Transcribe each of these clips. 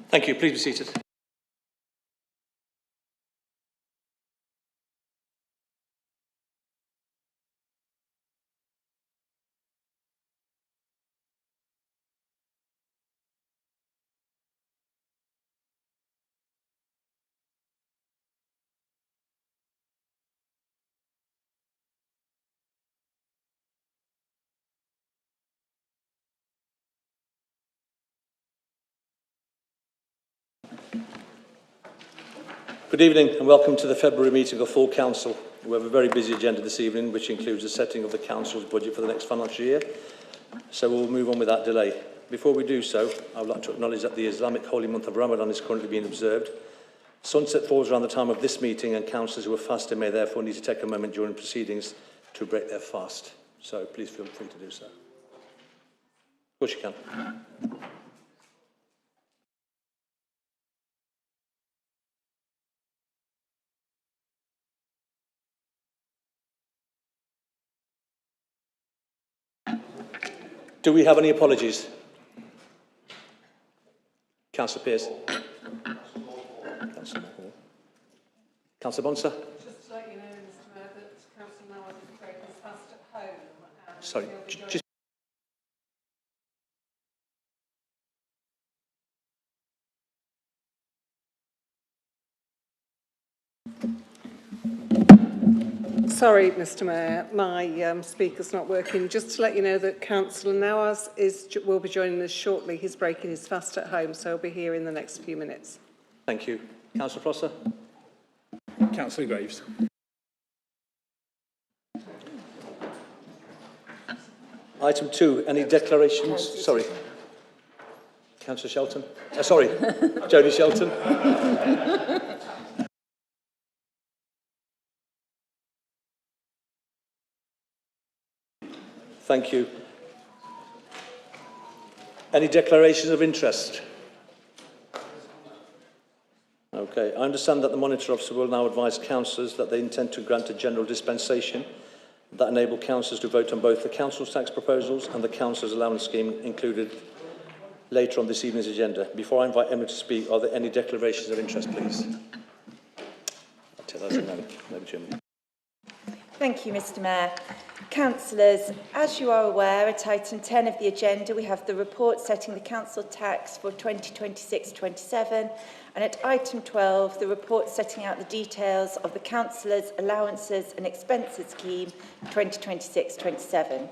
Thank you. Please be seated. Good evening and welcome to the February meeting of Full Council. We have a very busy agenda this evening, which includes the setting of the Council's budget for the next financial year. So we'll move on without delay. Before we do so, I would like to acknowledge that the Islamic holy month of Ramadan is currently being observed. Sunset falls around the time of this meeting, and councillors who are fasting may therefore need to take a moment during proceedings to break their fast. So please feel free to do so. Of course you can. Do we have any apologies? Councillor Pearce. Councillor Bonser. Just to let you know, Mr Mayor, that Councillor Nawaz is breaking his fast at home. Sorry, just... Sorry, Mr Mayor, my speaker's not working. Just to let you know that Councillor Nawaz will be joining us shortly. He's breaking his fast at home, so he'll be here in the next few minutes. Thank you. Councillor Prosser. Councillor Graves. Item 2, any declarations? Sorry. Councillor Shelton. Sorry, Jodie Shelton. Thank you. Any declarations of interest? Okay, I understand that the Monitor Officer will now advise councillors that they intend to grant a general dispensation that enable councillors to vote on both the council tax proposals and the councillors' allowance scheme included later on this evening's agenda. Before I invite Emma to speak, are there any declarations of interest, please? I'll take that as a no. Madam Chairman. Thank you, Mr Mayor. Councillors, as you are aware, at item 10 of the agenda, we have the report setting the council tax for 2026-27, and at item 12, the report setting out the details of the councillors' allowances and expenses scheme 2026-27.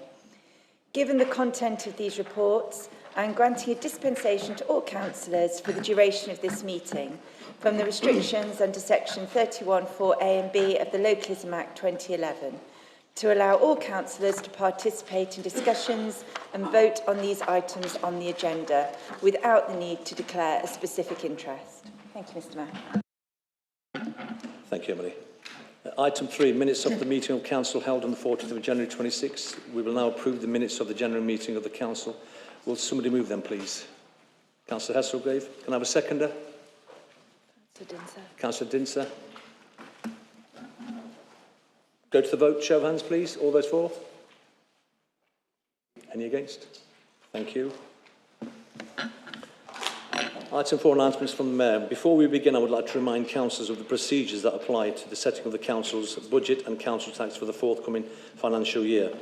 Given the content of these reports, I am granting a dispensation to all councillors for the duration of this meeting from the restrictions under section 31(4)(a) and (b) of the Localism Act 2011 to allow all councillors to participate in discussions and vote on these items on the agenda without the need to declare a specific interest. Thank you, Mr Mayor. Thank you, Emily. Item 3, minutes of the meeting of Council held on the 14th of January 26. We will now approve the minutes of the general meeting of the Council. Will somebody move them, please? Councillor Hasselgrave. Can I have a seconder? Councillor Dinser. Go to the vote. Show of hands, please. All those for? Any against? Thank you. Item 4, announcements from the Mayor. Before we begin, I would like to remind councillors of the procedures that apply to the setting of the Council's budget and council tax for the forthcoming financial year.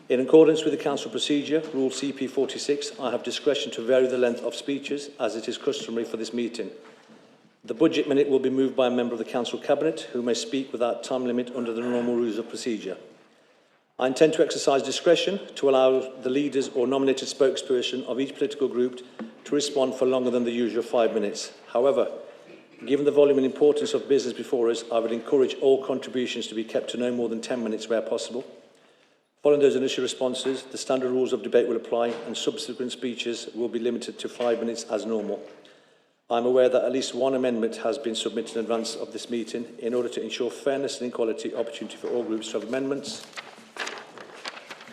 In accordance with the Council procedure, Rule CP 46, I have discretion to vary the length of speeches as it is customary for this meeting. The budget minute will be moved by a member of the Council Cabinet who may speak without time limit under the normal rules of procedure. I intend to exercise discretion to allow the leaders or nominated spokesperson of each political group to respond for longer than the usual 5 minutes. However, given the volume and importance of business before us, I would encourage all contributions to be kept to no more than 10 minutes where possible. Following those initial responses, the standard rules of debate will apply and subsequent speeches will be limited to 5 minutes as normal. I am aware that at least one amendment has been submitted in advance of this meeting in order to ensure fairness and equality opportunity for all groups to have amendments.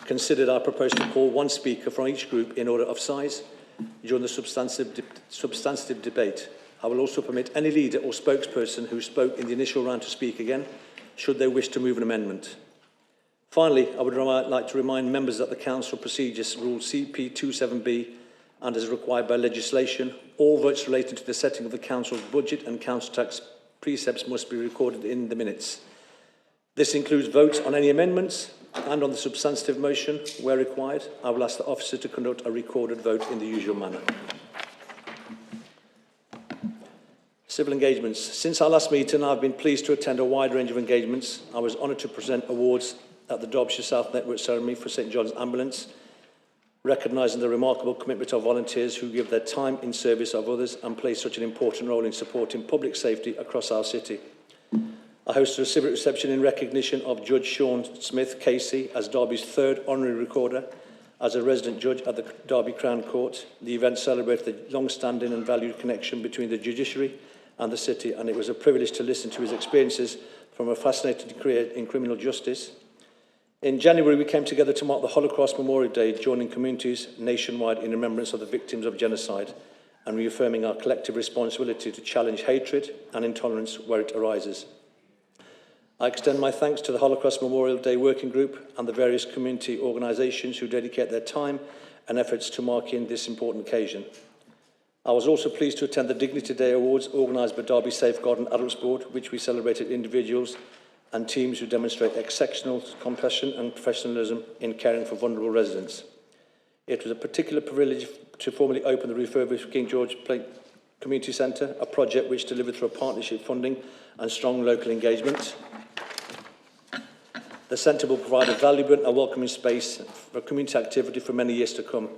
Considered, I propose to call one speaker from each group in order of size during the substantive debate. I will also permit any leader or spokesperson who spoke in the initial round to speak again, should they wish to move an amendment. Finally, I would like to remind members that the Council Procedures Rule CP 27B and as required by legislation, all votes relating to the setting of the Council's budget and council tax precepts must be recorded in the minutes. This includes votes on any amendments and on the substantive motion where required. I will ask the officer to conduct a recorded vote in the usual manner. Civil engagements. Since our last meeting, I've been pleased to attend a wide range of engagements. I was honoured to present awards at the Derbyshire South Network ceremony for St John's Ambulance, recognising the remarkable commitment of volunteers who give their time in service of others and play such an important role in supporting public safety across our city. I hosted a civic reception in recognition of Judge Sean Smith Casey as Derby's third honorary recorder as a resident judge at the Derby Crown Court. The event celebrated the long-standing and valued connection between the judiciary and the city, and it was a privilege to listen to his experiences from a fascinating career in criminal justice. In January, we came together to mark the Holocaust Memorial Day, joining communities nationwide in remembrance of the victims of genocide and reaffirming our collective responsibility to challenge hatred and intolerance where it arises. I extend my thanks to the Holocaust Memorial Day Working Group and the various community organisations who dedicate their time and efforts to marking this important occasion. I was also pleased to attend the Dignity Day Awards organised by Derby Safeguard and Adults Board, which we celebrated individuals and teams who demonstrate exceptional compassion and professionalism in caring for vulnerable residents. It was a particular privilege to formally open the refurbished King George Community Centre, a project which delivered through a partnership funding and strong local engagement. The centre will provide a valuable and welcoming space for community activity for many years to come.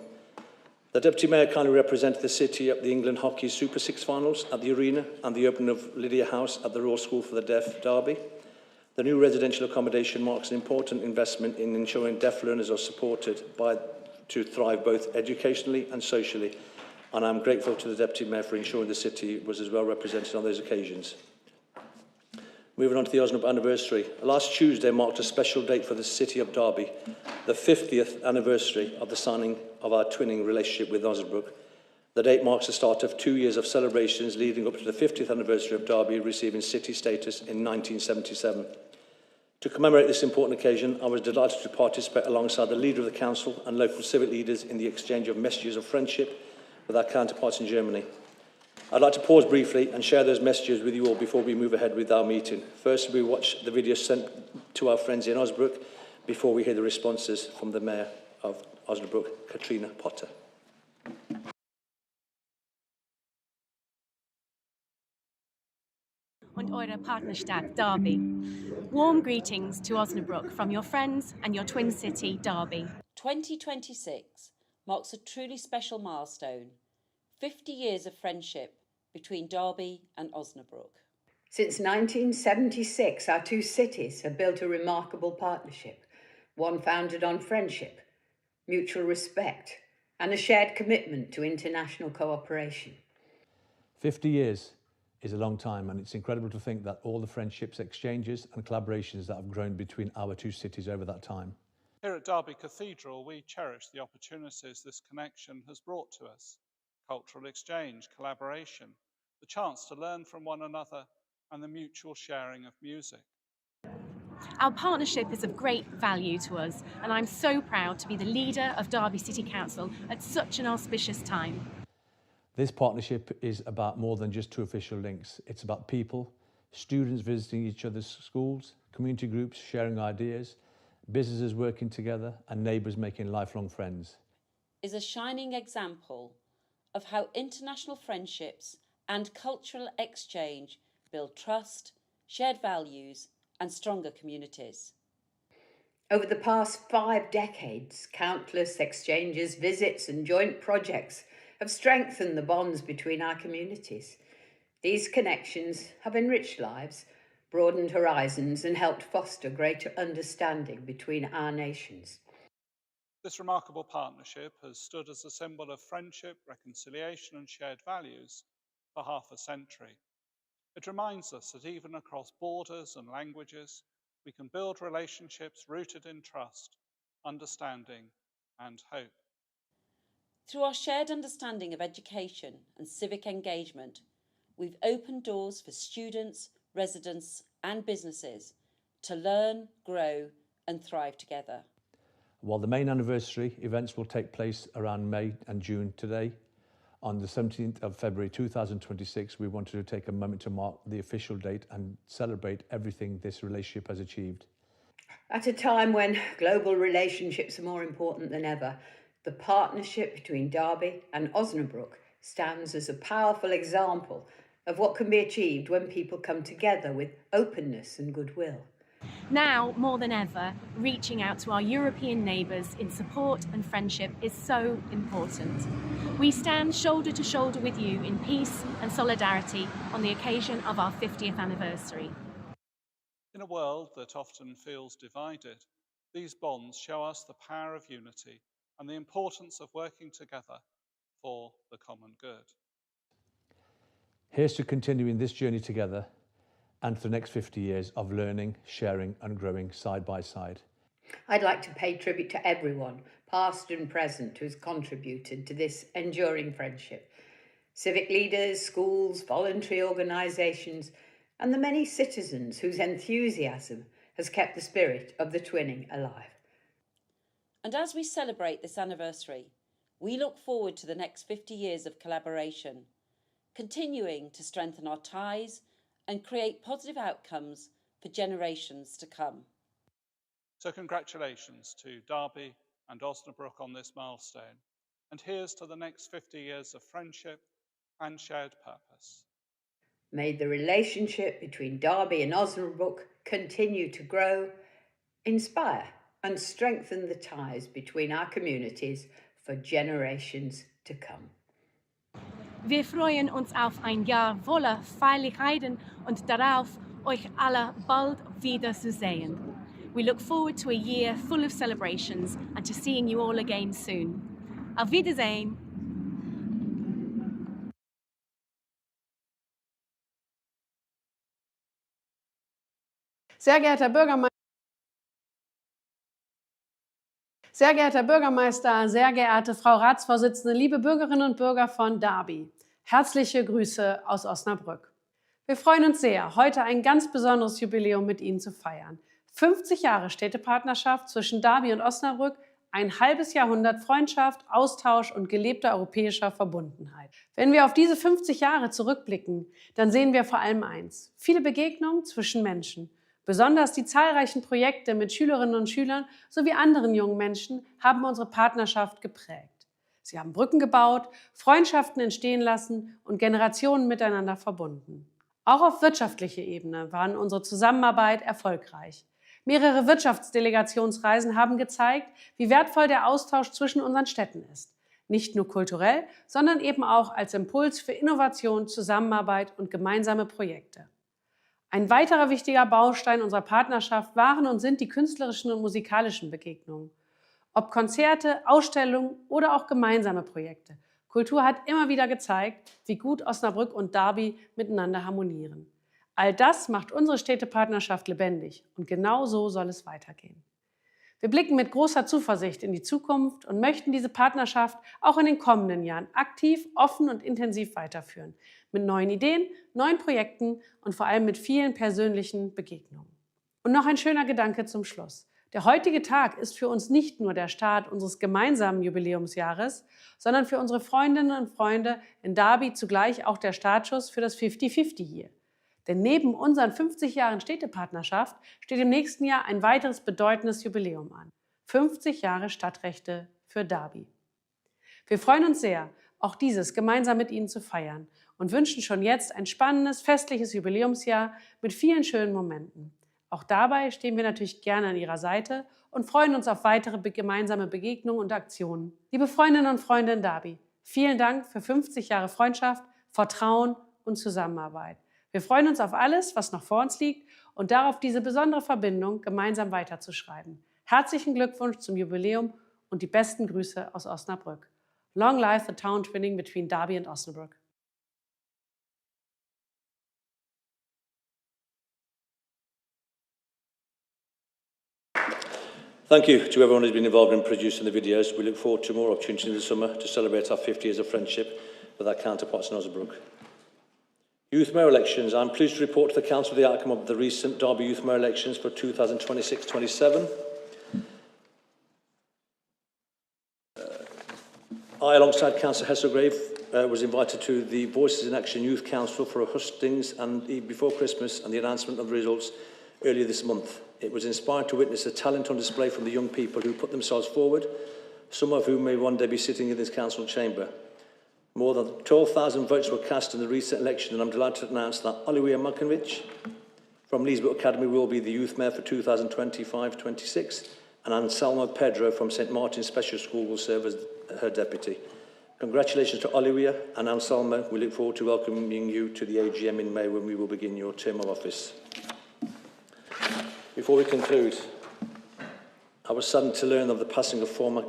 The Deputy Mayor kindly represented the city at the England Hockey Super Six finals at the Arena and the opening of Lydia House at the Royal School for the Deaf, Derby. The new residential accommodation marks an important investment in ensuring deaf learners are supported to thrive both educationally and socially, and I'm grateful to the Deputy Mayor for ensuring the city was as well represented on those occasions. Moving on to the Osnabrück anniversary. Last Tuesday marked a special date for the city of Derby, the 50th anniversary of the signing of our twinning relationship with Osnabrück. The date marks the start of 2 years of celebrations leading up to the 50th anniversary of Derby receiving city status in 1977. To commemorate this important occasion, I was delighted to participate alongside the leader of the council and local civic leaders in the exchange of messages of friendship with our counterparts in Germany. I'd like to pause briefly and share those messages with you all before we move ahead with our meeting. First, we watch the video sent to our friends in Osnabrück before we hear the responses from the Mayor of Osnabrück, Katrina Potter. Und eure Partnerstadt Derby. Warm greetings to Osnabrück from your friends and your twin city Derby. 2026 marks a truly special milestone, 50 years of friendship between Derby and Osnabrück. Since 1976, our two cities have built a remarkable partnership, one founded on friendship, mutual respect, and a shared commitment to international cooperation. 50 years is a long time, and it's incredible to think that all the friendships, exchanges and collaborations that have grown between our two cities over that time. Here at Derby Cathedral, we cherish the opportunities this connection has brought to us. Cultural exchange, collaboration, the chance to learn from one another, and the mutual sharing of music. Our partnership is of great value to us, and I'm so proud to be the leader of Derby City Council at such an auspicious time. This partnership is about more than just two official links. It's about people, students visiting each other's schools, community groups sharing ideas, businesses working together, and neighbours making lifelong friends. Is a shining example of how international friendships and cultural exchange build trust, shared values, and stronger communities. Over the past 5 decades, countless exchanges, visits, and joint projects have strengthened the bonds between our communities. These connections have enriched lives, broadened horizons, and helped foster greater understanding between our nations. This remarkable partnership has stood as a symbol of friendship, reconciliation, and shared values for half a century. It reminds us that even across borders and languages, we can build relationships rooted in trust, understanding, and hope. Through our shared understanding of education and civic engagement, we've opened doors for students, residents, and businesses to learn, grow, and thrive together. While the main anniversary events will take place around May and June today, on the 17th of February 2026, we wanted to take a moment to mark the official date and celebrate everything this relationship has achieved. At a time when global relationships are more important than ever, the partnership between Derby and Osnabrück stands as a powerful example of what can be achieved when people come together with openness and goodwill. Now, more than ever, reaching out to our European neighbours in support and friendship is so important. We stand shoulder to shoulder with you in peace and solidarity on the occasion of our 50th anniversary. In a world that often feels divided, these bonds show us the power of unity and the importance of working together for the common good. Here's to continuing this journey together and for the next 50 years of learning, sharing and growing side by side. I'd like to pay tribute to everyone, past and present, who's contributed to this enduring friendship. Civic leaders, schools, voluntary organisations, and the many citizens whose enthusiasm has kept the spirit of the twinning alive. And as we celebrate this anniversary, we look forward to the next 50 years of collaboration, continuing to strengthen our ties and create positive outcomes for generations to come. So congratulations to Derby and Osnabrück on this milestone, and here's to the next 50 years of friendship and shared purpose. May the relationship between Derby and Osnabrück continue to grow, inspire and strengthen the ties between our communities for generations to come. Wir freuen uns auf ein Jahr voller Feierlichkeiten und darauf, euch alle bald wiederzusehen. We look forward to a year full of celebrations and to seeing you all again soon. Auf Wiedersehen. Sehr geehrter Bürgermeister, sehr geehrte Frau Ratsvorsitzende, liebe Bürgerinnen und Bürger von Derby, herzliche Grüße aus Osnabrück. Wir freuen uns sehr, heute ein ganz besonderes Jubiläum mit Ihnen zu feiern. 50 Jahre Städtepartnerschaft zwischen Derby und Osnabrück, ein halbes Jahrhundert Freundschaft, Austausch und gelebter europäischer Verbundenheit. Wenn wir auf diese 50 Jahre zurückblicken, dann sehen wir vor allem eins: viele Begegnungen zwischen Menschen. Besonders die zahlreichen Projekte mit Schülerinnen und Schülern sowie anderen jungen Menschen haben unsere Partnerschaft geprägt. Sie haben Brücken gebaut, Freundschaften entstehen lassen und Generationen miteinander verbunden. Auch auf wirtschaftlicher Ebene war unsere Zusammenarbeit erfolgreich. Mehrere Wirtschaftsdelegationsreisen haben gezeigt, wie wertvoll der Austausch zwischen unseren Städten ist. Nicht nur kulturell, sondern eben auch als Impuls für Innovation, Zusammenarbeit und gemeinsame Projekte. Ein weiterer wichtiger Baustein unserer Partnerschaft waren und sind die künstlerischen und musikalischen Begegnungen. Ob Konzerte, Ausstellungen oder auch gemeinsame Projekte. Kultur hat immer wieder gezeigt, wie gut Osnabrück und Derby miteinander harmonieren. All das macht unsere Städtepartnerschaft lebendig und genau so soll es weitergehen. Wir blicken mit großer Zuversicht in die Zukunft und möchten diese Partnerschaft auch in den kommenden Jahren aktiv, offen und intensiv weiterführen. Mit neuen Ideen, neuen Projekten und vor allem mit vielen persönlichen Begegnungen. Und noch ein schöner Gedanke zum Schluss. Der heutige Tag ist für uns nicht nur der Start unseres gemeinsamen Jubiläumsjahres, sondern für unsere Freundinnen und Freunde in Derby zugleich auch der Startschuss für das 50-50-Year. Denn neben unseren 50 Jahren Städtepartnerschaft steht im nächsten Jahr ein weiteres bedeutendes Jubiläum an. 50 Jahre Stadtrechte für Derby. Wir freuen uns sehr, auch dieses gemeinsam mit Ihnen zu feiern und wünschen schon jetzt ein spannendes, festliches Jubiläumsjahr mit vielen schönen Momenten. Auch dabei stehen wir natürlich gerne an Ihrer Seite und freuen uns auf weitere gemeinsame Begegnungen und Aktionen. Liebe Freundinnen und Freunde in Derby, vielen Dank für 50 Jahre Freundschaft, Vertrauen und Zusammenarbeit. Wir freuen uns auf alles, was noch vor uns liegt und darauf, diese besondere Verbindung gemeinsam weiterzuschreiben. Herzlichen Glückwunsch zum Jubiläum und die besten Grüße aus Osnabrück. Long life the town twinning between Derby and Osnabrück. Thank you to everyone who's been involved in producing the videos. We look forward to more opportunities in the summer to celebrate our 50 years of friendship with our counterparts in Osnabrück. Youth Mayor elections. I'm pleased to report to the Council the outcome of the recent Derby Youth Mayor elections for 2026-27. I, alongside Councillor Hesselgrave, was invited to the Voices in Action Youth Council for a hustings and before Christmas and the announcement of the results earlier this month. It was inspiring to witness the talent on display from the young people who put themselves forward, some of whom may one day be sitting in this council chamber. More than 12,000 votes were cast in the recent election, and I'm delighted to announce that Olivia Malkinwich from Leesbrook Academy will be the Youth Mayor for 2025-26, and Anselmo Pedro from St Martin's Special School will serve as her deputy. Congratulations to Olivia and Anselmo. We look forward to welcoming you to the AGM in May when we will begin your term of office. Before we conclude, I was saddened to learn of the passing of former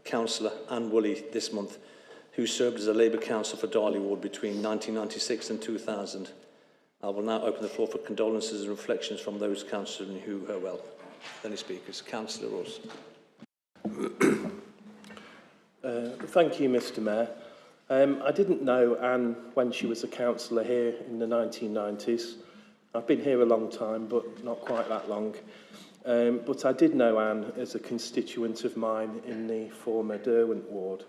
councillor Anne Woolley this month, who served as a Labour councillor for Darley Ward between 1996 and 2000. I will now open the floor for condolences and reflections from those councillors who her well. Any speakers? Councillor Ross. Thank you, Mr Mayor. I didn't know Anne when she was a councillor here in the 1990s. I've been here a long time, but not quite that long. But I did know Anne as a constituent of mine in the former Derwent ward.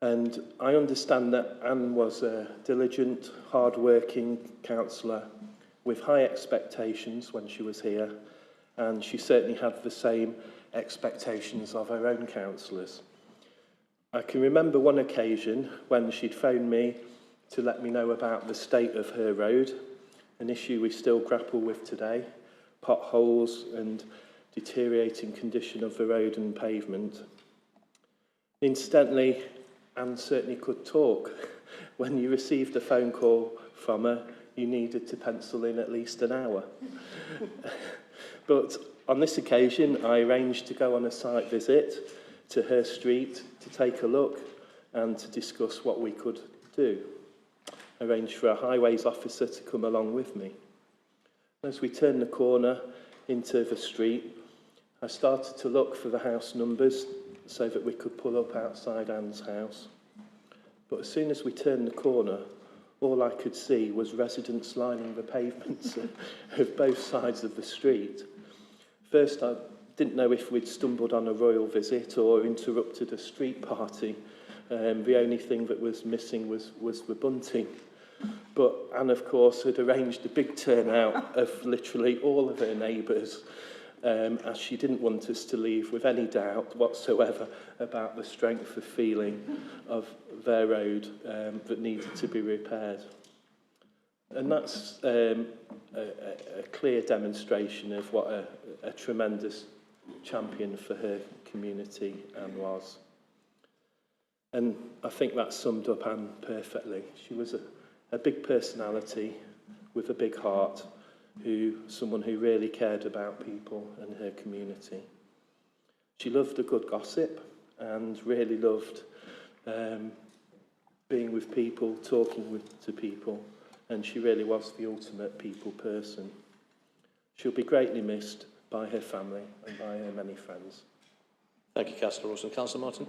And I understand that Anne was a diligent, hard-working councillor with high expectations when she was here, and she certainly had the same expectations of her own councillors. I can remember one occasion when she'd phoned me to let me know about the state of her road, an issue we still grapple with today, potholes and deteriorating condition of the road and pavement. Incidentally, Anne certainly could talk. When you received a phone call from her, you needed to pencil in at least an hour. But on this occasion, I arranged to go on a site visit to her street to take a look and to discuss what we could do. I arranged for a highways officer to come along with me. As we turned the corner into the street, I started to look for the house numbers so that we could pull up outside Anne's house. But as soon as we turned the corner, all I could see was residents lining the pavements of both sides of the street. First, I didn't know if we'd stumbled on a royal visit or interrupted a street party. The only thing that was missing was the bunting. But Anne, of course, had arranged a big turnout of literally all of her neighbours, as she didn't want us to leave with any doubt whatsoever about the strength of feeling of their road that needed to be repaired. And that's a clear demonstration of what a tremendous champion for her community Anne was. And I think that summed up Anne perfectly. She was a big personality with a big heart, someone who really cared about people and her community. She loved a good gossip and really loved being with people, talking to people, and she really was the ultimate people person. She'll be greatly missed by her family and by her many friends. Thank you, Councillor Rawson. Councillor Martin.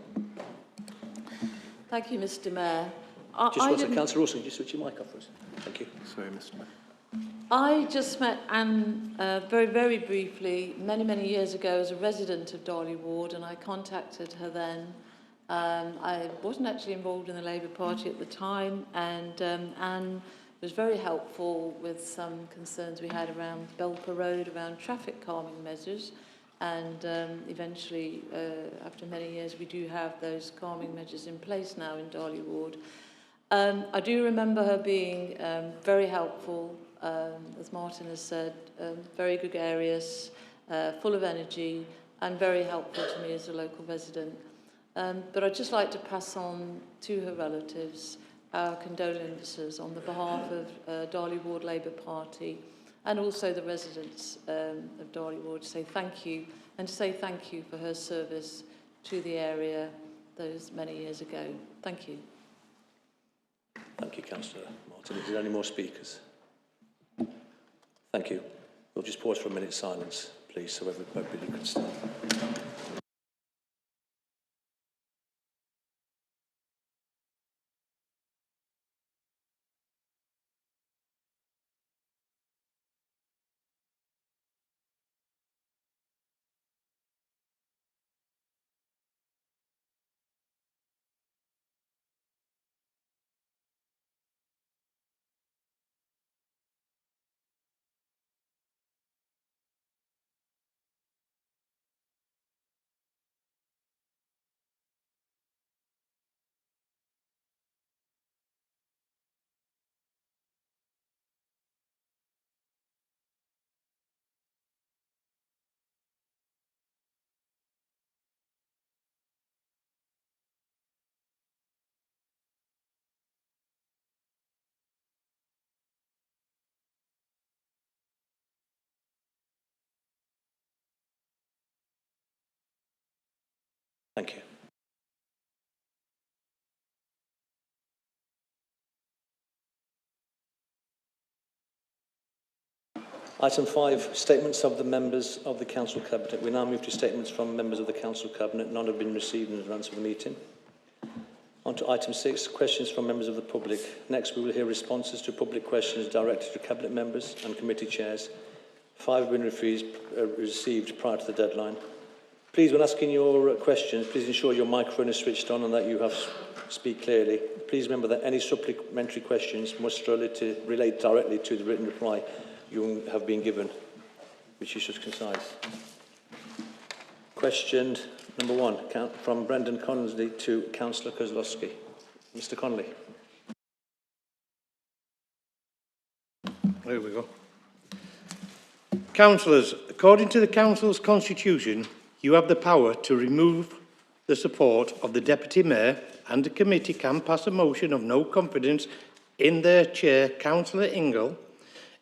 Thank you, Mr Mayor. Councillor Rawson, just switch your mic off for us. Thank you. Sorry, Mr Mayor. I just met Anne very, very briefly many, many years ago as a resident of Darley Ward, and I contacted her then. I wasn't actually involved in the Labour Party at the time, and Anne was very helpful with some concerns we had around Belper Road, around traffic calming measures, and eventually, after many years, we do have those calming measures in place now in Darley Ward. I do remember her being very helpful, as Martin has said, very gregarious, full of energy, and very helpful to me as a local resident. But I'd just like to pass on to her relatives our condolences on the behalf of Darley Ward Labour Party and also the residents of Darley Ward to say thank you, and to say thank you for her service to the area those many years ago. Thank you. Thank you, Councillor Martin. Is there any more speakers? Thank you. We'll just pause for a minute's silence, please, so everybody can stand. Thank you. Item 5, statements of the members of the Council Cabinet. We now move to statements from members of the Council Cabinet. None have been received in advance of the meeting. On to item 6, questions from members of the public. Next, we will hear responses to public questions directed to Cabinet members and committee chairs. 5 have been received prior to the deadline. Please, when asking your questions, please ensure your microphone is switched on and that you have speak clearly. Please remember that any supplementary questions must relate directly to the written reply you have been given, which is just concise. Question number 1, from Brendan Connolly to Councillor Kozlowski. Mr. Connolly. There we go. Councillors, according to the Council's constitution, you have the power to remove the support of the Deputy Mayor, and the committee can pass a motion of no confidence in their chair. Councillor Ingle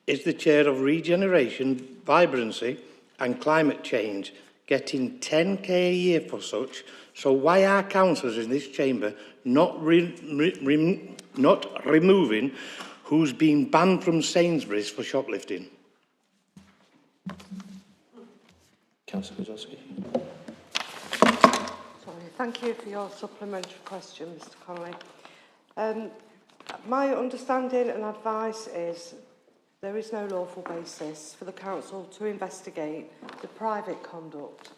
is the chair of Regeneration, Vibrancy and Climate Change, getting 10k a year for such. So why are councillors in this chamber not removing who's been banned from Sainsbury's for shoplifting? Councillor Kozlowski. Sorry, thank you for your supplementary question, Mr. Connolly. My understanding and advice is there is no lawful basis for the council to investigate the private conduct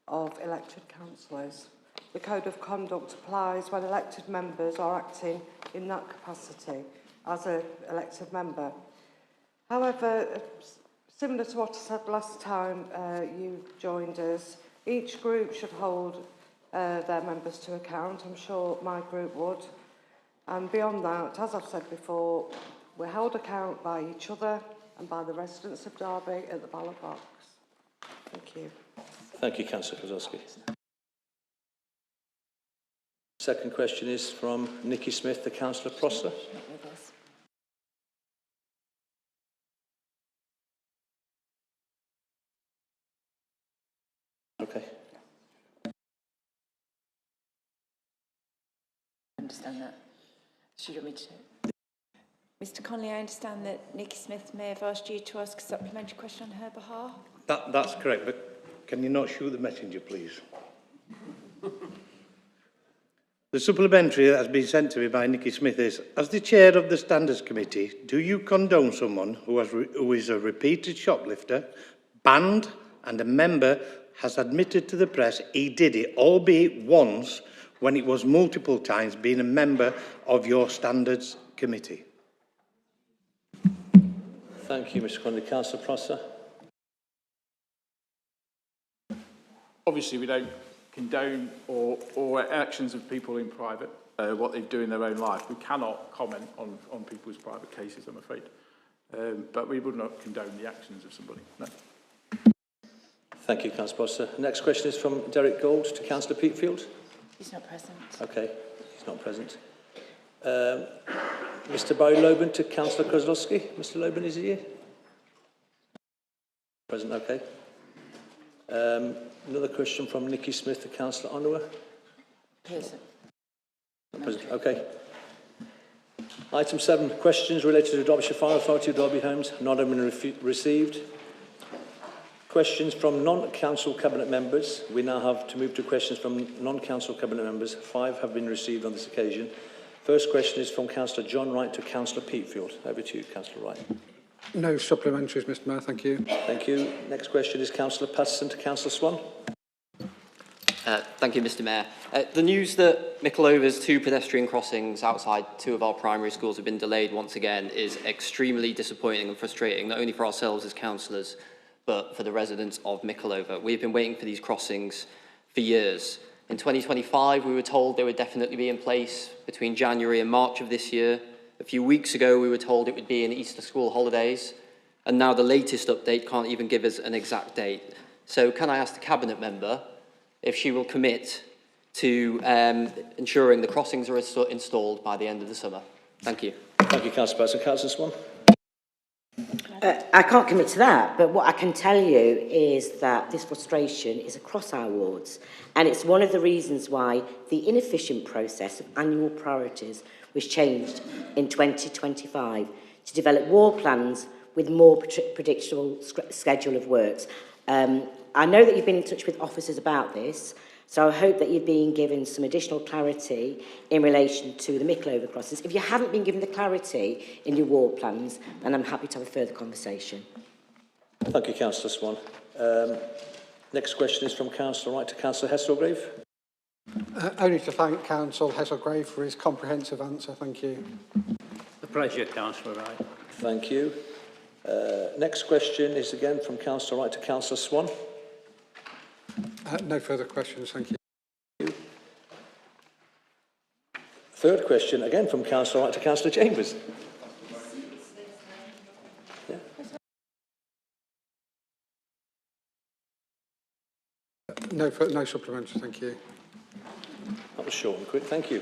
of elected councillors. The Code of Conduct applies when elected members are acting in that capacity as an elected member. However, similar to what I said last time you joined us, each group should hold their members to account. I'm sure my group would. And beyond that, as I've said before, we're held account by each other and by the residents of Derby at the ballot box. Thank you. Thank you, Councillor Kozlowski. Second question is from Nikki Smith to Councillor Prosser. Okay. I understand that. Should you want me to? Mr. Connolly, I understand that Nikki Smith may have asked you to ask a supplementary question on her behalf. That's correct, but can you not shoot the messenger, please? The supplementary that has been sent to me by Nikki Smith is, as the chair of the Standards Committee, do you condone someone who is a repeated shoplifter, banned, and a member has admitted to the press he did it, albeit once, when it was multiple times, being a member of your Standards Committee? Thank you, Mr. Connolly. Councillor Prosser. Obviously, we don't condone or actions of people in private, what they do in their own life. We cannot comment on people's private cases, I'm afraid. But we would not condone the actions of somebody, no. Thank you, Councillor Prosser. Next question is from Derek Gold to Councillor Peatfield. He's not present. Okay, he's not present. Mr. Barry Loban to Councillor Kozlowski. Mr. Loban, is he here? Present, okay. Another question from Nikki Smith to Councillor Onua. Present. Present, okay. Item 7, questions related to Derbyshire Fire Authority of Derby Homes. None have been received. Questions from non-council cabinet members. We now have to move to questions from non-council cabinet members. 5 have been received on this occasion. First question is from Councillor John Wright to Councillor Peatfield. Over to you, Councillor Wright. No supplementaries, Mr. Mayor, thank you. Thank you. Next question is Councillor Patterson to Councillor Swan. Thank you, Mr. Mayor. The news that Mickleover's 2 pedestrian crossings outside 2 of our primary schools have been delayed once again is extremely disappointing and frustrating, not only for ourselves as councillors, but for the residents of Mickleover. We've been waiting for these crossings for years. In 2025, we were told they would definitely be in place between January and March of this year. A few weeks ago, we were told it would be in Easter school holidays. And now the latest update can't even give us an exact date. So can I ask the Cabinet member if she will commit to ensuring the crossings are installed by the end of the summer? Thank you. Thank you, Councillor Patterson. Councillor Swan. I can't commit to that, but what I can tell you is that this frustration is across our wards, and it's one of the reasons why the inefficient process of annual priorities was changed in 2025 to develop ward plans with more predictable schedule of works. I know that you've been in touch with officers about this, so I hope that you're being given some additional clarity in relation to the Mickleover crossings. If you haven't been given the clarity in your ward plans, then I'm happy to have a further conversation. Thank you, Councillor Swan. Next question is from Councillor Wright to Councillor Hesselgrave. Only to thank Councillor Hesselgrave for his comprehensive answer. Thank you. A pleasure, Councillor Wright. Thank you. Next question is again from Councillor Wright to Councillor Swan. No further questions, thank you. Third question, again from Councillor Wright to Councillor Chambers. Yeah. No supplementary, thank you. That was short and quick, thank you.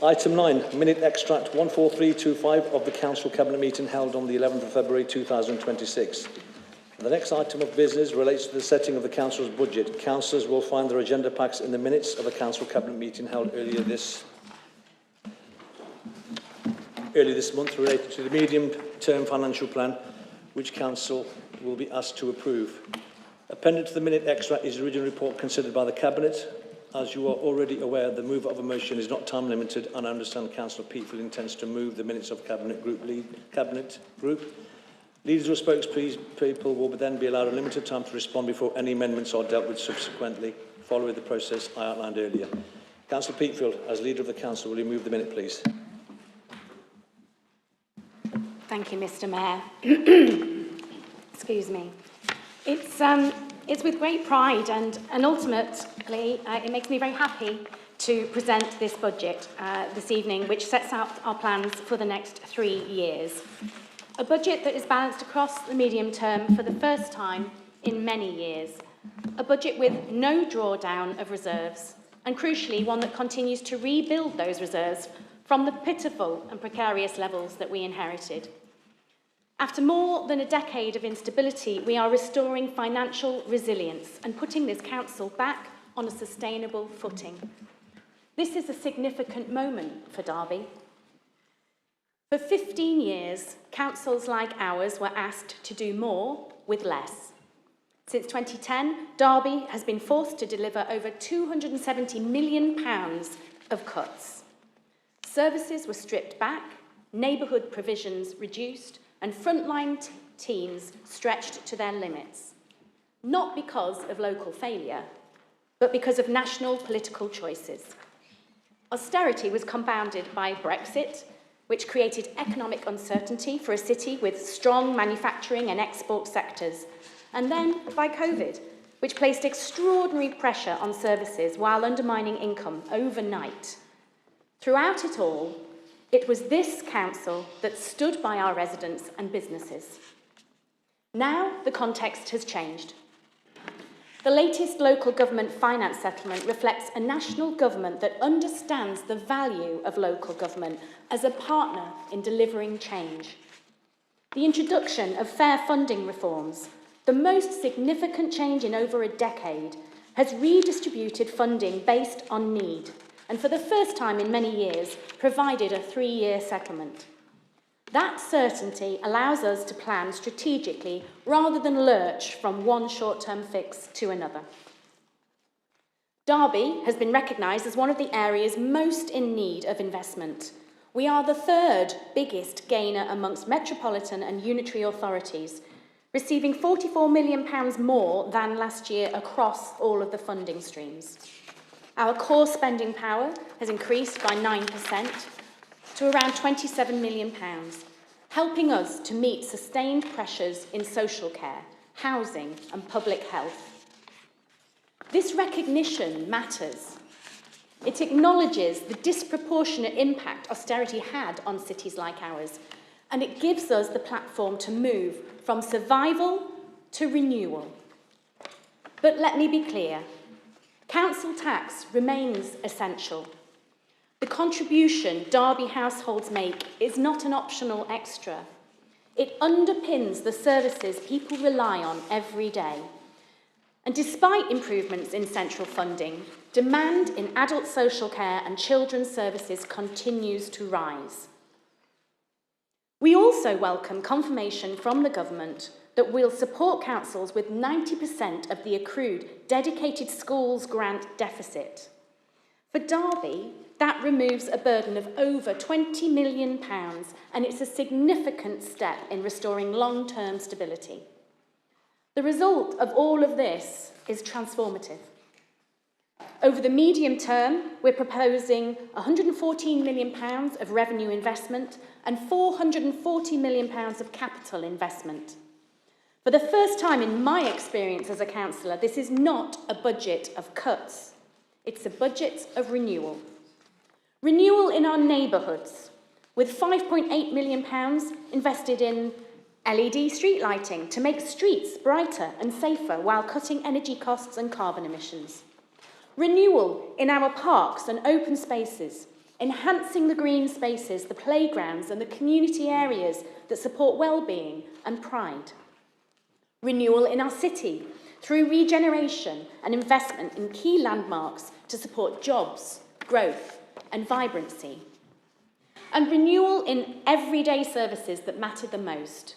Item 9, minute extract 14325 of the Council Cabinet meeting held on the 11th of February 2026. The next item of business relates to the setting of the Council's budget. Councillors will find their agenda packs in the minutes of the Council Cabinet meeting held earlier this month related to the medium-term financial plan, which Council will be asked to approve. Appended to the minute extract is the original report considered by the Cabinet. As you are already aware, the mover of a motion is not time limited, and I understand Councillor Peatfield intends to move the minutes of Cabinet Group. Leaders or spokespeople will then be allowed a limited time to respond before any amendments are dealt with subsequently, following the process I outlined earlier. Councillor Peatfield, as Leader of the Council, will you move the minute, please? Thank you, Mr. Mayor. Excuse me. It's with great pride and ultimately it makes me very happy to present this budget this evening, which sets out our plans for the next 3 years. A budget that is balanced across the medium term for the first time in many years. A budget with no drawdown of reserves, and crucially one that continues to rebuild those reserves from the pitiful and precarious levels that we inherited. After more than a decade of instability, we are restoring financial resilience and putting this council back on a sustainable footing. This is a significant moment for Derby. For 15 years, councils like ours were asked to do more with less. Since 2010, Derby has been forced to deliver over £270 million of cuts. Services were stripped back, neighbourhood provisions reduced, and frontline teams stretched to their limits. Not because of local failure, but because of national political choices. Austerity was compounded by Brexit, which created economic uncertainty for a city with strong manufacturing and export sectors, and then by COVID, which placed extraordinary pressure on services while undermining income overnight. Throughout it all, it was this council that stood by our residents and businesses. Now the context has changed. The latest local government finance settlement reflects a national government that understands the value of local government as a partner in delivering change. The introduction of fair funding reforms, the most significant change in over a decade, has redistributed funding based on need, and for the first time in many years, provided a 3-year settlement. That certainty allows us to plan strategically rather than lurch from one short-term fix to another. Derby has been recognised as one of the areas most in need of investment. We are the 3rd biggest gainer amongst metropolitan and unitary authorities, receiving £44 million more than last year across all of the funding streams. Our core spending power has increased by 9% to around £27 million, helping us to meet sustained pressures in social care, housing and public health. This recognition matters. It acknowledges the disproportionate impact austerity had on cities like ours, and it gives us the platform to move from survival to renewal. But let me be clear. Council tax remains essential. The contribution Derby households make is not an optional extra. It underpins the services people rely on every day. And despite improvements in central funding, demand in adult social care and children's services continues to rise. We also welcome confirmation from the government that we'll support councils with 90% of the accrued dedicated schools grant deficit. For Derby, that removes a burden of over £20 million, and it's a significant step in restoring long-term stability. The result of all of this is transformative. Over the medium term, we're proposing £114 million of revenue investment and £440 million of capital investment. For the first time in my experience as a councillor, this is not a budget of cuts. It's a budget of renewal. Renewal in our neighbourhoods, with £5.8 million invested in LED street lighting to make streets brighter and safer while cutting energy costs and carbon emissions. Renewal in our parks and open spaces, enhancing the green spaces, the playgrounds and the community areas that support well-being and pride. Renewal in our city through regeneration and investment in key landmarks to support jobs, growth and vibrancy. And renewal in everyday services that matter the most.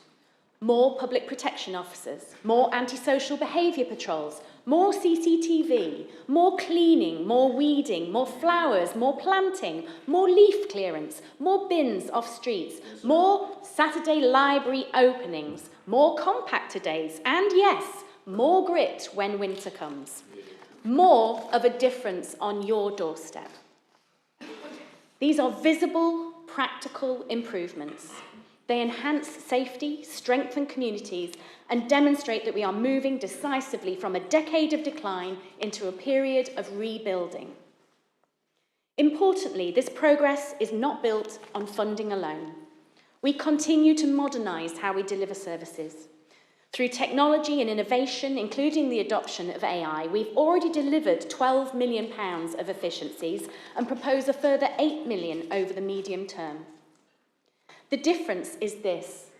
More public protection officers, more antisocial behaviour patrols, more CCTV, more cleaning, more weeding, more flowers, more planting, more leaf clearance, more bins off streets, more Saturday library openings, more compactor days, and yes, more grit when winter comes. More of a difference on your doorstep. These are visible, practical improvements. They enhance safety, strengthen communities, and demonstrate that we are moving decisively from a decade of decline into a period of rebuilding. Importantly, this progress is not built on funding alone. We continue to modernise how we deliver services. Through technology and innovation, including the adoption of AI, we've already delivered £12 million of efficiencies and propose a further £8 million over the medium term. The difference is this: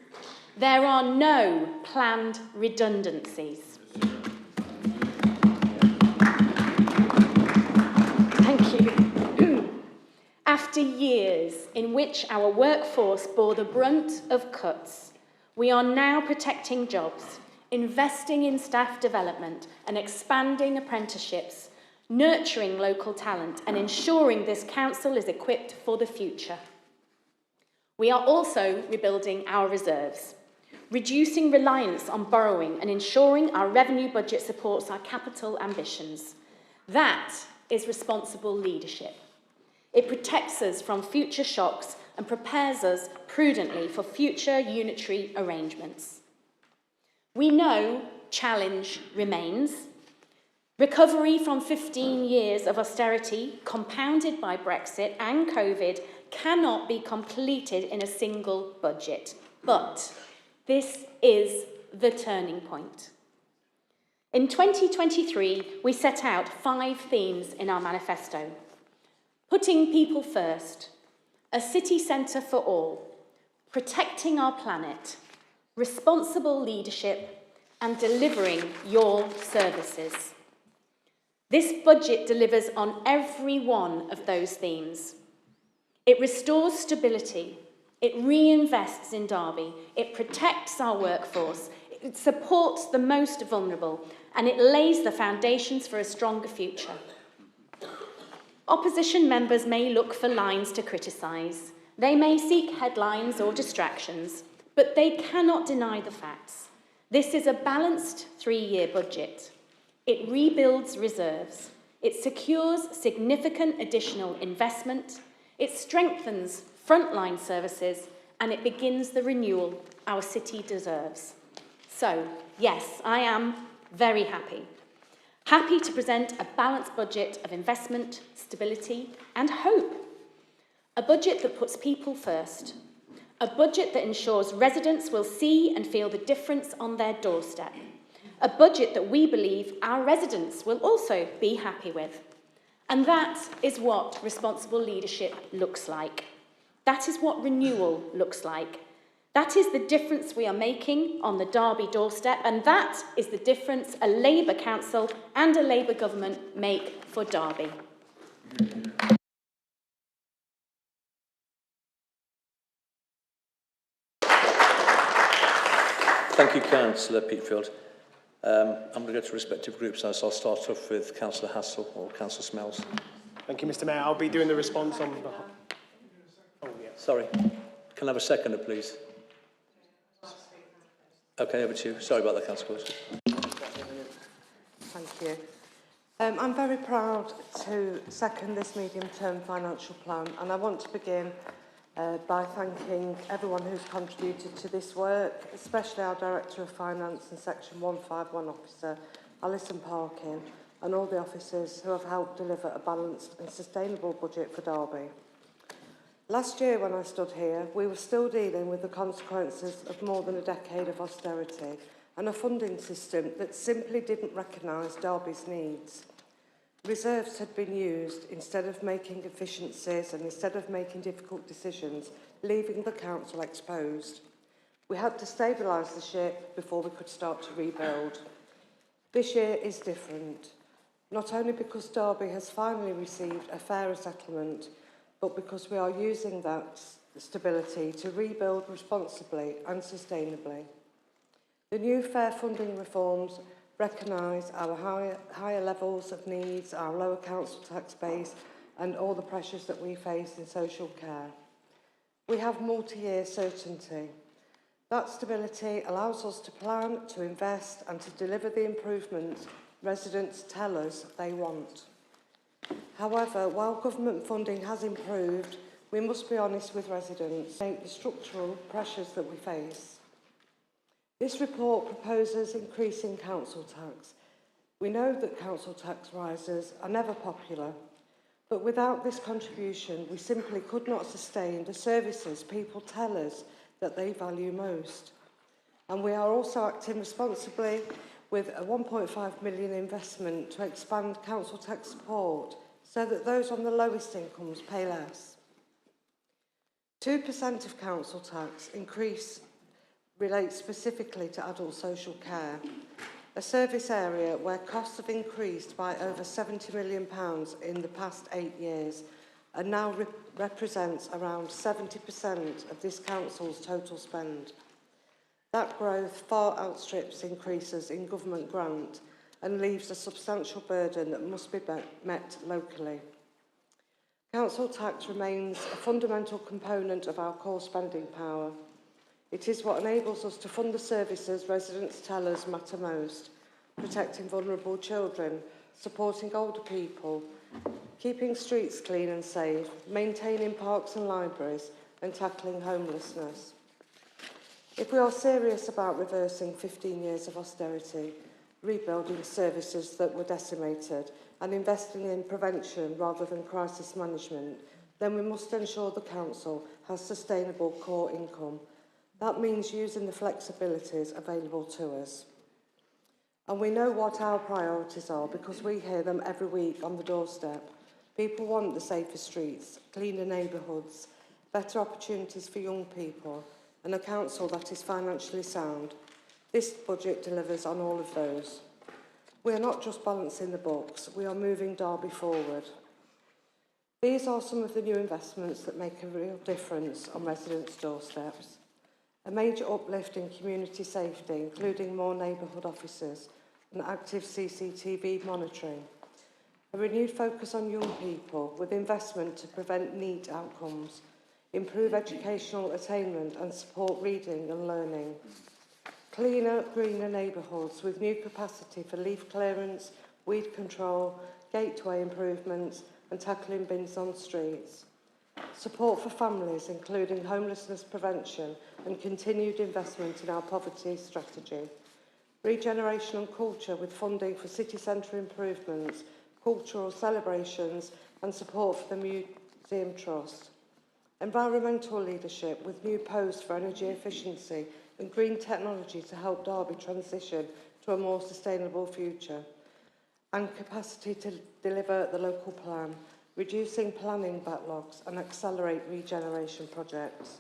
there are no planned redundancies. Thank you. After years in which our workforce bore the brunt of cuts, we are now protecting jobs, investing in staff development and expanding apprenticeships, nurturing local talent and ensuring this council is equipped for the future. We are also rebuilding our reserves, reducing reliance on borrowing and ensuring our revenue budget supports our capital ambitions. That is responsible leadership. It protects us from future shocks and prepares us prudently for future unitary arrangements. We know challenge remains. Recovery from 15 years of austerity, compounded by Brexit and COVID, cannot be completed in a single budget. But this is the turning point. In 2023, we set out 5 themes in our manifesto. Putting people first, a city centre for all, protecting our planet, responsible leadership, and delivering your services. This budget delivers on every one of those themes. It restores stability, it reinvests in Derby, it protects our workforce, it supports the most vulnerable, and it lays the foundations for a stronger future. Opposition members may look for lines to criticise. They may seek headlines or distractions, but they cannot deny the facts. This is a balanced 3-year budget. It rebuilds reserves. It secures significant additional investment. It strengthens frontline services, and it begins the renewal our city deserves. So, yes, I am very happy. Happy to present a balanced budget of investment, stability, and hope. A budget that puts people first. A budget that ensures residents will see and feel the difference on their doorstep. A budget that we believe our residents will also be happy with. And that is what responsible leadership looks like. That is what renewal looks like. That is the difference we are making on the Derby doorstep, and that is the difference a Labour council and a Labour government make for Derby. Thank you, Councillor Peatfield. I'm going to go to respective groups now, so I'll start off with Councillor Hassel or Councillor Smells. Thank you, Mr. Mayor. I'll be doing the response on behalf. Oh, yeah. Sorry. Can I have a seconder, please? Okay, over to you. Sorry about that, Councillor. Thank you. I'm very proud to second this medium-term financial plan, and I want to begin by thanking everyone who's contributed to this work, especially our Director of Finance and Section 151 Officer, Alison Parkin, and all the officers who have helped deliver a balanced and sustainable budget for Derby. Last year, when I stood here, we were still dealing with the consequences of more than a decade of austerity and a funding system that simply didn't recognise Derby's needs. Reserves had been used instead of making efficiencies and instead of making difficult decisions, leaving the council exposed. We had to stabilise the ship before we could start to rebuild. This year is different, not only because Derby has finally received a fairer settlement, but because we are using that stability to rebuild responsibly and sustainably. The new fair funding reforms recognise our higher levels of needs, our lower council tax base, and all the pressures that we face in social care. We have multi-year certainty. That stability allows us to plan, to invest, and to deliver the improvements residents tell us they want. However, while government funding has improved, we must be honest with residents about the structural pressures that we face. This report proposes increasing council tax. We know that council tax rises are never popular, but without this contribution, we simply could not sustain the services people tell us that they value most. And we are also acting responsibly with a 1.5 million investment to expand council tax support so that those on the lowest incomes pay less. 2% of council tax increase relates specifically to adult social care, a service area where costs have increased by over £70 million in the past 8 years and now represents around 70% of this council's total spend. That growth far outstrips increases in government grant and leaves a substantial burden that must be met locally. Council tax remains a fundamental component of our core spending power. It is what enables us to fund the services residents tell us matter most, protecting vulnerable children, supporting older people, keeping streets clean and safe, maintaining parks and libraries, and tackling homelessness. If we are serious about reversing 15 years of austerity, rebuilding services that were decimated, and investing in prevention rather than crisis management, then we must ensure the council has sustainable core income. That means using the flexibilities available to us. And we know what our priorities are because we hear them every week on the doorstep. People want the safer streets, cleaner neighbourhoods, better opportunities for young people, and a council that is financially sound. This budget delivers on all of those. We are not just balancing the books, we are moving Derby forward. These are some of the new investments that make a real difference on residents' doorsteps. A major uplift in community safety, including more neighbourhood officers and active CCTV monitoring. A renewed focus on young people with investment to prevent NEET outcomes, improve educational attainment and support reading and learning. Cleaner, greener neighbourhoods with new capacity for leaf clearance, weed control, gateway improvements and tackling bins on streets. Support for families, including homelessness prevention and continued investment in our poverty strategy. Regeneration and culture with funding for city centre improvements, cultural celebrations and support for the Museum Trust. Environmental leadership with new posts for energy efficiency and green technology to help Derby transition to a more sustainable future. And capacity to deliver the local plan, reducing planning backlogs and accelerate regeneration projects.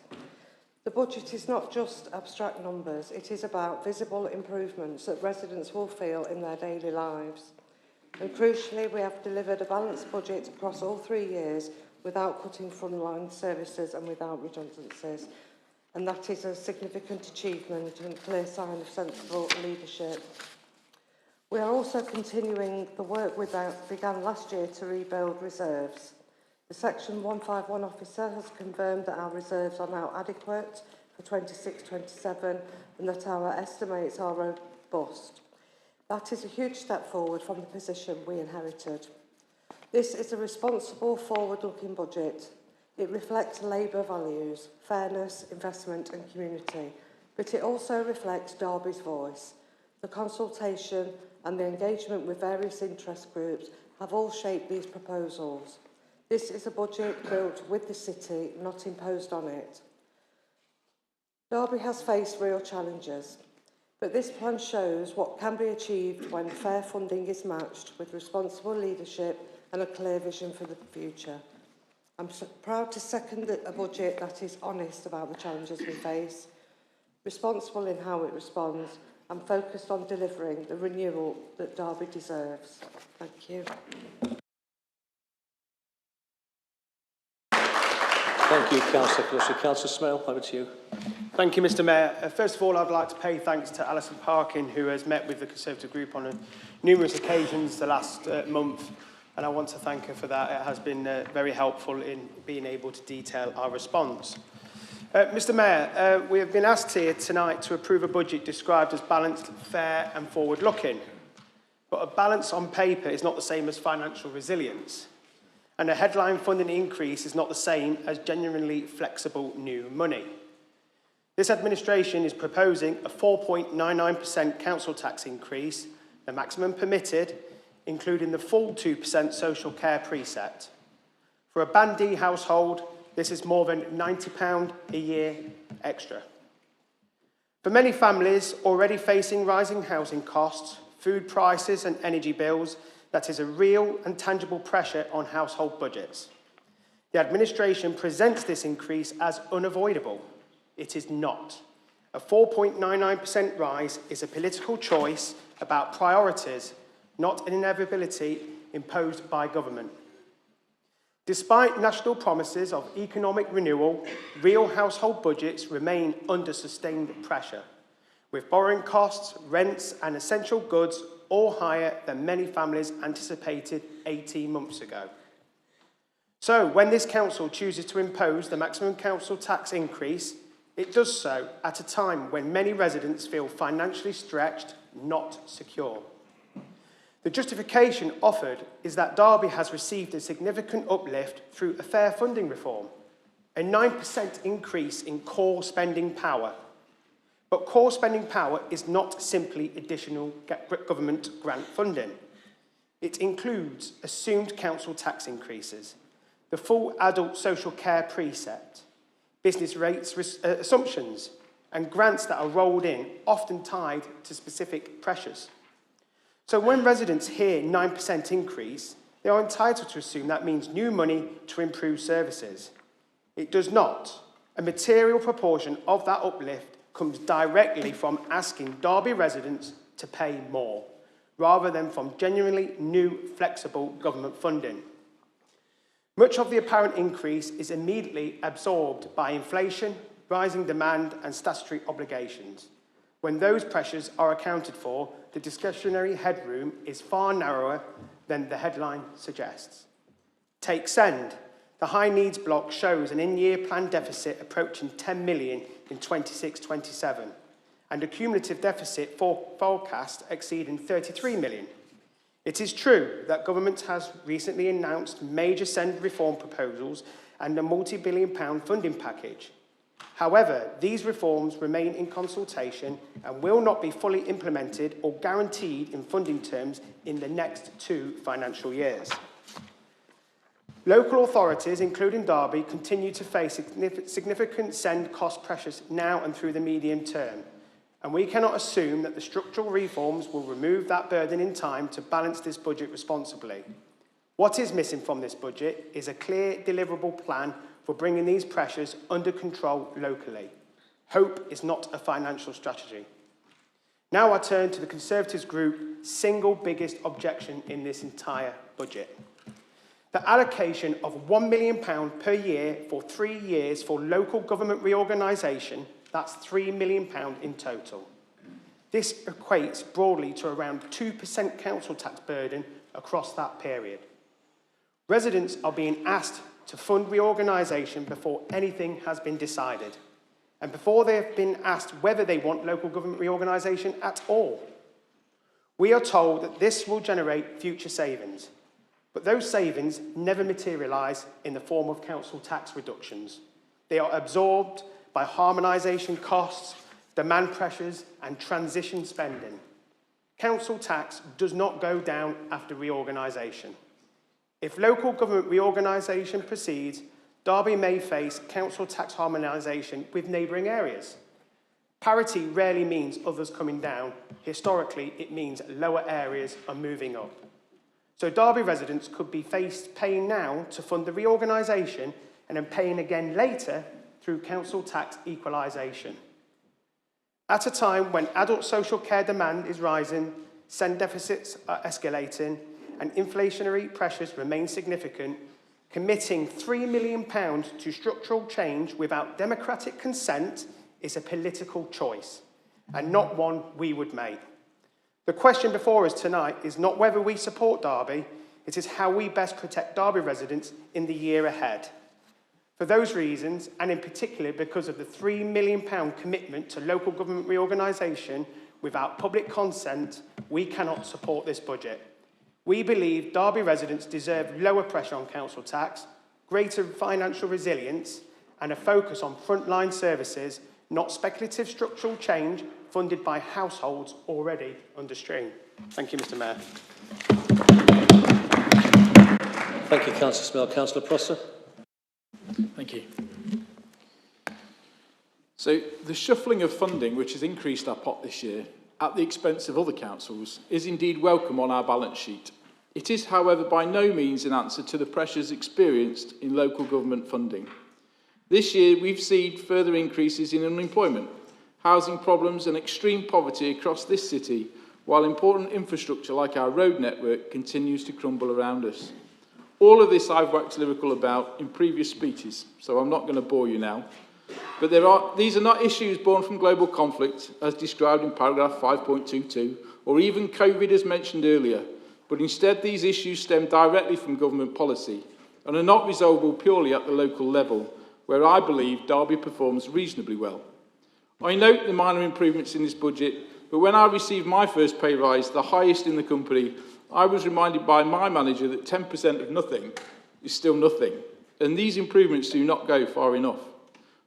The budget is not just abstract numbers, it is about visible improvements that residents will feel in their daily lives. And crucially, we have delivered a balanced budget across all 3 years without cutting frontline services and without redundancies. And that is a significant achievement and a clear sign of sensible leadership. We are also continuing the work we began last year to rebuild reserves. The Section 151 officer has confirmed that our reserves are now adequate for 26-27 and that our estimates are robust. That is a huge step forward from the position we inherited. This is a responsible, forward-looking budget. It reflects Labour values, fairness, investment and community, but it also reflects Derby's voice. The consultation and the engagement with various interest groups have all shaped these proposals. This is a budget built with the city, not imposed on it. Derby has faced real challenges, but this plan shows what can be achieved when fair funding is matched with responsible leadership and a clear vision for the future. I'm proud to second a budget that is honest about the challenges we face, responsible in how it responds, and focused on delivering the renewal that Derby deserves. Thank you. Thank you, Councillor Clusher. Councillor Smale, over to you. Thank you, Mr Mayor. First of all, I'd like to pay thanks to Alison Parkin, who has met with the Conservative group on numerous occasions the last month, and I want to thank her for that. It has been very helpful in being able to detail our response. Mr Mayor, we have been asked here tonight to approve a budget described as balanced, fair and forward-looking. But a balance on paper is not the same as financial resilience. And a headline funding increase is not the same as genuinely flexible new money. This administration is proposing a 4.99% council tax increase, the maximum permitted, including the full 2% social care precept. For a Band D household, this is more than £90 a year extra. For many families already facing rising housing costs, food prices and energy bills, that is a real and tangible pressure on household budgets. The administration presents this increase as unavoidable. It is not. A 4.99% rise is a political choice about priorities, not an inevitability imposed by government. Despite national promises of economic renewal, real household budgets remain under sustained pressure, with borrowing costs, rents and essential goods all higher than many families anticipated 18 months ago. So, when this council chooses to impose the maximum council tax increase, it does so at a time when many residents feel financially stretched, not secure. The justification offered is that Derby has received a significant uplift through a fair funding reform, a 9% increase in core spending power. But core spending power is not simply additional government grant funding. It includes assumed council tax increases, the full adult social care precept, business rates assumptions, and grants that are rolled in, often tied to specific pressures. So when residents hear 9% increase, they are entitled to assume that means new money to improve services. It does not. A material proportion of that uplift comes directly from asking Derby residents to pay more, rather than from genuinely new, flexible government funding. Much of the apparent increase is immediately absorbed by inflation, rising demand and statutory obligations. When those pressures are accounted for, the discretionary headroom is far narrower than the headline suggests. Take Send. The high needs block shows an in-year planned deficit approaching 10 million in 26-27, and a cumulative deficit forecast exceeding 33 million. It is true that government has recently announced major Send reform proposals and a multi-billion pound funding package. However, these reforms remain in consultation and will not be fully implemented or guaranteed in funding terms in the next 2 financial years. Local authorities, including Derby, continue to face significant Send cost pressures now and through the medium term, and we cannot assume that the structural reforms will remove that burden in time to balance this budget responsibly. What is missing from this budget is a clear, deliverable plan for bringing these pressures under control locally. Hope is not a financial strategy. Now I turn to the Conservatives Group's single biggest objection in this entire budget. The allocation of £1 million per year for 3 years for local government reorganisation, that's £3 million in total. This equates broadly to around 2% council tax burden across that period. Residents are being asked to fund reorganisation before anything has been decided, and before they have been asked whether they want local government reorganisation at all. We are told that this will generate future savings, but those savings never materialise in the form of council tax reductions. They are absorbed by harmonisation costs, demand pressures and transition spending. Council tax does not go down after reorganisation. If local government reorganisation proceeds, Derby may face council tax harmonisation with neighbouring areas. Parity rarely means others coming down. Historically, it means lower areas are moving up. So Derby residents could be paying now to fund the reorganisation and then paying again later through council tax equalisation. At a time when adult social care demand is rising, SEND deficits are escalating, and inflationary pressures remain significant, committing £3 million to structural change without democratic consent is a political choice, and not one we would make. The question before us tonight is not whether we support Derby, it is how we best protect Derby residents in the year ahead. For those reasons, and in particular because of the £3 million commitment to local government reorganisation without public consent, we cannot support this budget. We believe Derby residents deserve lower pressure on council tax, greater financial resilience, and a focus on frontline services, not speculative structural change funded by households already under strain. Thank you, Mr. Mayor. Thank you, Councillor Smell. Councillor Prosser. Thank you. So the shuffling of funding, which has increased our pot this year at the expense of other councils, is indeed welcome on our balance sheet. It is, however, by no means an answer to the pressures experienced in local government funding. This year, we've seen further increases in unemployment, housing problems and extreme poverty across this city, while important infrastructure like our road network continues to crumble around us. All of this I've waxed lyrical about in previous speeches, so I'm not going to bore you now. But these are not issues born from global conflict, as described in paragraph 5.22, or even COVID as mentioned earlier, but instead these issues stem directly from government policy and are not resolvable purely at the local level, where I believe Derby performs reasonably well. I note the minor improvements in this budget, but when I received my first pay rise, the highest in the company, I was reminded by my manager that 10% of nothing is still nothing, and these improvements do not go far enough.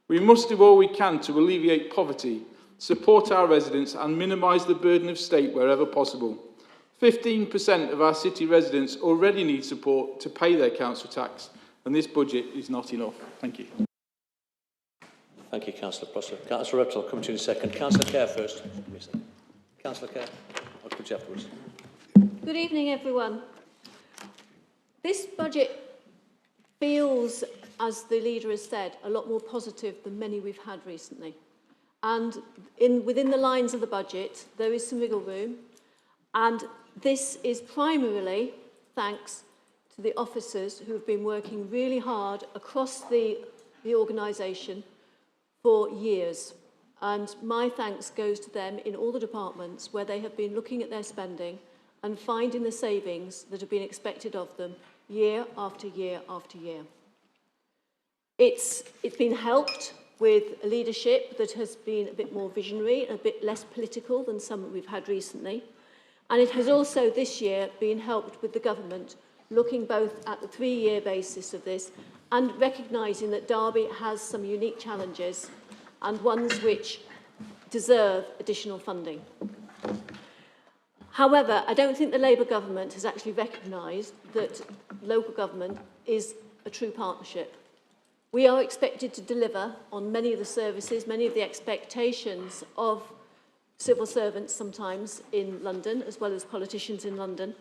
We must do all we can to alleviate poverty, support our residents and minimise the burden of state wherever possible. 15% of our city residents already need support to pay their council tax, and this budget is not enough. Thank you. Thank you, Councillor Prosser. Councillor Repton, I'll come to you in a second. Councillor Kerr first. Councillor Kerr, I'll come to you afterwards. Good evening, everyone. This budget feels, as the leader has said, a lot more positive than many we've had recently. And within the lines of the budget, there is some wiggle room. And this is primarily thanks to the officers who have been working really hard across the organisation for years. And my thanks goes to them in all the departments where they have been looking at their spending and finding the savings that have been expected of them year after year after year. It's been helped with a leadership that has been a bit more visionary, a bit less political than some that we've had recently. And it has also this year been helped with the government looking both at the 3-year basis of this and recognising that Derby has some unique challenges and ones which deserve additional funding. However, I don't think the Labour government has actually recognised that local government is a true partnership. We are expected to deliver on many of the services, many of the expectations of civil servants sometimes in London, as well as politicians in London.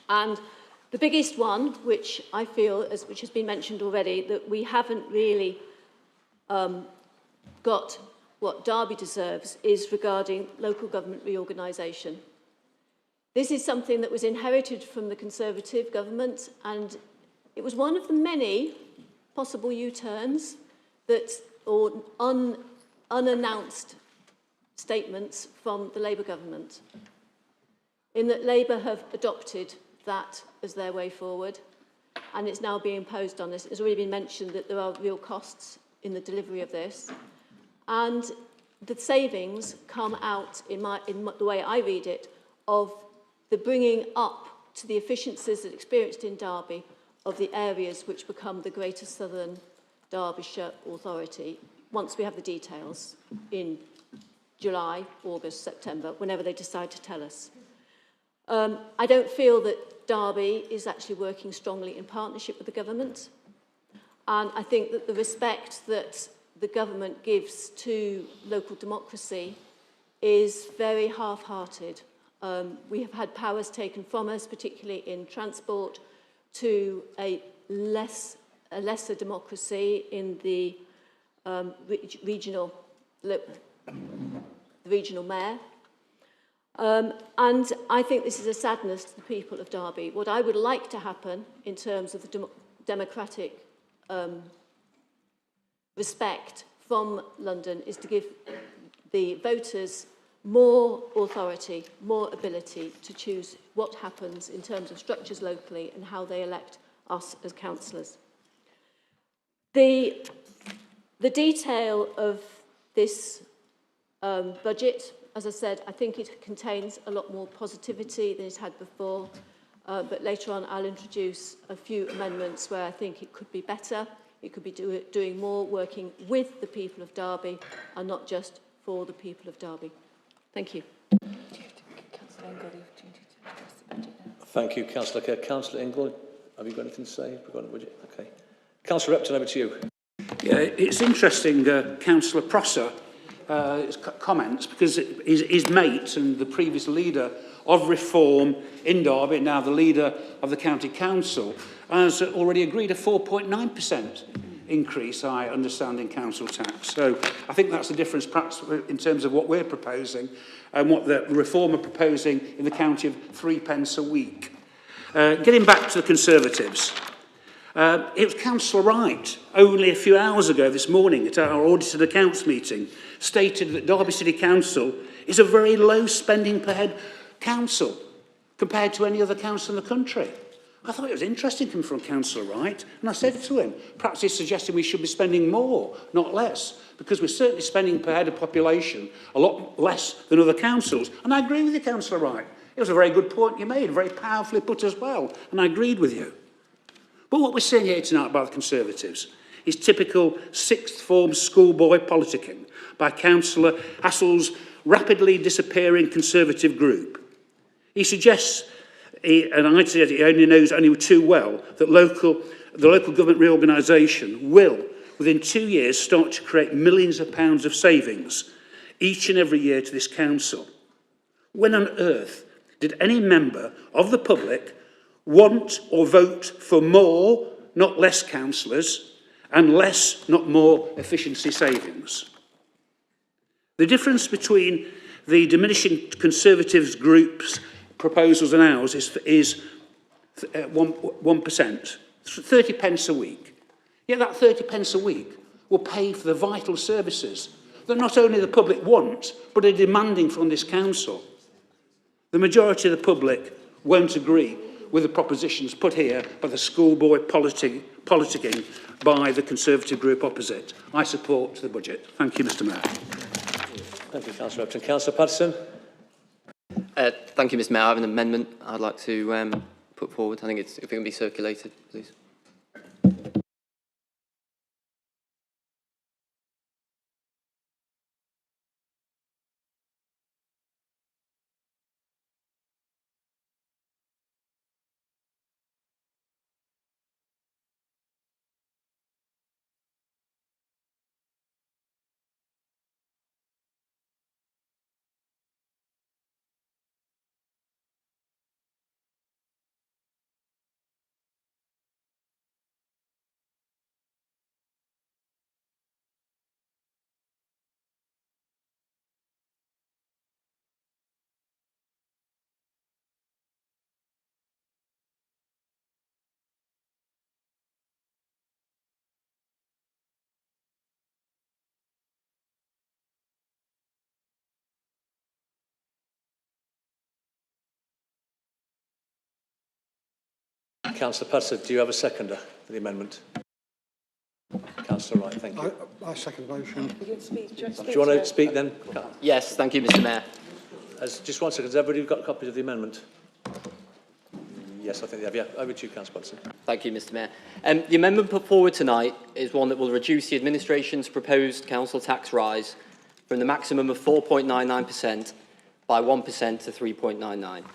And the biggest one, which I feel, which has been mentioned already, that we haven't really got what Derby deserves is regarding local government reorganisation. This is something that was inherited from the Conservative government, and it was one of the many possible U-turns that, or unannounced statements from the Labour government, in that Labour have adopted that as their way forward, and it's now being imposed on us. It's already been mentioned that there are real costs in the delivery of this, and the savings come out, in the way I read it, of the bringing up to the efficiencies that experienced in Derby of the areas which become the Greater Southern Derbyshire Authority, once we have the details in July, August, September, whenever they decide to tell us. I don't feel that Derby is actually working strongly in partnership with the government, and I think that the respect that the government gives to local democracy is very half-hearted. We have had powers taken from us, particularly in transport, to a lesser democracy in the regional mayor. And I think this is a sadness to the people of Derby. What I would like to happen in terms of the democratic respect from London is to give the voters more authority, more ability to choose what happens in terms of structures locally and how they elect us as councillors. The detail of this budget, as I said, I think it contains a lot more positivity than it's had before, but later on I'll introduce a few amendments where I think it could be better, it could be doing more, working with the people of Derby and not just for the people of Derby. Thank you. Thank you, Councillor Kerr. Councillor Ingle, have you got anything to say regarding the budget? Okay. Councillor Repton, over to you. Yeah, it's interesting, Councillor Prosser, comments, because his mate and the previous leader of reform in Derby, now the leader of the County Council, has already agreed a 4.9% increase, I understand, in council tax. So I think that's the difference perhaps in terms of what we're proposing and what the reform are proposing in the county of 3 pence a week. Getting back to the Conservatives, it was Councillor Wright only a few hours ago this morning at our audited accounts meeting stated that Derby City Council is a very low spending per head council compared to any other council in the country. I thought it was interesting coming from Councillor Wright, and I said to him, perhaps he's suggesting we should be spending more, not less, because we're certainly spending per head of population a lot less than other councils. And I agree with you, Councillor Wright. It was a very good point you made, very powerfully put as well, and I agreed with you. But what we're seeing here tonight by the Conservatives is typical sixth form schoolboy politicking by Councillor Hassell's rapidly disappearing Conservative group. He suggests, and I said he only knows only too well, that the local government reorganisation will, within 2 years, start to create millions of pounds of savings each and every year to this council. When on earth did any member of the public want or vote for more, not less councillors, and less, not more, efficiency savings? The difference between the diminishing Conservatives group's proposals and ours is 1%, 30 pence a week. Yet that 30 pence a week will pay for the vital services that not only the public want, but are demanding from this council. The majority of the public won't agree with the propositions put here by the schoolboy politicking by the Conservative group opposite. I support the budget. Thank you, Mr. Mayor. Thank you, Councillor Repton. Councillor Patterson. Thank you, Mr. Mayor. I have an amendment I'd like to put forward. I think if it can be circulated, please. Councillor Patterson. Do you have a seconder for the amendment? Councillor Wright, thank you. I second the motion. Do you want to speak then? Yes, thank you, Mr. Mayor. Just 1 second. Has everybody got copies of the amendment? Yes, I think they have. Yeah, over to you, Councillor Patterson. Thank you, Mr. Mayor. The amendment put forward tonight is one that will reduce the administration's proposed council tax rise from the maximum of 4.99% by 1% to 3.99%.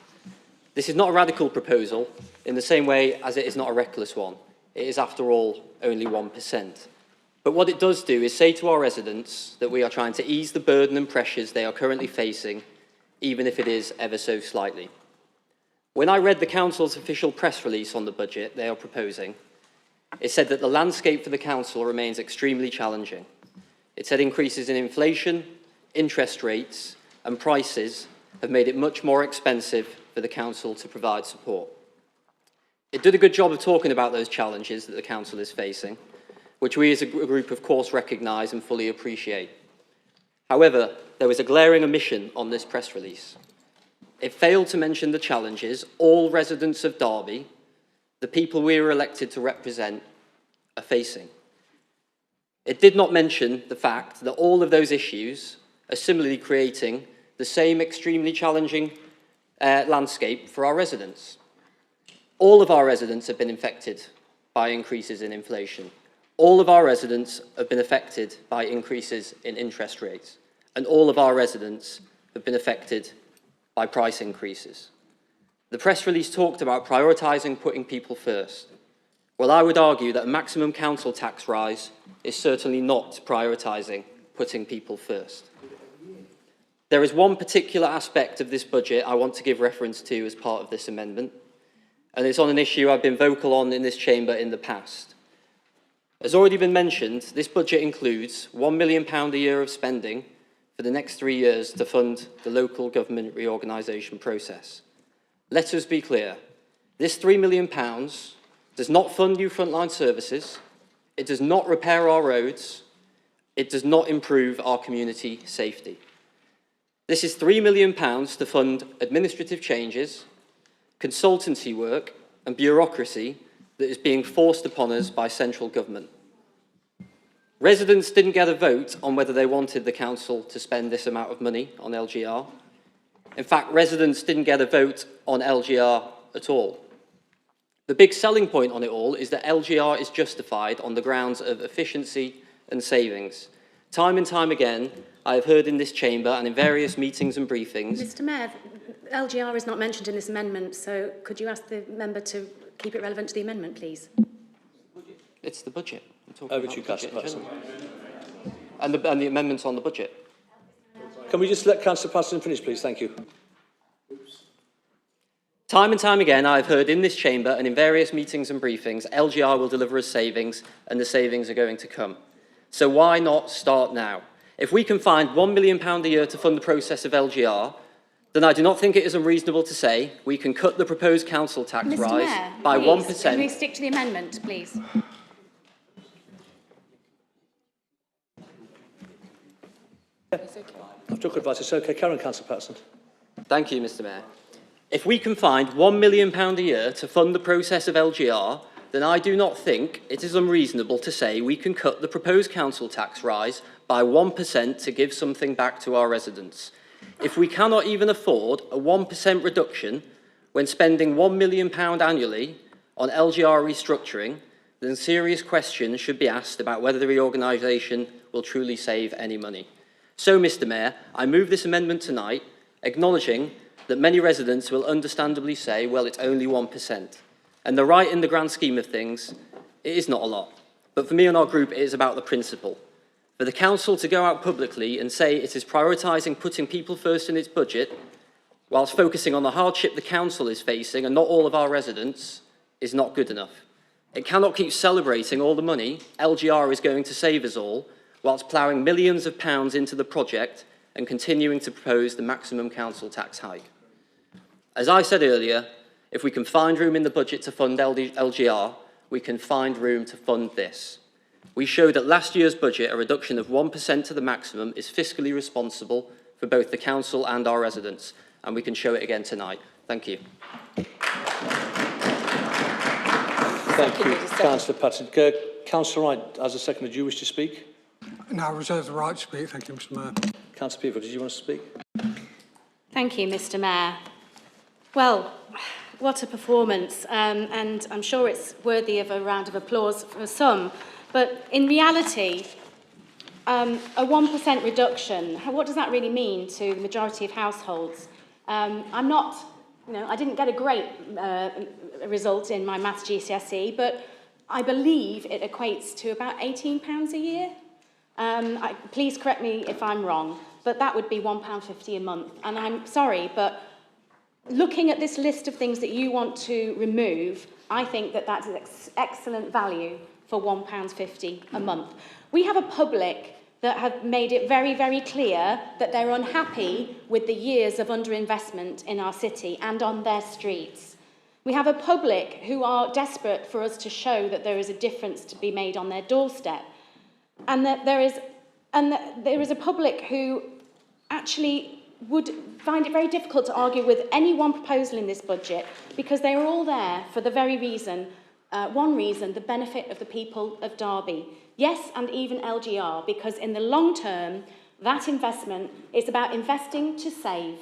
This is not a radical proposal in the same way as it is not a reckless one. It is, after all, only 1%. But what it does do is say to our residents that we are trying to ease the burden and pressures they are currently facing, even if it is ever so slightly. When I read the council's official press release on the budget they are proposing, it said that the landscape for the council remains extremely challenging. It said increases in inflation, interest rates and prices have made it much more expensive for the council to provide support. It did a good job of talking about those challenges that the council is facing, which we as a group of course recognise and fully appreciate. However, there was a glaring omission on this press release. It failed to mention the challenges all residents of Derby, the people we were elected to represent, are facing. It did not mention the fact that all of those issues are similarly creating the same extremely challenging landscape for our residents. All of our residents have been affected by increases in inflation. All of our residents have been affected by increases in interest rates. And all of our residents have been affected by price increases. The press release talked about prioritising putting people first. Well, I would argue that a maximum council tax rise is certainly not prioritising putting people first. There is one particular aspect of this budget I want to give reference to as part of this amendment, and it's on an issue I've been vocal on in this chamber in the past. As already been mentioned, this budget includes £1 million a year of spending for the next 3 years to fund the local government reorganisation process. Let us be clear, this £3 million does not fund new frontline services, it does not repair our roads, it does not improve our community safety. This is £3 million to fund administrative changes, consultancy work and bureaucracy that is being forced upon us by central government. Residents didn't get a vote on whether they wanted the council to spend this amount of money on LGR. In fact, residents didn't get a vote on LGR at all. The big selling point on it all is that LGR is justified on the grounds of efficiency and savings. Time and time again, I have heard in this chamber and in various meetings and briefings... Mr Mayor, LGR is not mentioned in this amendment, so could you ask the member to keep it relevant to the amendment, please? It's the budget. Over to you, Councillor Patterson. And the amendments on the budget. Can we just let Councillor Patterson finish, please? Thank you. Time and time again, I've heard in this chamber and in various meetings and briefings, LGR will deliver us savings, and the savings are going to come. So why not start now? If we can find £1 million a year to fund the process of LGR, then I do not think it is unreasonable to say we can cut the proposed council tax Mr. rise Mayor, by please, 1%. Can we stick to the amendment, please? I've took advice. It's okay. Karen, Councillor Patterson. Thank you, Mr. Mayor. If we can find £1 million a year to fund the process of LGR, then I do not think it is unreasonable to say we can cut the proposed council tax rise by 1% to give something back to our residents. If we cannot even afford a 1% reduction when spending £1 million annually on LGR restructuring, then serious questions should be asked about whether the reorganisation will truly save any money. So, Mr. Mayor, I move this amendment tonight, acknowledging that many residents will understandably say, well, it's only 1%. And they're right in the grand scheme of things, it is not a lot. But for me and our group, it is about the principle. For the council to go out publicly and say it is prioritising putting people first in its budget, whilst focusing on the hardship the council is facing and not all of our residents, is not good enough. It cannot keep celebrating all the money LGR is going to save us all, whilst ploughing millions of pounds into the project and continuing to propose the maximum council tax hike. As I said earlier, if we can find room in the budget to fund LGR, we can find room to fund this. We showed at last year's budget a reduction of 1% to the maximum is fiscally responsible for both the council and our residents, and we can show it again tonight. Thank you. Thank you, Councillor Patton. Councillor Wright, as a seconder, do you wish to speak? No, I reserve the right to speak. Thank you, Mr Mayor. Councillor Peeble, did you want to speak? Thank you, Mr Mayor. Well, what a performance, and I'm sure it's worthy of a round of applause for some, but in reality, a 1% reduction, what does that really mean to the majority of households? I'm not, I didn't get a great result in my maths GCSE, but I believe it equates to about £18 a year. Please correct me if I'm wrong, but that would be £1.50 a month. And I'm sorry, but looking at this list of things that you want to remove, I think that that's excellent value for £1.50 a month. We have a public that have made it very, very clear that they're unhappy with the years of underinvestment in our city and on their streets. We have a public who are desperate for us to show that there is a difference to be made on their doorstep. And that there is a public who actually would find it very difficult to argue with any one proposal in this budget because they are all there for the very reason, one reason, the benefit of the people of Derby. Yes, and even LGR, because in the long term, that investment is about investing to save.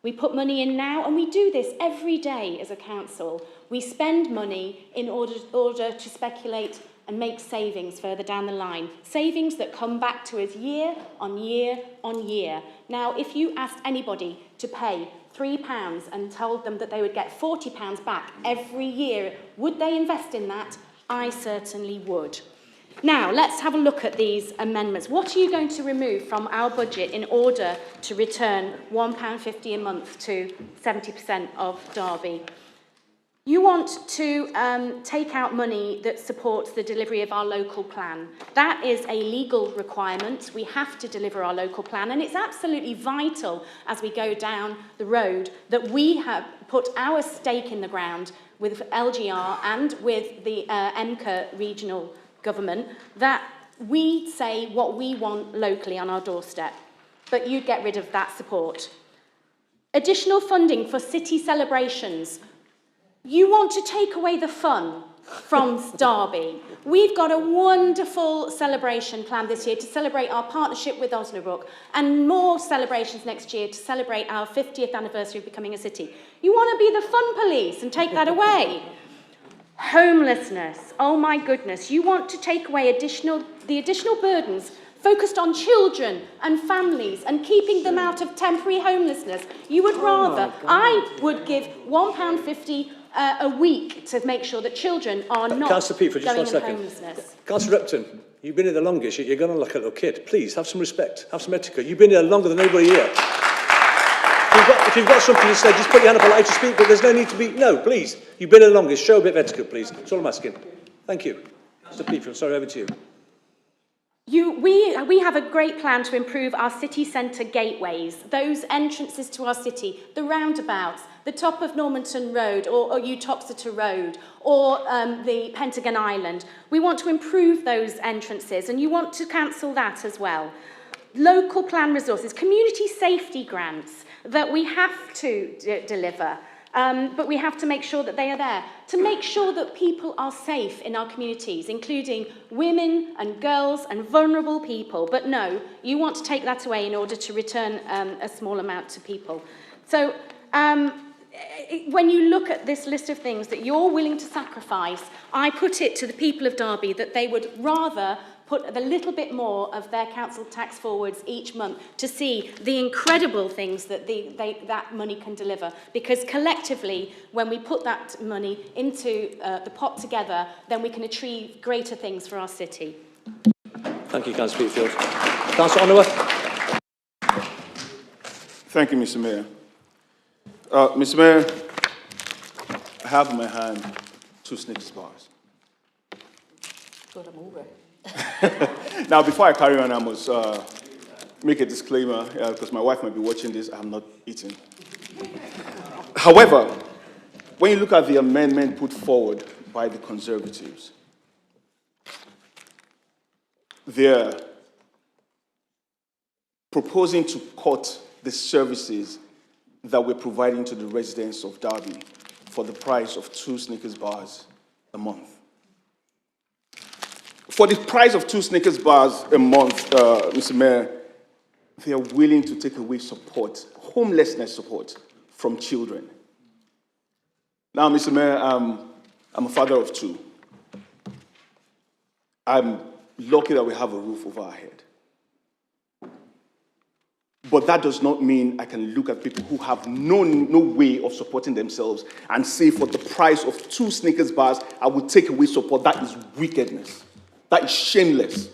We put money in now, and we do this every day as a council. We spend money in order to speculate and make savings further down the line. Savings that come back to us year on year on year. Now, if you asked anybody to pay £3 and told them that they would get £40 back every year, would they invest in that? I certainly would. Now, let's have a look at these amendments. What are you going to remove from our budget in order to return £1.50 a month to 70% of Derby? You want to take out money that supports the delivery of our local plan. That is a legal requirement. We have to deliver our local plan, and it's absolutely vital as we go down the road that we have put our stake in the ground with LGR and with the MCA regional government, that we say what we want locally on our doorstep. But you get rid of that support. Additional funding for city celebrations. You want to take away the fun from Derby. We've got a wonderful celebration planned this year to celebrate our partnership with Osnabrück and more celebrations next year to celebrate our 50th anniversary of becoming a city. You want to be the fun police and take that away. Homelessness. Oh my goodness. You want to take away the additional burdens focused on children and families and keeping them out of temporary homelessness. You would rather, I would give £1.50 a week to make sure that children are not going in homelessness. Councillor Repton, you've been here the longest, yet you're going on like a little kid. Please, have some respect, have some etiquette. You've been here longer than anybody here. If you've got something to say, just put your hand up allowed to speak, but there's no need to be... No, please. You've been here the longest. Show a bit of etiquette, please. That's all I'm asking. Thank you. Mr. Peeble, sorry, over to you. We have a great plan to improve our city centre gateways, those entrances to our city, the roundabouts, the top of Normanton Road or Uttoxeter Road or the Pentagon Island. We want to improve those entrances and you want to cancel that as well. Local plan resources, community safety grants that we have to deliver. But we have to make sure that they are there, to make sure that people are safe in our communities, including women and girls and vulnerable people. But no, you want to take that away in order to return a small amount to people. So when you look at this list of things that you're willing to sacrifice, I put it to the people of Derby that they would rather put a little bit more of their council tax forwards each month to see the incredible things that that money can deliver. Because collectively, when we put that money into the pot together, then we can achieve greater things for our city. Thank you, Councillor Peterfield. Councillor Honour. Thank you, Mr. Mayor. Mr. Mayor, I have in my hand 2 Snickers bars. Good, I'm over it. Now, before I carry on, I must make a disclaimer, because my wife might be watching this. I'm not eating. However, when you look at the amendment put forward by the Conservatives, they're proposing to cut the services that we're providing to the residents of Derby for the price of 2 Snickers bars a month. For the price of 2 Snickers bars a month, Mr. Mayor, they are willing to take away support, homelessness support, from children. Now, Mr. Mayor, I'm a father of 2. I'm lucky that we have a roof over our head. But that does not mean I can look at people who have no way of supporting themselves and say for the price of 2 Snickers bars, I will take away support. That is wickedness. That is shameless.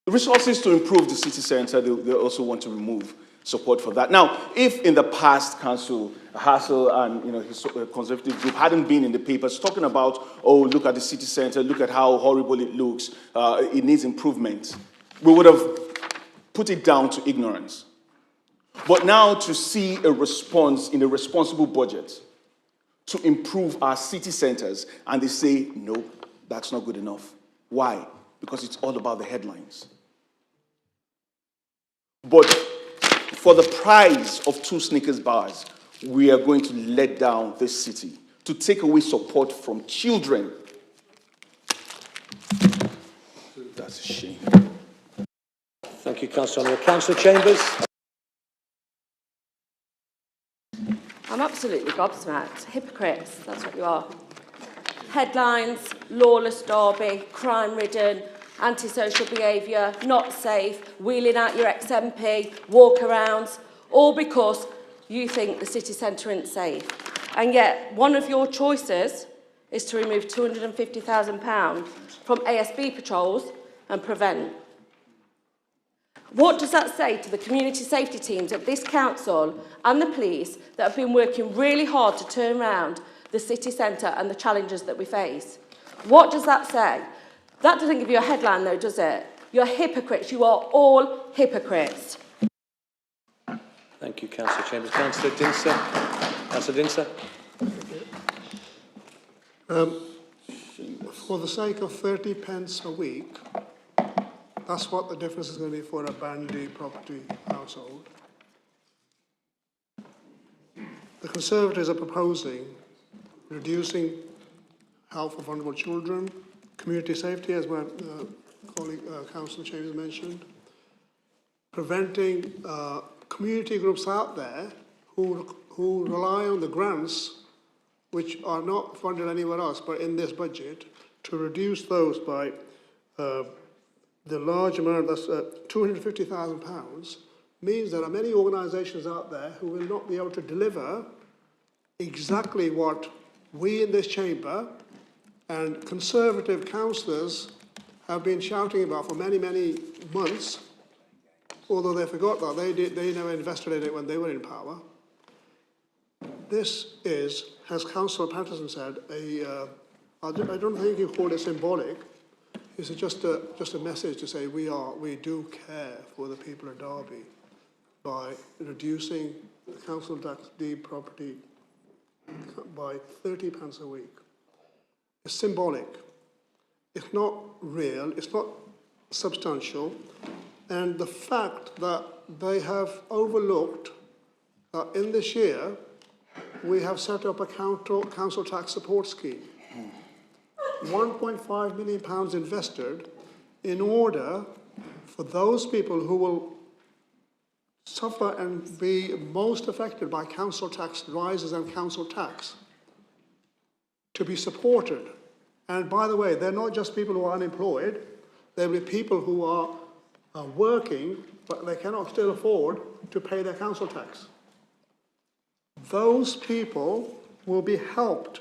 The resources to improve the city centre, they also want to remove support for that. Now, if in the past, Council Hassel and his Conservative group hadn't been in the papers talking about, oh, look at the city centre, look at how horrible it looks, it needs improvement, we would have put it down to ignorance. But now to see a response in a responsible budget to improve our city centres, and they say, no, that's not good enough. Why? Because it's all about the headlines. But for the price of 2 Snickers bars, we are going to let down this city, to take away support from children. That's a shame. Thank you, Councillor. Councillor Chambers. I'm absolutely gobsmacked. Hypocrites, that's what you are. Headlines, lawless Derby, crime-ridden, antisocial behaviour, not safe, wheeling out your ex-MP, walkarounds, all because you think the city centre isn't safe. And yet, one of your choices is to remove £250,000 from ASB patrols and prevent. What does that say to the community safety teams of this council and the police that have been working really hard to turn around the city centre and the challenges that we face? What does that say? That doesn't give you a headline though, does it? You're hypocrites. You are all hypocrites. Thank you, Councillor Chambers. Councillor Dinser. Councillor Dinser. For the sake of 30 pence a week, that's what the difference is going to be for a Bandy property household. The Conservatives are proposing reducing health of vulnerable children, community safety, as my colleague Councillor Chambers mentioned, preventing community groups out there who rely on the grants, which are not funded anywhere else but in this budget, to reduce those by the large amount, that's £250,000, means there are many organisations out there who will not be able to deliver exactly what we in this chamber and Conservative councillors have been shouting about for many, many months, although they forgot that they never investigated it when they were in power. This is, as Councillor Patterson said, I don't think you call it symbolic. It's just a message to say we do care for the people of Derby by reducing the council tax deed property by £30 a week. It's symbolic. It's not real. It's not substantial. And the fact that they have overlooked that in this year we have set up a council tax support scheme. £1.5 million invested in order for those people who will suffer and be most affected by council tax rises and council tax to be supported. And by the way, they're not just people who are unemployed, there will be people who are working, but they cannot still afford to pay their council tax. Those people will be helped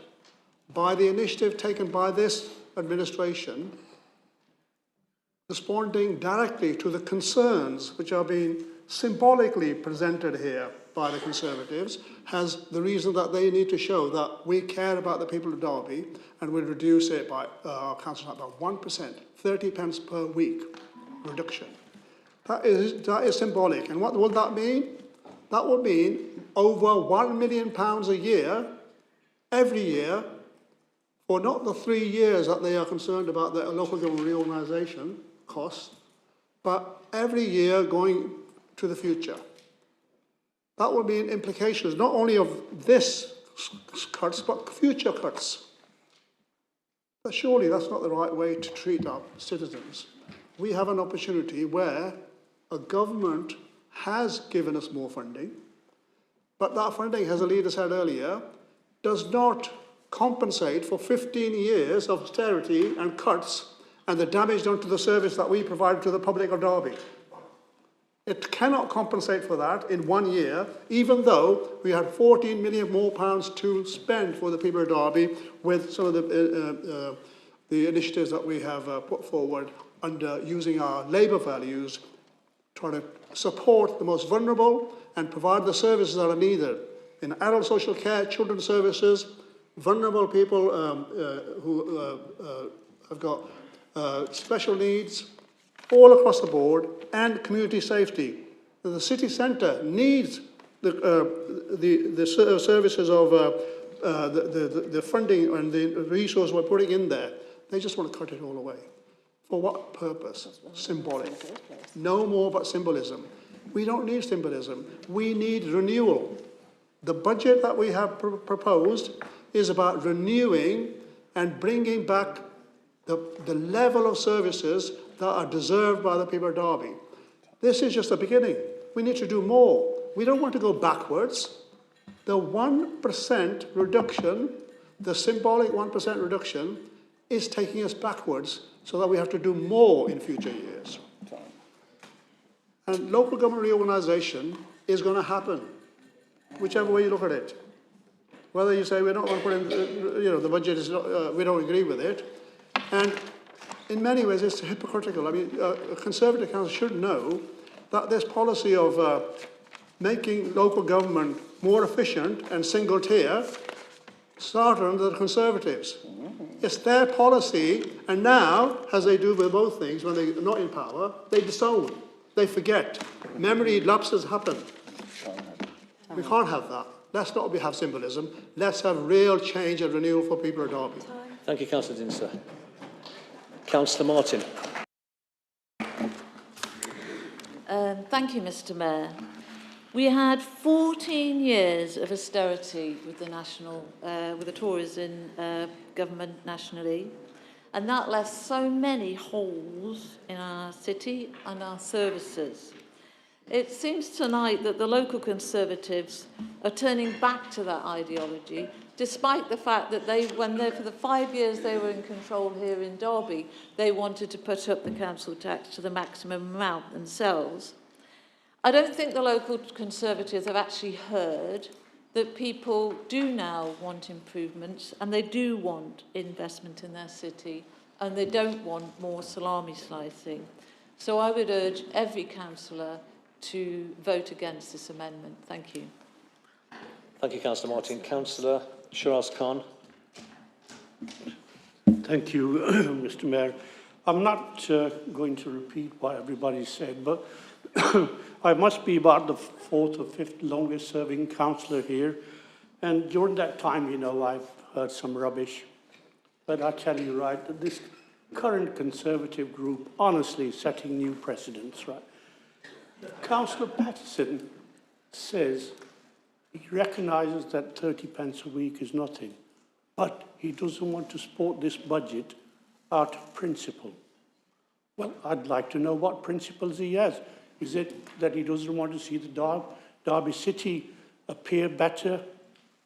by the initiative taken by this administration, responding directly to the concerns which are being symbolically presented here by the Conservatives, has the reason that they need to show that we care about the people of Derby and will reduce it by our council tax by 1%, 30 pence per week reduction. That is symbolic. And what will that mean? That will mean over £1 million a year, every year, for not the 3 years that they are concerned about the local government reorganisation costs, but every year going to the future. That will mean implications not only of this cuts, but future cuts. But surely that's not the right way to treat our citizens. We have an opportunity where a government has given us more funding, but that funding, as the leader said earlier, does not compensate for 15 years of austerity and cuts and the damage done to the service that we provide to the public of Derby. It cannot compensate for that in 1 year, even though we had 14 million more pounds to spend for the people of Derby with some of the initiatives that we have put forward under using our labour values, trying to support the most vulnerable and provide the services that are needed in adult social care, children's services, vulnerable people who have got special needs, all across the board, and community safety. The city centre needs the services of the funding and the resources we're putting in there. They just want to cut it all away. For what purpose? Symbolic. No more but symbolism. We don't need symbolism. We need renewal. The budget that we have proposed is about renewing and bringing back the level of services that are deserved by the people of Derby. This is just the beginning. We need to do more. We don't want to go backwards. The 1% reduction, the symbolic 1% reduction, is taking us backwards so that we have to do more in future years. And local government reorganisation is going to happen, whichever way you look at it. Whether you say we're not going to put in, the budget is not, we don't agree with it. And in many ways, it's hypocritical. I mean, a Conservative council should know that this policy of making local government more efficient and single tier started under the Conservatives. It's their policy, and now, as they do with both things, when they're not in power, they disown, they forget. Memory lapses happen. We can't have that. Let's not have symbolism. Let's have real change and renewal for people of Derby. Thank you, Councillor Dinser. Councillor Martin. Thank you, Mr. Mayor. We had 14 years of austerity with the Tories in government nationally, and that left so many holes in our city and our services. It seems tonight that the local Conservatives are turning back to that ideology, despite the fact that for the 5 years they were in control here in Derby, they wanted to put up the council tax to the maximum amount themselves. I don't think the local Conservatives have actually heard that people do now want improvements and they do want investment in their city and they don't want more salami slicing. So I would urge every councillor to vote against this amendment. Thank you. Thank you, Councillor Martin. Councillor Shiraz Khan. Thank you, Mr. Mayor. I'm not going to repeat what everybody said, but I must be about the 4th or 5th longest serving councillor here. And during that time, I've heard some rubbish. But I tell you, right, that this current Conservative group, honestly, is setting new precedents, right? Councillor Patterson says he recognises that 30 pence a week is nothing, but he doesn't want to support this budget out of principle. Well, I'd like to know what principles he has. Is it that he doesn't want to see the Derby City appear better?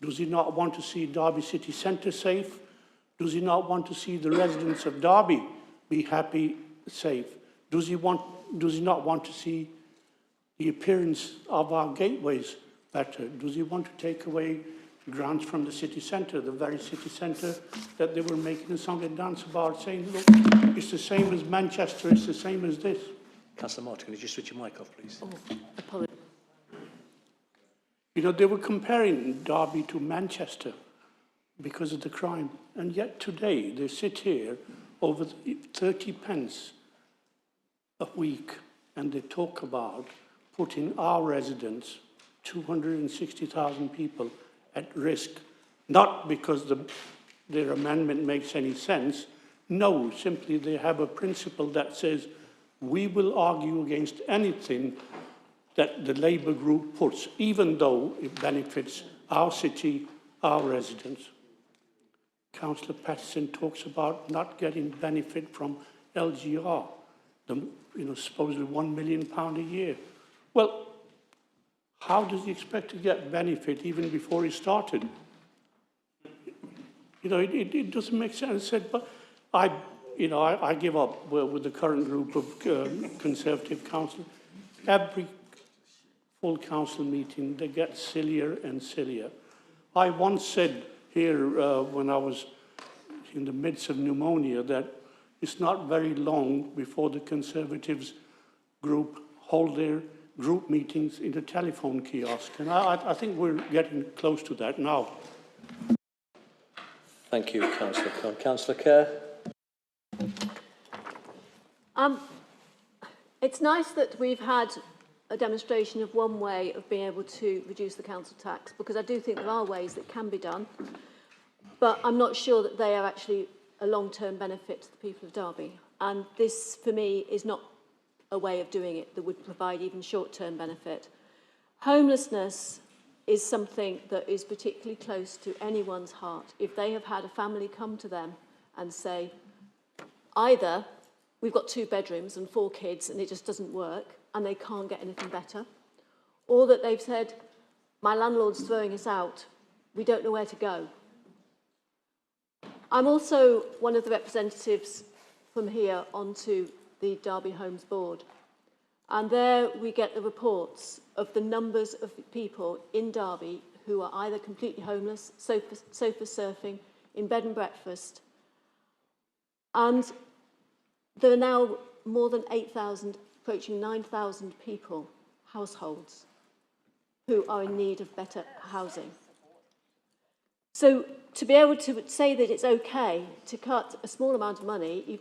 Does he not want to see Derby City Centre safe? Does he not want to see the residents of Derby be happy, safe? Does he not want to see the appearance of our gateways better? Does he want to take away grants from the city centre, the very city centre that they were making a song and dance about, saying, look, it's the same as Manchester, it's the same as this? Councillor Martin, can you just switch your mic off, please? Oh, apologies. They were comparing Derby to Manchester because of the crime. And yet today, they sit here over 30 pence a week and they talk about putting our residents, 260,000 people, at risk, not because their amendment makes any sense. No, simply they have a principle that says we will argue against anything that the Labour group puts, even though it benefits our city, our residents. Councillor Patterson talks about not getting benefit from LGR, supposedly £1 million a year. Well, how does he expect to get benefit even before he started? It doesn't make sense. I said, but I give up with the current group of Conservative councillors. Every full council meeting, they get sillier and sillier. I once said here when I was in the midst of pneumonia that it's not very long before the Conservatives group hold their group meetings in a telephone kiosk. And I think we're getting close to that now. Thank you, Councillor Cohn. Councillor Kerr. It's nice that we've had a demonstration of one way of being able to reduce the council tax, because I do think there are ways that can be done, but I'm not sure that they are actually a long-term benefit to the people of Derby. And this, for me, is not a way of doing it that would provide even short-term benefit. Homelessness is something that is particularly close to anyone's heart. If they have had a family come to them and say, either we've got 2 bedrooms and 4 kids and it just doesn't work and they can't get anything better, or that they've said, my landlord's throwing us out, we don't know where to go. I'm also one of the representatives from here onto the Derby Homes Board, and there we get the reports of the numbers of people in Derby who are either completely homeless, sofa surfing, in bed and breakfast, and there are now more than 8,000, approaching 9,000 people, households, who are in need of better housing. So to be able to say that it's okay to cut a small amount of money,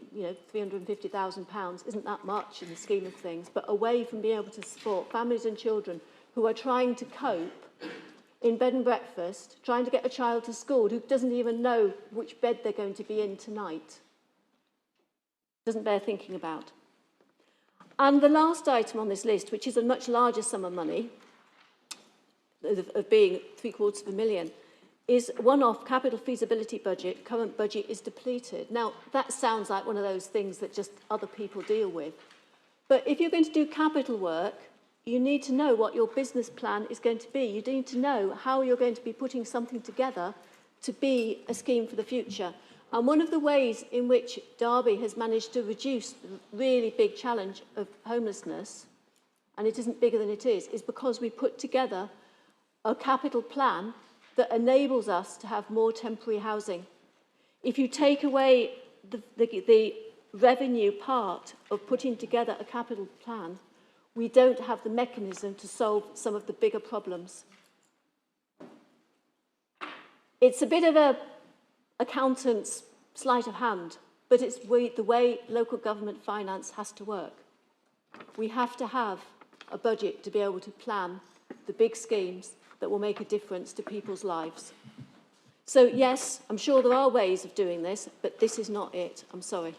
£350,000 isn't that much in the scheme of things, but away from being able to support families and children who are trying to cope in bed and breakfast, trying to get a child to school who doesn't even know which bed they're going to be in tonight, doesn't bear thinking about. And the last item on this list, which is a much larger sum of money, of being £750,000, is one-off capital feasibility budget. Current budget is depleted. Now, that sounds like one of those things that just other people deal with. But if you're going to do capital work, you need to know what your business plan is going to be. You need to know how you're going to be putting something together to be a scheme for the future. And one of the ways in which Derby has managed to reduce the really big challenge of homelessness, and it isn't bigger than it is because we put together a capital plan that enables us to have more temporary housing. If you take away the revenue part of putting together a capital plan, we don't have the mechanism to solve some of the bigger problems. It's a bit of a accountant's sleight of hand, but it's the way local government finance has to work. We have to have a budget to be able to plan the big schemes that will make a difference to people's lives. So yes, I'm sure there are ways of doing this, but this is not it. I'm sorry.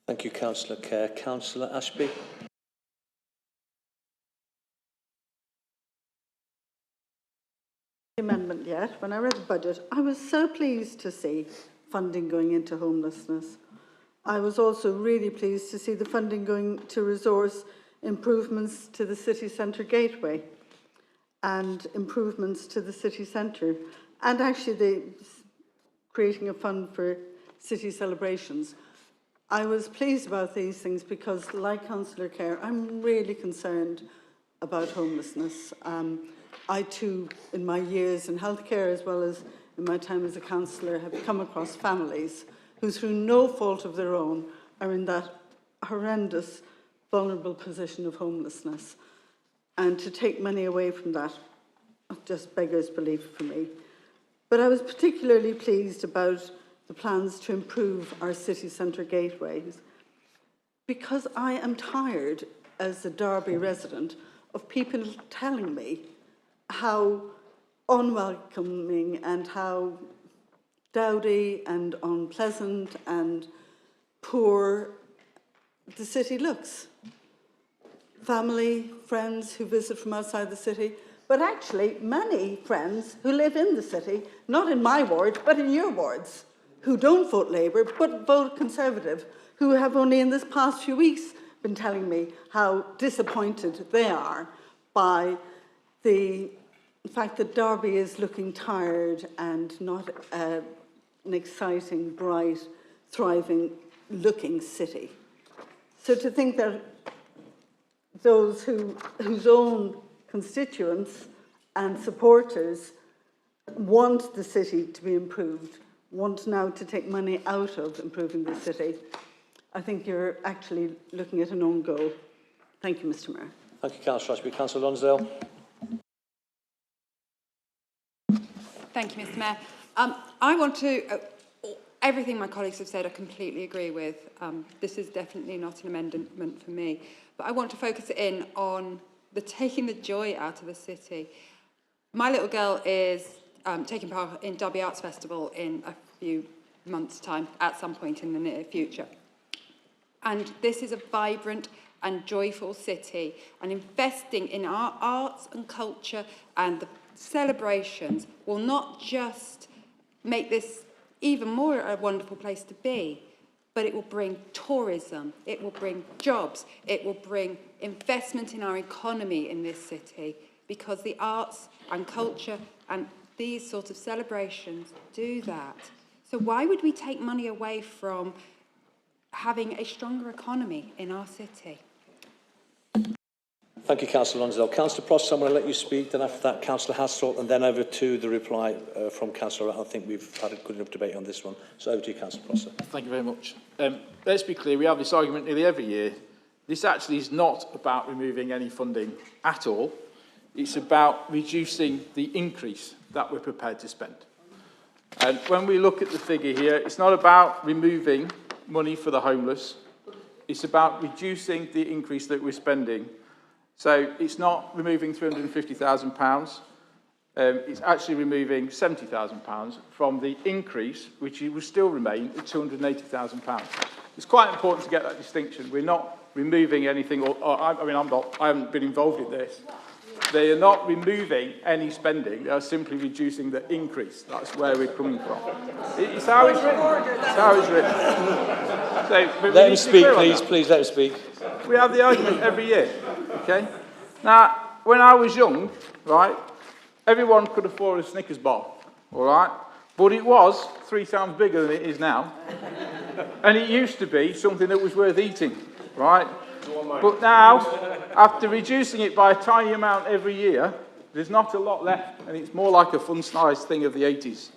Thank you, Councillor Kerr. Councillor Ashby. Amendment yet. When I read the budget, I was so pleased to see funding going into homelessness. I was also really pleased to see the funding going to resource improvements to the city centre gateway and improvements to the city centre, and actually creating a fund for city celebrations. I was pleased about these things because, like Councillor Kerr, I'm really concerned about homelessness. I too, in my years in healthcare as well as in my time as a councillor, have come across families who, through no fault of their own, are in that horrendous, vulnerable position of homelessness. And to take money away from that just beggars belief for me. But I was particularly pleased about the plans to improve our city centre gateways, because I am tired, as a Derby resident, of people telling me how unwelcoming and how dowdy and unpleasant and poor the city looks. Family, friends who visit from outside the city, but actually many friends who live in the city, not in my ward, but in your wards, who don't vote Labour, but vote Conservative, who have only in this past few weeks been telling me how disappointed they are by the fact that Derby is looking tired and not an exciting, bright, thriving looking city. So to think that those whose own constituents and supporters want the city to be improved, want now to take money out of improving the city, I think you're actually looking at an own goal. Thank you, Mr. Mayor. Thank you, Councillor Ashby. Councillor Lonsdale. Thank you, Mr. Mayor. I want to, everything my colleagues have said I completely agree with. This is definitely not an amendment for me. But I want to focus in on taking the joy out of the city. My little girl is taking part in Derby Arts Festival in a few months' time, at some point in the near future. And this is a vibrant and joyful city, and investing in our arts and culture and the celebrations will not just make this even more a wonderful place to be, but it will bring tourism, it will bring jobs, it will bring investment in our economy in this city, because the arts and culture and these sorts of celebrations do that. So why would we take money away from having a stronger economy in our city? Thank you, Councillor Lonsdale. Councillor Pross, I'm going to let you speak, then after that, Councillor Hassel, and then over to the reply from Councillor. I think we've had a good enough debate on this one. So over to you, Councillor Pross. Thank you very much. Let's be clear, we have this argument nearly every year. This actually is not about removing any funding at all. It's about reducing the increase that we're prepared to spend. And when we look at the figure here, it's not about removing money for the homeless. It's about reducing the increase that we're spending. So it's not removing £350,000. It's actually removing £70,000 from the increase, which will still remain at £280,000. It's quite important to get that distinction. We're not removing anything, I haven't been involved in this. They are not removing any spending. They are simply reducing the increase. That's where we're coming from. It's how it's written. It's how it's written. So, let him speak, please. Please let him speak. We have the argument every year. Okay. Now, when I was young, right, everyone could afford a Snickers bar. All right. But it was 3 times bigger than it is now. And it used to be something that was worth eating. Right. But now, after reducing it by a tiny amount every year, there's not a lot left, and it's more like a fun-sized thing of the 80s.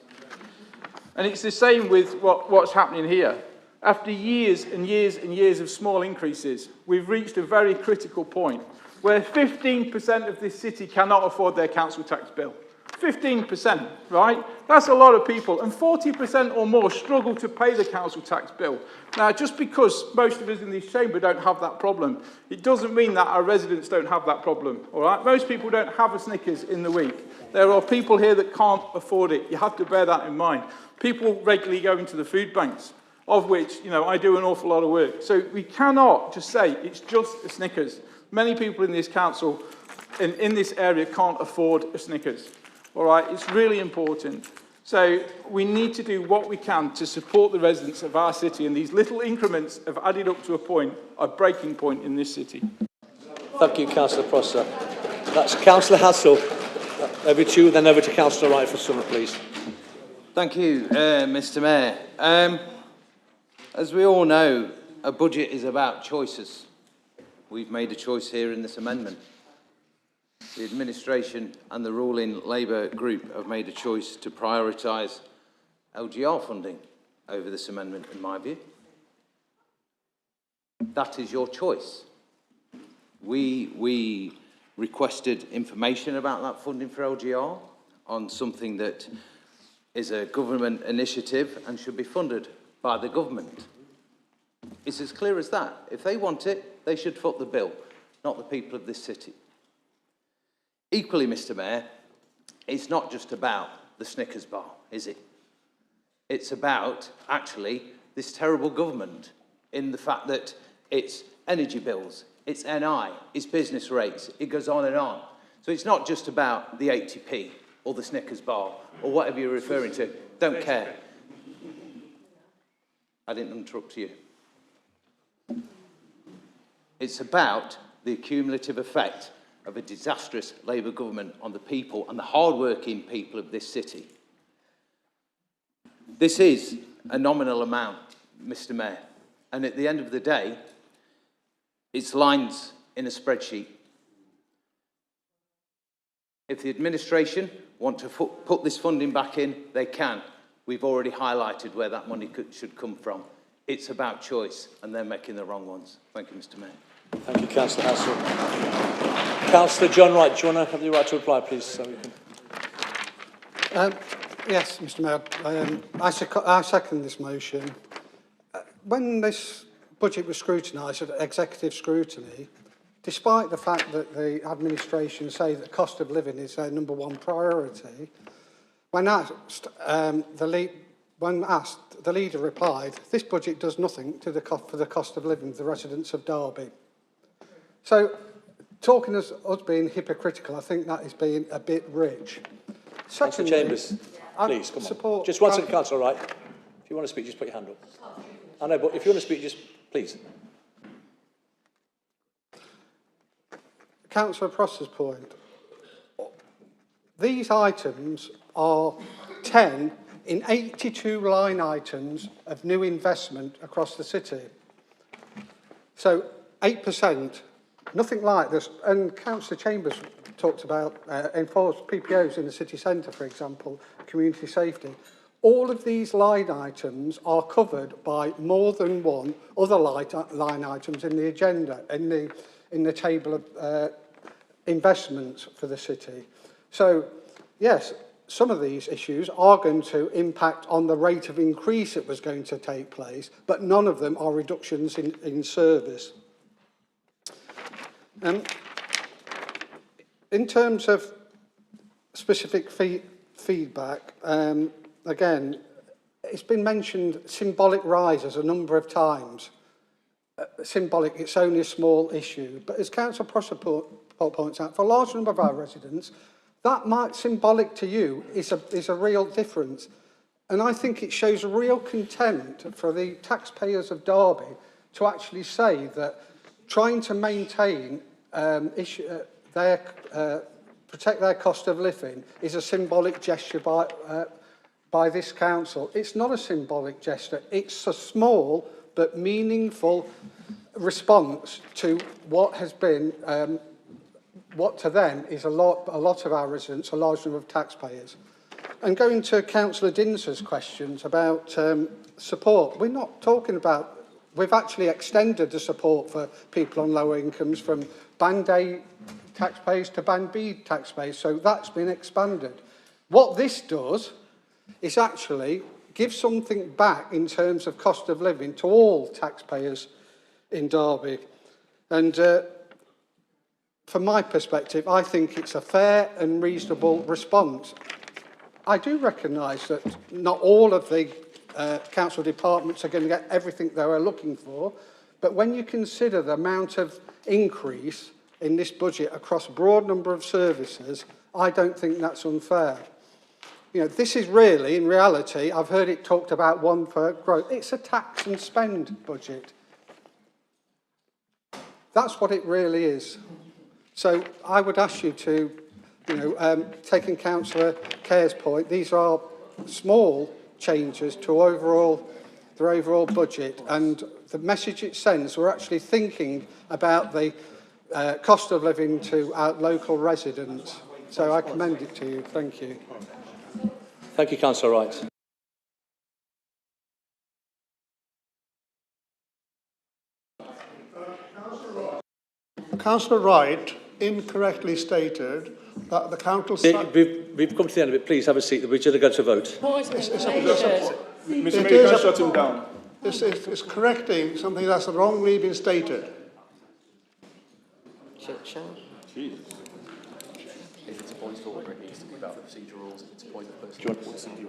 And it's the same with what's happening here. After years and years and years of small increases, we've reached a very critical point where 15% of this city cannot afford their council tax bill. 15%, right? That's a lot of people. And 40% or more struggle to pay the council tax bill. Now, just because most of us in this chamber don't have that problem, it doesn't mean that our residents don't have that problem, all right? Most people don't have a Snickers in the week. There are people here that can't afford it. You have to bear that in mind. People regularly go into the food banks, of which, I do an awful lot of work. So we cannot just say it's just a Snickers. Many people in this council, in this area, can't afford a Snickers. All right, it's really important. So we need to do what we can to support the residents of our city, and these little increments have added up to a breaking point in this city. Thank you, Councillor Prosser. That's Councillor Hassel. Over to you, then over to Councillor Wright for summer, please. Thank you, Mr. Mayor. As we all know, a budget is about choices. We've made a choice here in this amendment. The administration and the ruling Labour group have made a choice to prioritise LGR funding over this amendment, in my view. That is your choice. We requested information about that funding for LGR on something that is a government initiative and should be funded by the government. It's as clear as that. If they want it, they should foot the bill, not the people of this city. Equally, Mr. Mayor, it's not just about the Snickers bar, is it? It's about, actually, this terrible government in the fact that it's energy bills, it's NI, it's business rates, it goes on and on. So it's not just about the 80p or the Snickers bar or whatever you're referring to. Don't care. I didn't interrupt you. It's about the cumulative effect of a disastrous Labour government on the people and the hard-working people of this city. This is a nominal amount, Mr. Mayor, and at the end of the day, it's lines in a spreadsheet. If the administration want to put this funding back in, they can. We've already highlighted where that money should come from. It's about choice, and they're making the wrong ones. Thank you, Mr. Mayor. Thank you, Councillor Hassel. Councillor John Wright, do you want to have the right to reply, please? So we can... Yes, Mr. Mayor. I second this motion. When this budget was scrutinised at executive scrutiny, despite the fact that the administration say that cost of living is their #1 priority, when asked, the leader replied, "This budget does nothing to for the cost of living of the residents of Derby." So, talking as us being hypocritical, I think that is being a bit rich. Councillor Chambers, please, come on. Just one second, Councillor Wright. If you want to speak, just put your hand up. I know, but if you want to speak, just please. Councillor Prosser's point. These items are 10 in 82 line items of new investment across the city. So 8%, nothing like this. And Councillor Chambers talked about enforced PPOs in the city centre, for example, community safety. All of these line items are covered by more than one other line items in the agenda, in the table of investments for the city. So, yes, some of these issues are going to impact on the rate of increase that was going to take place, but none of them are reductions in service. In terms of specific feedback, again, it's been mentioned symbolic rises a number of times. Symbolic, it's only a small issue. But as Councillor Prosser points out, for a large number of our residents, that might symbolic to you is a real difference. And I think it shows real contempt for the taxpayers of Derby to actually say that trying to maintain protect their cost of living is a symbolic gesture by this council. It's not a symbolic gesture. It's a small but meaningful response to what has been, what to them is a lot of our residents, a large number of taxpayers. And going to Councillor Dinser's questions about support, we're not talking about, we've actually extended the support for people on lower incomes from Band A taxpayers to Band B taxpayers, so that's been expanded. What this does is actually give something back in terms of cost of living to all taxpayers in Derby. And from my perspective, I think it's a fair and reasonable response. I do recognise that not all of the council departments are going to get everything they were looking for, but when you consider the amount of increase in this budget across a broad number of services, I don't think that's unfair. You know, this is really, in reality, I've heard it talked about one for growth. It's a tax and spend budget. That's what it really is. So I would ask you to, taking Councillor Kerr's point, these are small changes to their overall budget, and the message it sends, we're actually thinking about the cost of living to our local residents. So I commend it to you. Thank you. Thank you, Councillor Wright. Councillor Wright incorrectly stated that the council... We've come to the end of it. Please have a seat. We're just going to vote. Mr. Mayor, you can shut him down. This is correcting something that's wrongly been stated. Jesus. If it's a point of order, it needs to be about the procedural rules. If it's a point of personal procedure.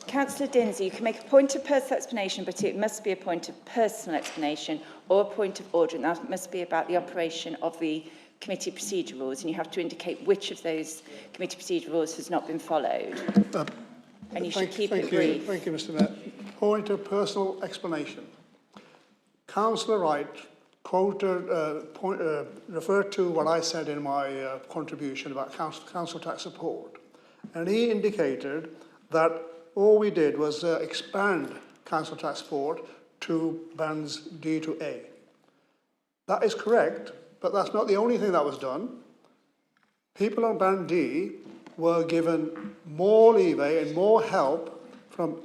Councillor Dinsey, you can make a point of personal explanation, but it must be a point of personal explanation or a point of order, and that must be about the operation of the committee procedure rules, and you have to indicate which of those committee procedure rules has not been followed. And you should keep it brief. Thank you, Mr. Mayor. Point of personal explanation. Councillor Wright referred to what I said in my contribution about council tax support. And he indicated that all we did was expand council tax support to bands D to A. That is correct, but that's not the only thing that was done. People on band D were given more leeway and more help from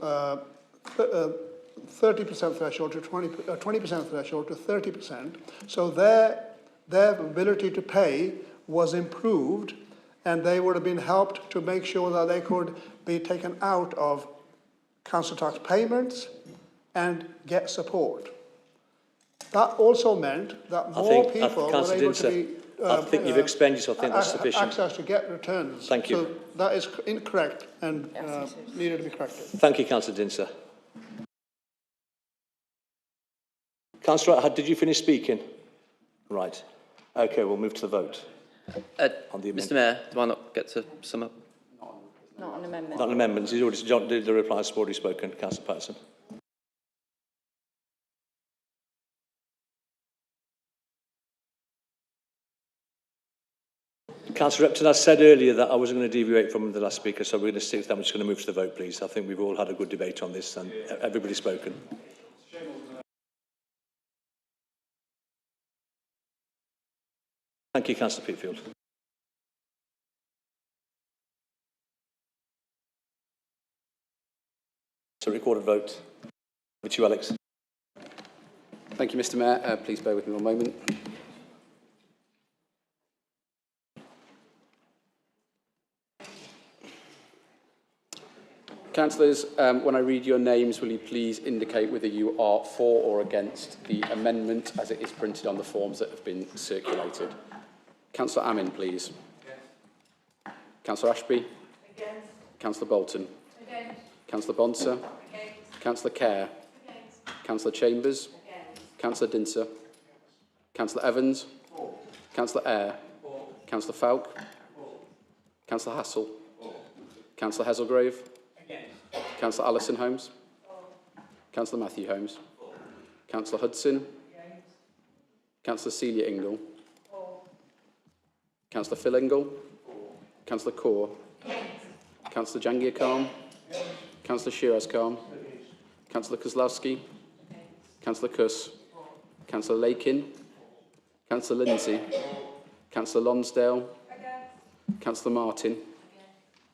30% threshold to 20% threshold to 30%. So their ability to pay was improved, and they would have been helped to make sure that they could be taken out of council tax payments and get support. That also meant that more people were able to be... I think you've expended yourself. I think that's sufficient. Access to get returns. Thank you. So that is incorrect and needed to be corrected. Thank you, Councillor Dinser. Councillor Wright, did you finish speaking? Right. Okay, we'll move to the vote. On the Mr. Mayor, do I not get to sum up? Not an amendment. Not an amendment. He's already, John, the reply has already spoken. Councillor Patterson. Councillor Repton, I said earlier that I wasn't going to deviate from the last speaker, so we're going to stick to that. I'm just going to move to the vote, please. I think we've all had a good debate on this and everybody's spoken. Thank you, Councillor Peatfield. So recorded vote. Over to you, Alex. Thank you, Mr. Mayor. Please bear with me one moment. Councillors, when I read your names, will you please indicate whether you are for or against the amendment as it is printed on the forms that have been circulated? Councillor Amin, please. Against. Councillor Ashby. Against. Councillor Bolton. Against. Councillor Bonser. Against. Councillor Kerr. Against. Councillor Chambers. Against. Councillor Dinser. Councillor Evans. For. Councillor Eyre. For. Councillor Falk. For. Councillor Hassel. For. Councillor Hazelgrave. Against. Councillor Alison Holmes. For. Councillor Matthew Holmes. For. Councillor Hudson. Against. Councillor Celia Ingle. Councillor Phil Ingle. Councillor Kaur. Councillor Jangir Khan. Councillor Shiraz Khan. Councillor Kozlowski. Councillor Kuss. Councillor Lakin. Councillor Lindsay. Councillor Lonsdale. Councillor Martin.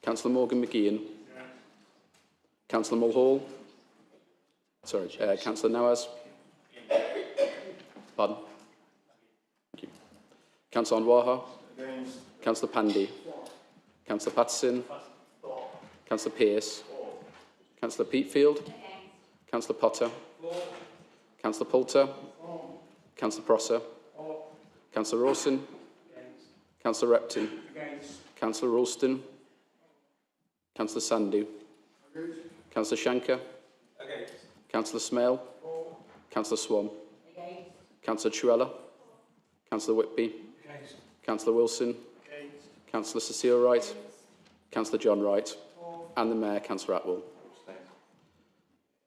Councillor Morgan McGeehan. Councillor Mulhall. Sorry, Councillor Nawaz. Pardon? Thank you. Councillor Anwaha. Councillor Pandy. Councillor Patterson. Councillor Pearce. Councillor Peatfield. Councillor Potter. Councillor Poulter. Councillor Prosser. Councillor Rawson. Councillor Repton. Councillor Ralston. Councillor Sandhu. Councillor Shanker. Councillor Smale. Councillor Swan. Councillor Truella. Councillor Whitby. Councillor Wilson. Councillor Cecile Wright. Councillor John Wright. And the Mayor, Councillor Atwell.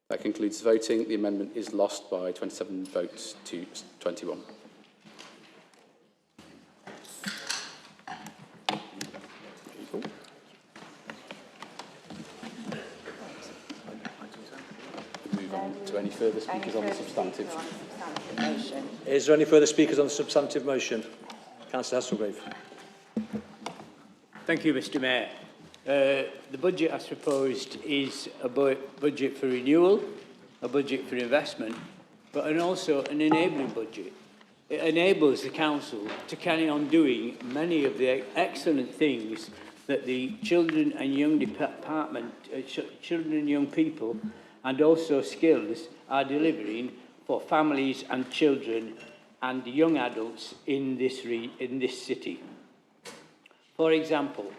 That concludes voting. The amendment is lost by 27 votes to 21. Move on to any further speakers on the substantive. Is there any further speakers on the substantive motion? Councillor Hasselgrave. Thank you, Mr. Mayor. The budget as proposed is a budget for renewal, a budget for investment, but also an enabling budget. It enables the council to carry on doing many of the excellent things that the children and young department, children and young people, and also skills are delivering for families and children and young adults in this city. For example,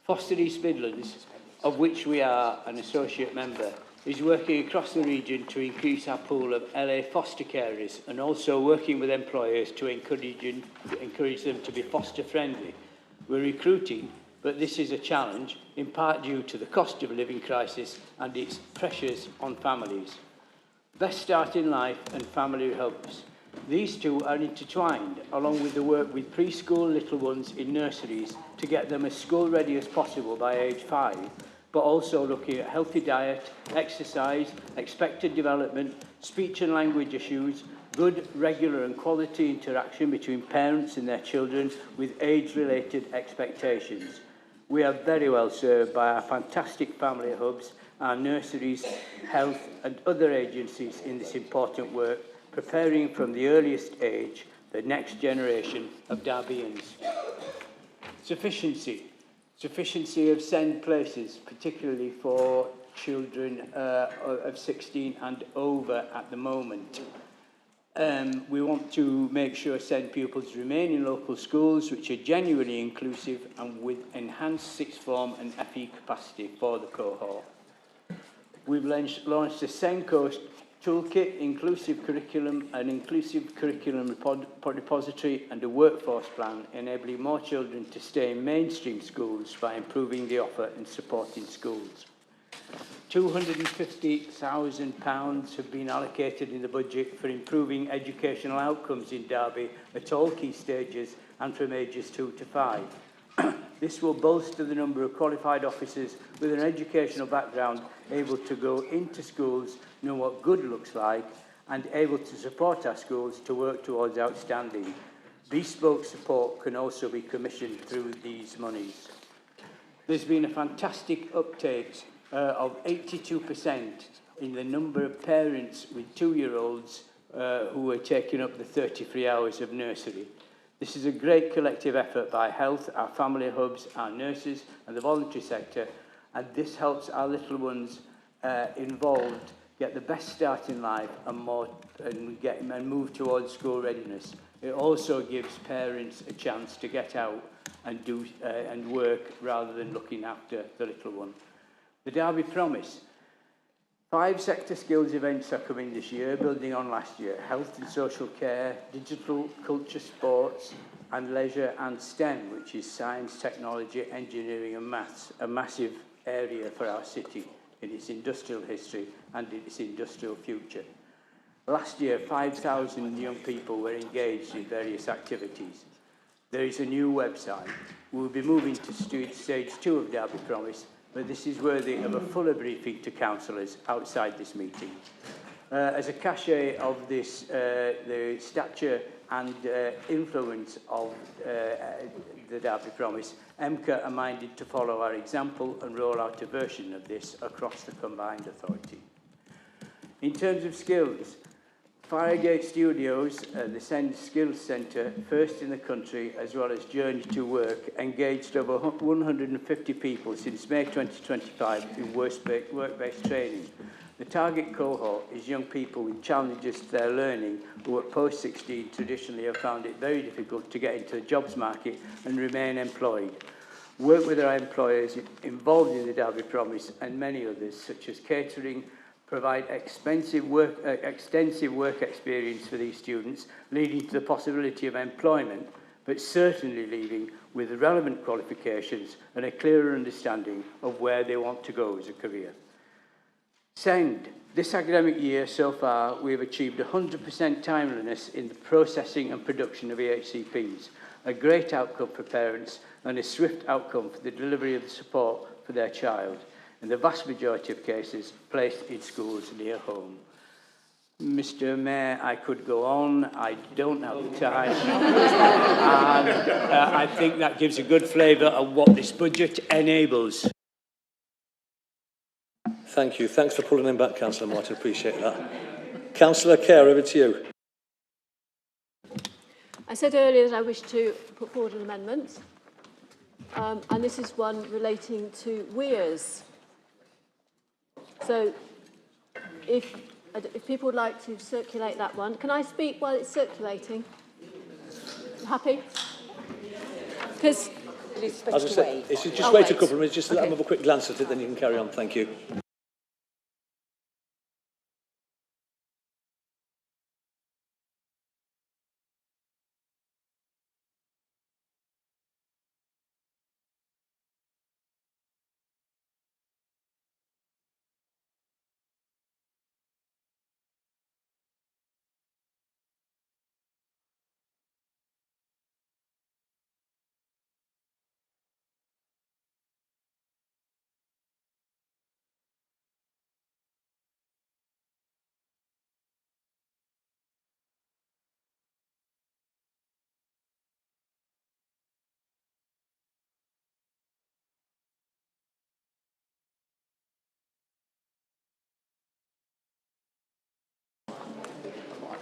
Foster East Midlands, of which we are an associate member, is working across the region to increase our pool of LA foster carers and also working with employers to encourage them to be foster friendly. We're recruiting, but this is a challenge, in part due to the cost of living crisis and its pressures on families. Best Start in Life and family hubs. These two are intertwined, along with the work with preschool little ones in nurseries to get them as school ready as possible by age 5, but also looking at healthy diet, exercise, expected development, speech and language issues, good, regular and quality interaction between parents and their children with age-related expectations. We are very well served by our fantastic family hubs, our nurseries, health and other agencies in this important work, preparing from the earliest age the next generation of Derbyans. Sufficiency. Sufficiency of SEND places, particularly for children of 16 and over at the moment. We want to make sure SEND pupils remain in local schools which are genuinely inclusive and with enhanced sixth form and FE capacity for the cohort. We've launched a SEND Coast toolkit, inclusive curriculum, an inclusive curriculum repository and a workforce plan enabling more children to stay in mainstream schools by improving the offer and supporting schools. £250,000 have been allocated in the budget for improving educational outcomes in Derby at all key stages and from ages 2 to 5. This will bolster the number of qualified officers with an educational background able to go into schools, know what good looks like, and able to support our schools to work towards outstanding. Bespoke support can also be commissioned through these monies. There's been a fantastic uptake of 82% in the number of parents with 2-year-olds who are taking up the 33 hours of nursery. This is a great collective effort by health, our family hubs, our nurses and the voluntary sector, and this helps our little ones involved get the best start in life and move towards school readiness. It also gives parents a chance to get out and do and work rather than looking after the little one. The Derby Promise. 5 sector skills events are coming this year, building on last year. Health and social care, digital, culture, sports, and leisure and STEM, which is science, technology, engineering and maths, a massive area for our city in its industrial history and in its industrial future. Last year, 5,000 young people were engaged in various activities. There is a new website. We'll be moving to stage 2 of Derby Promise, but this is worthy of a fuller briefing to councillors outside this meeting. As a cachet of this, the stature and influence of the Derby Promise, MCA are minded to follow our example and roll out a version of this across the combined authority. In terms of skills, Firegate Studios, the SEND Skills Centre, first in the country, as well as Journey to Work, engaged over 150 people since May 2025 in work-based training. The target cohort is young people with challenges to their learning who at post-16 traditionally have found it very difficult to get into the jobs market and remain employed. Work with our employers involved in the Derby Promise and many others, such as catering, provide extensive work experience for these students, leading to the possibility of employment, but certainly leaving with relevant qualifications and a clearer understanding of where they want to go as a career. SEND. This academic year so far, we have achieved 100% timeliness in the processing and production of EHCPs, a great outcome for parents and a swift outcome for the delivery of the support for their child. In the vast majority of cases, placed in schools near home. Mr. Mayor, I could go on. I don't have the time. And I think that gives a good flavour of what this budget enables. Thank you. Thanks for pulling them back, Councillor Martin. Appreciate that. Councillor Kerr, over to you. I said earlier that I wish to put forward an amendment, and this is one relating to weirs. So if people would like to circulate that one, can I speak while it's circulating? Happy? Because as I said, just wait a couple of minutes, just let them have a quick glance at it, then you can carry on. Thank you.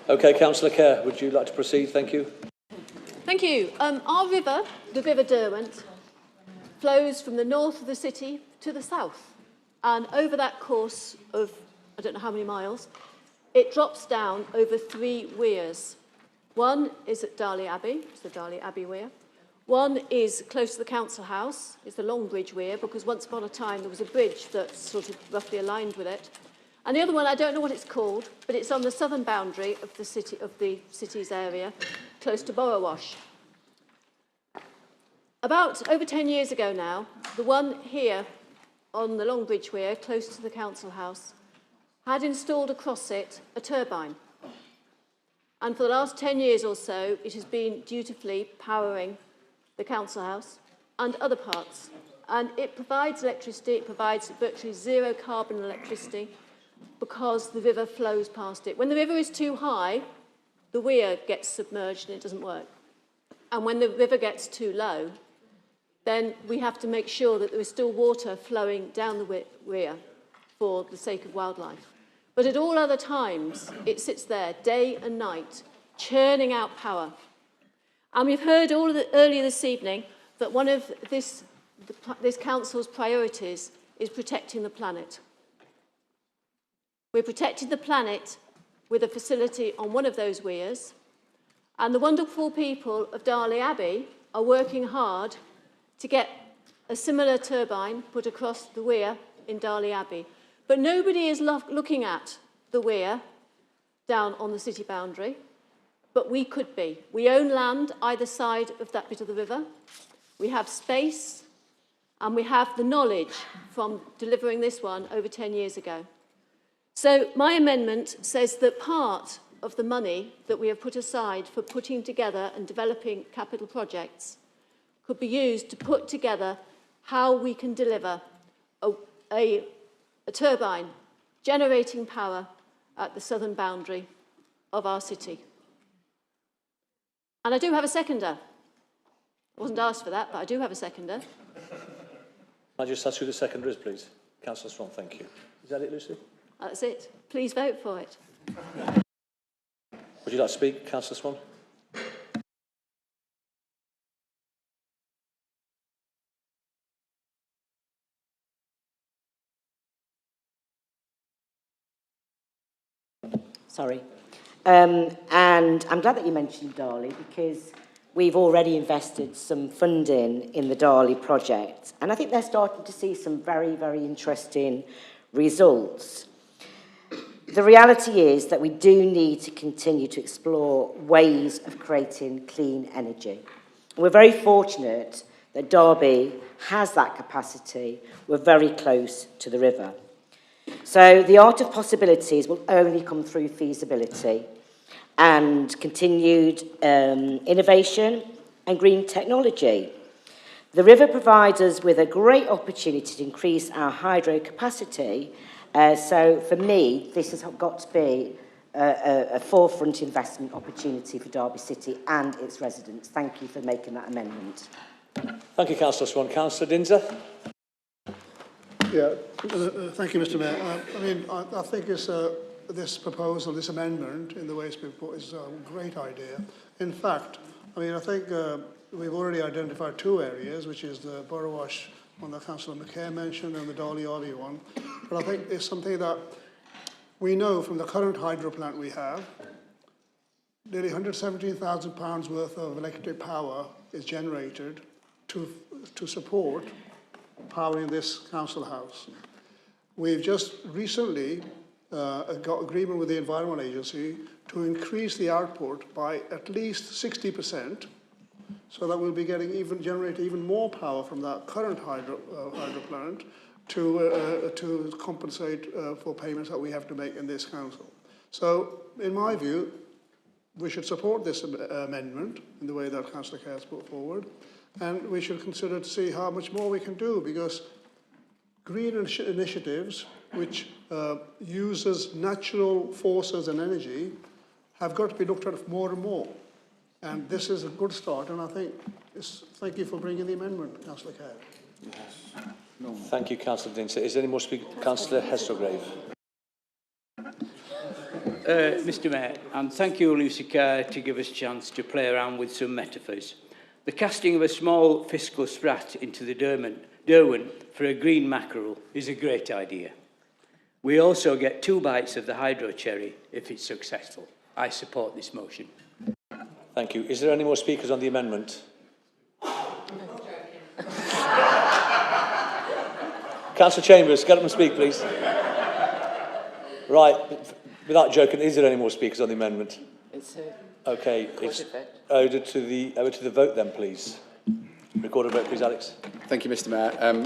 Okay, Councillor Kerr, would you like to proceed? Thank you. Thank you. Our river, the River Derwent, flows from the north of the city to the south. And over that course of, I don't know how many miles, it drops down over 3 weirs. One is at Darley Abbey, it's the Darley Abbey Weir. One is close to the council house, it's the Longbridge Weir, because once upon a time there was a bridge that's sort of roughly aligned with it. And the other one, I don't know what it's called, but it's on the southern boundary of the city's area, close to Borrowash. About over 10 years ago now, the one here on the Longbridge Weir, close to the council house, had installed across it a turbine. And for the last 10 years or so, it has been dutifully powering the council house and other parts. And it provides electricity, it provides virtually zero carbon electricity because the river flows past it. When the river is too high, the weir gets submerged and it doesn't work. And when the river gets too low, then we have to make sure that there is still water flowing down the weir for the sake of wildlife. But at all other times, it sits there day and night, churning out power. And we've heard earlier this evening that one of this council's priorities is protecting the planet. We're protecting the planet with a facility on one of those weirs, and the wonderful people of Darley Abbey are working hard to get a similar turbine put across the weir in Darley Abbey. But nobody is looking at the weir down on the city boundary, but we could be. We own land either side of that bit of the river. We have space, and we have the knowledge from delivering this one over 10 years ago. So my amendment says that part of the money that we have put aside for putting together and developing capital projects could be used to put together how we can deliver a turbine generating power at the southern boundary of our city. And I do have a seconder. I wasn't asked for that, but I do have a seconder. I'll just ask who the seconder is, please. Councillor Swan, thank you. Is that it, Lucy? That's it. Please vote for it. Would you like to speak, Councillor Swan? Sorry. And I'm glad that you mentioned Darley because we've already invested some funding in the Darley project. And I think they're starting to see some very, very interesting results. The reality is that we do need to continue to explore ways of creating clean energy. We're very fortunate that Derby has that capacity. We're very close to the river. So the art of possibilities will only come through feasibility and continued innovation and green technology. The river provides us with a great opportunity to increase our hydro capacity. So for me, this has got to be a forefront investment opportunity for Derby City and its residents. Thank you for making that amendment. Thank you, Councillor Swan. Councillor Dinser? Yeah, thank you, Mr. Mayor. I think this proposal, this amendment, in the way it's been put, is a great idea. In fact, I think we've already identified 2 areas, which is the Borrowash one that Councillor McCare mentioned and the Darley Abbey one. But I think it's something that we know from the current hydro plant we have, nearly £117,000 worth of electric power is generated to support powering this council house. We've just recently got agreement with the Environment Agency to increase the output by at least 60%, so that we'll be generate even more power from that current hydro plant to compensate for payments that we have to make in this council. So, in my view, we should support this amendment in the way that Councillor Kerr has put forward, and we should consider to see how much more we can do, because green initiatives which uses natural forces and energy have got to be looked at more and more. And this is a good start, and I think thank you for bringing the amendment, Councillor Kerr. Yes. No. Thank you, Councillor Dinser. Is there any more speakers? Councillor Hesselgrave. Mr Mayor, and thank you, Lucy Kerr, to give us a chance to play around with some metaphors. The casting of a small fiscal sprat into the Derwent for a green mackerel is a great idea. We also get 2 bites of the hydro cherry if it's successful. I support this motion. Thank you. Is there any more speakers on the amendment? Councillor Chambers, get up and speak, please. Right, without joking, is there any more speakers on the amendment? Okay, it's over to the vote then, please. Record a vote, please, Alex. Thank you, Mr Mayor.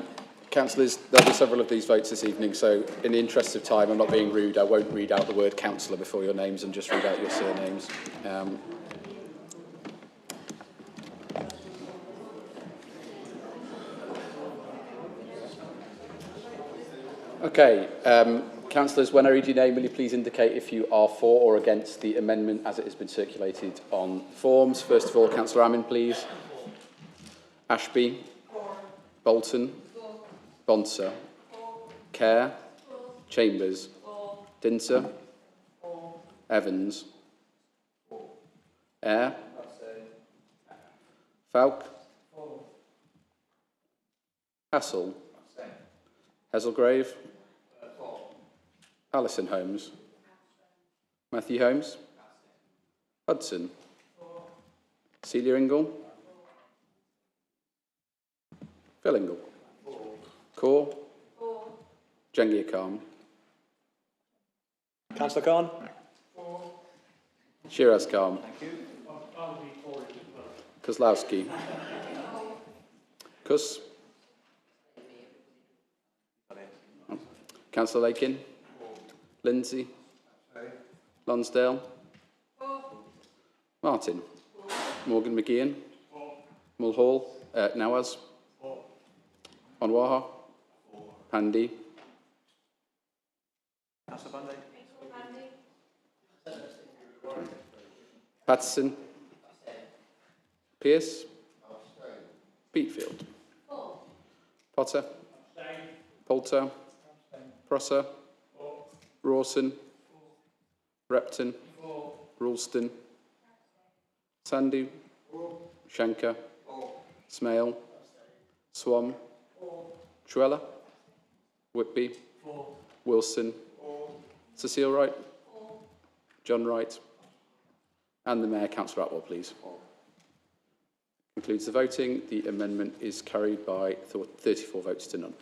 Councillors, there'll be several of these votes this evening, so in the interest of time, I'm not being rude, I won't read out the word councillor before your names and just read out your surnames. Okay, councillors, when I read your name, will you please indicate if you are for or against the amendment as it has been circulated on forms? First of all, Councillor Amin, please. Ashby. Bolton. Bonser. Kerr. Chambers. Dinser. Evans. Eyre. Falk. Hassel. Hazelgrave. Alison Holmes. Matthew Holmes. Hudson. Celia Ingle. Phil Ingle. Kaur. Jangir Khan. Councillor Khan. Shiraz Khan. Kozlowski. Kuss. Councillor Lakin. Lindsay. Lonsdale. Martin. Morgan McGeehan. Mulhall. Nawaz. Onwaha. Pandy. Patterson. Pearce. Beatfield. Potter. Poulter. Prosser. Rawson. Repton. Ralston. Sandhu. Shankar. Smale. Swam. Truella. Whitby. Wilson. Cecile Wright. John Wright. And the Mayor, Councillor Atwell, please. Concludes the voting. The amendment is carried by 34 votes to none.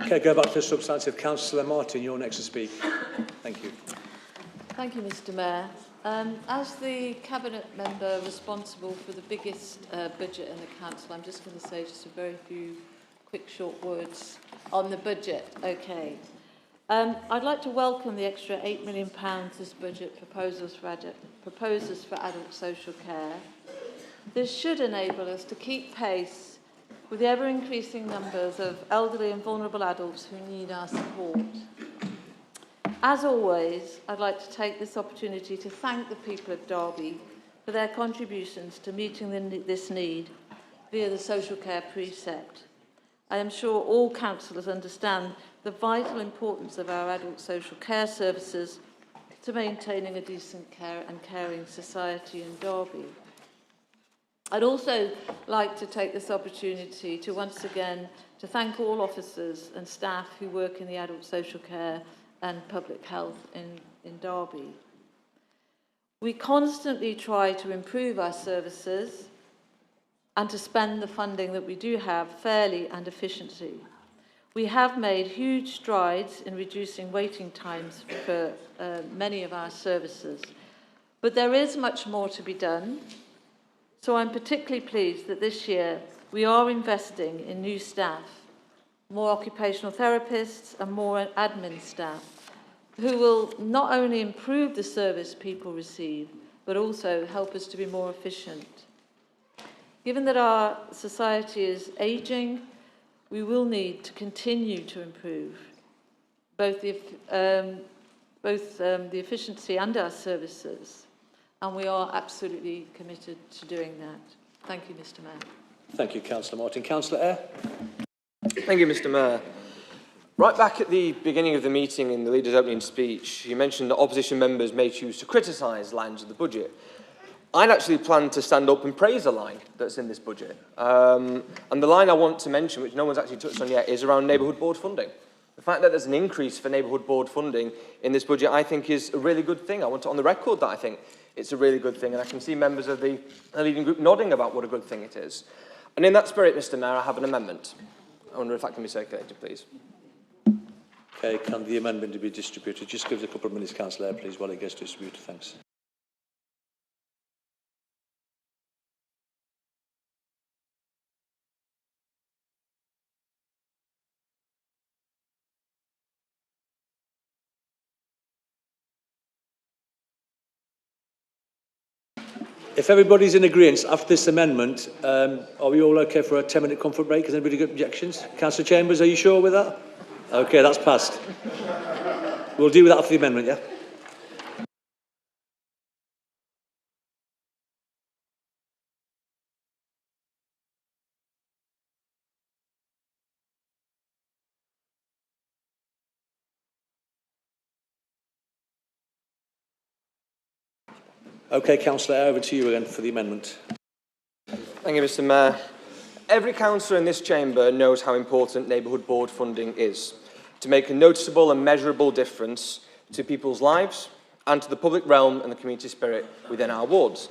Okay, go back to the substantive. Councillor Martin, you're next to speak. Thank you. Thank you, Mr Mayor. As the Cabinet member responsible for the biggest budget in the Council, I'm just going to say just a very few quick short words on the budget. Okay. I'd like to welcome the extra £8 million this budget proposes for adult social care. This should enable us to keep pace with the ever-increasing numbers of elderly and vulnerable adults who need our support. As always, I'd like to take this opportunity to thank the people of Derby for their contributions to meeting this need via the social care precept. I am sure all councillors understand the vital importance of our adult social care services to maintaining a decent care and caring society in Derby. I'd also like to take this opportunity to once again to thank all officers and staff who work in the adult social care and public health in Derby. We constantly try to improve our services and to spend the funding that we do have fairly and efficiently. We have made huge strides in reducing waiting times for many of our services, but there is much more to be done. So I'm particularly pleased that this year we are investing in new staff, more occupational therapists and more admin staff, who will not only improve the service people receive, but also help us to be more efficient. Given that our society is ageing, we will need to continue to improve both the efficiency and our services, and we are absolutely committed to doing that. Thank you, Mr Mayor. Thank you, Councillor Martin. Councillor Eyre? Thank you, Mr Mayor. Right back at the beginning of the meeting in the Leader's opening speech, you mentioned that opposition members may choose to criticise lines of the budget. I'd actually planned to stand up and praise a line that's in this budget. And the line I want to mention, which no one's actually touched on yet, is around neighbourhood board funding. The fact that there's an increase for neighbourhood board funding in this budget, I think, is a really good thing. I want it on the record that I think it's a really good thing, and I can see members of the leading group nodding about what a good thing it is. And in that spirit, Mr Mayor, I have an amendment. I wonder if that can be circulated, please. Okay, can the amendment be distributed? Just give us a couple of minutes, Councillor Eyre, please, while it gets distributed. Thanks. If everybody's in agreement after this amendment, are we all okay for a 10-minute comfort break? Has anybody got objections? Councillor Chambers, are you sure with that? Okay, that's passed. We'll deal with that after the amendment, yeah? Okay, Councillor Eyre, over to you again for the amendment. Thank you, Mr Mayor. Every councillor in this chamber knows how important neighbourhood board funding is to make a noticeable and measurable difference to people's lives and to the public realm and the community spirit within our wards.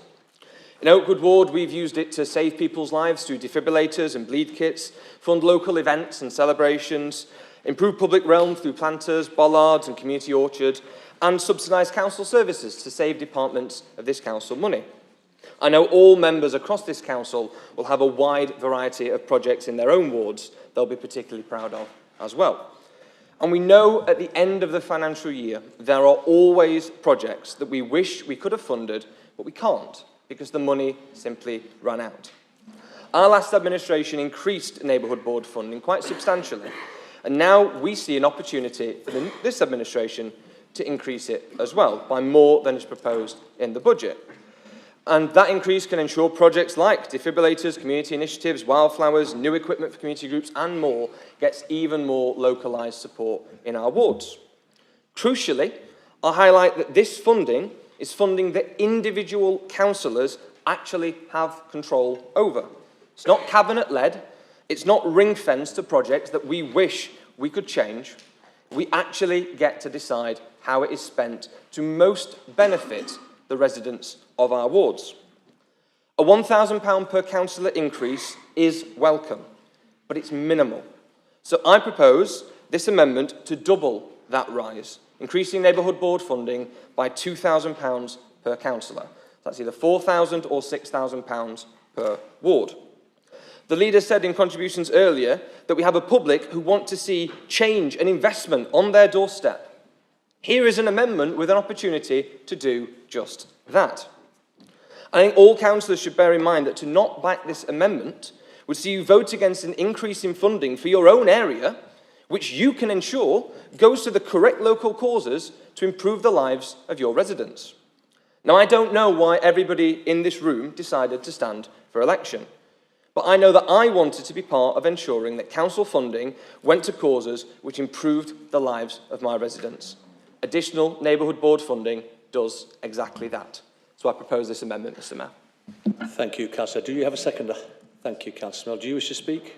In Oakwood Ward, we've used it to save people's lives through defibrillators and bleed kits, fund local events and celebrations, improve public realm through planters, bollards and community orchard, and subsidise council services to save departments of this council money. I know all members across this council will have a wide variety of projects in their own wards they'll be particularly proud of as well. And we know at the end of the financial year, there are always projects that we wish we could have funded, but we can't because the money simply ran out. Our last administration increased neighbourhood board funding quite substantially, and now we see an opportunity for this administration to increase it as well by more than is proposed in the budget. And that increase can ensure projects like defibrillators, community initiatives, wildflowers, new equipment for community groups and more gets even more localised support in our wards. Crucially, I'll highlight that this funding is funding that individual councillors actually have control over. It's not cabinet-led, it's not ring-fenced to projects that we wish we could change. We actually get to decide how it is spent to most benefit the residents of our wards. A £1,000 per councillor increase is welcome, but it's minimal. So I propose this amendment to double that rise, increasing neighbourhood board funding by £2,000 per councillor. That's either £4,000 or £6,000 per ward. The leader said in contributions earlier that we have a public who want to see change and investment on their doorstep. Here is an amendment with an opportunity to do just that. I think all councillors should bear in mind that to not back this amendment would see you vote against an increase in funding for your own area, which you can ensure goes to the correct local causes to improve the lives of your residents. Now, I don't know why everybody in this room decided to stand for election, but I know that I wanted to be part of ensuring that council funding went to causes which improved the lives of my residents. Additional neighbourhood board funding does exactly that. So I propose this amendment, Mr Mayor. Thank you, Councillor. Do you have a seconder? Thank you, Councillor Mill. Do you wish to speak?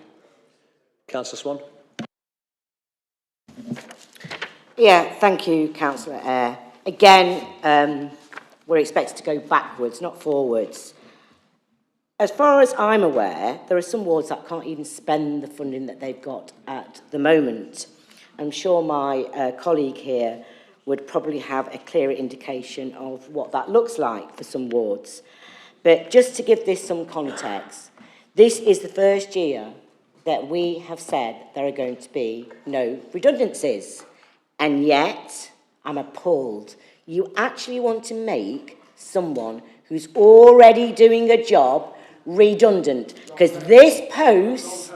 Councillor Swan? Yeah, thank you, Councillor Eyre. Again, we're expected to go backwards, not forwards. As far as I'm aware, there are some wards that can't even spend the funding that they've got at the moment. I'm sure my colleague here would probably have a clearer indication of what that looks like for some wards. But just to give this some context, this is the first year that we have said there are going to be no redundancies. And yet, I'm appalled. You actually want to make someone who's already doing a job redundant. Because this post,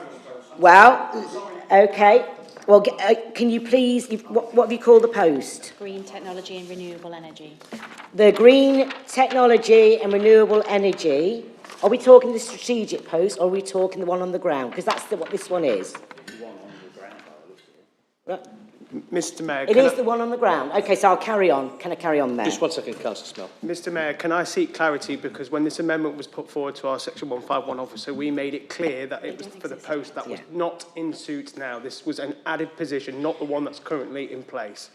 well, okay, Well, can you please, what have you called the post? Green technology and renewable energy. The green technology and renewable energy. Are we talking the strategic post, or are we talking the one on the ground? Because that's what this one is. Mr Mayor, It is the one on the ground. Okay, so I'll carry on. Can I carry on, Mayor? Just 1 second, Councillor Smell. Mr Mayor, can I seek clarity, because when this amendment was put forward to our Section 151 officer, we made it clear that it was for the post that was not in suit now. This was an added position, not the one that's currently in place.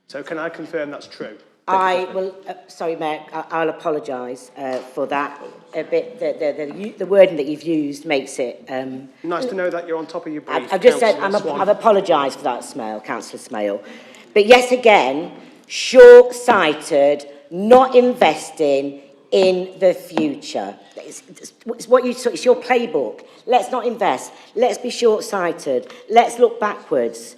So can I confirm that's true? Sorry, Mayor, I'll apologise for that. A bit, the wording that you've used makes it... Nice to know that you're on top of your brief. I've just said, I've apologised for that, Councillor Smale. But yet again, short-sighted, not investing in the future. It's your playbook. Let's not invest. Let's be short-sighted. Let's look backwards.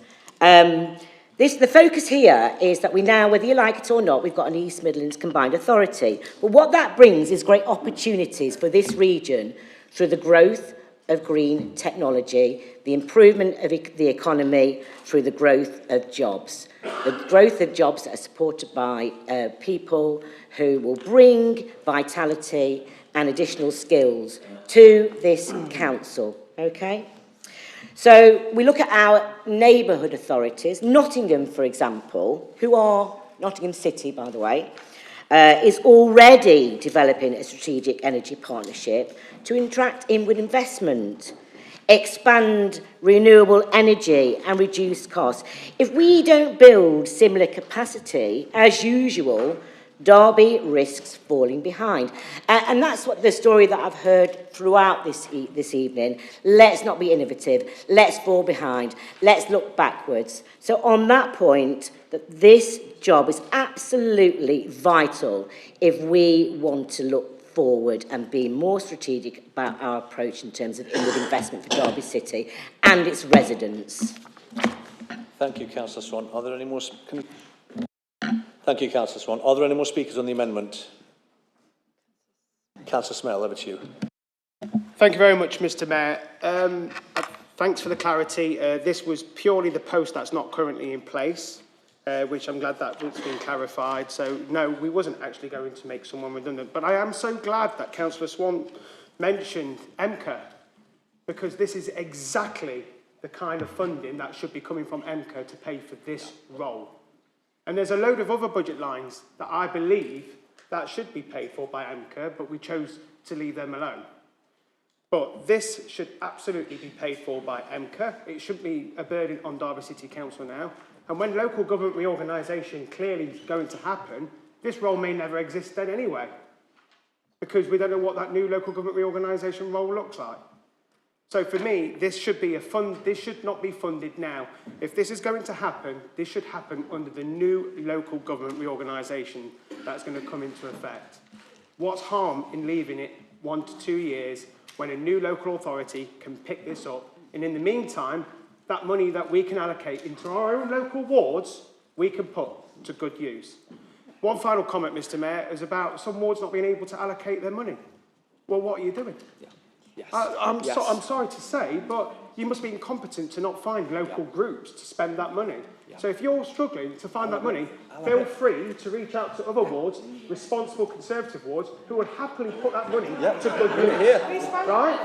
The focus here is that we now, whether you like it or not, we've got an East Midlands combined authority. But what that brings is great opportunities for this region through the growth of green technology, the improvement of the economy through the growth of jobs. The growth of jobs that are supported by people who will bring vitality and additional skills to this council, okay? So we look at our neighbourhood authorities. Nottingham, for example, who are Nottingham City, by the way, is already developing a strategic energy partnership to attract inward investment, expand renewable energy and reduce costs. If we don't build similar capacity, as usual, Derby risks falling behind. And that's what the story that I've heard throughout this evening. Let's not be innovative. Let's fall behind. Let's look backwards. So on that point, that this job is absolutely vital if we want to look forward and be more strategic about our approach in terms of inward investment for Derby City and its residents. Thank you, Councillor Swan. Are there any more... Thank you, Councillor Swan. Are there any more speakers on the amendment? Councillor Smell, over to you. Thank you very much, Mr Mayor. Thanks for the clarity. This was purely the post that's not currently in place, which I'm glad that it's been clarified. So, no, we wasn't actually going to make someone redundant. But I am so glad that Councillor Swan mentioned MCA, because this is exactly the kind of funding that should be coming from MCA to pay for this role. And there's a load of other budget lines that I believe that should be paid for by MCA, but we chose to leave them alone. But this should absolutely be paid for by MCA. It shouldn't be a burden on Derby City Council now. And when local government reorganisation clearly is going to happen, this role may never exist then anyway, because we don't know what that new local government reorganisation role looks like. So for me, this should be this should not be funded now. If this is going to happen, this should happen under the new local government reorganisation that's going to come into effect. What's harm in leaving it 1 to 2 years when a new local authority can pick this up? And in the meantime, that money that we can allocate into our own local wards, we can put to good use. One final comment, Mr Mayor, is about some wards not being able to allocate their money. Well, what are you doing? Yeah. Yes. I'm sorry to say, but you must be incompetent to not find local groups to spend that money. So if you're struggling to find that money, feel free to reach out to other wards, responsible Conservative wards, who would happily put that money to good use. Right?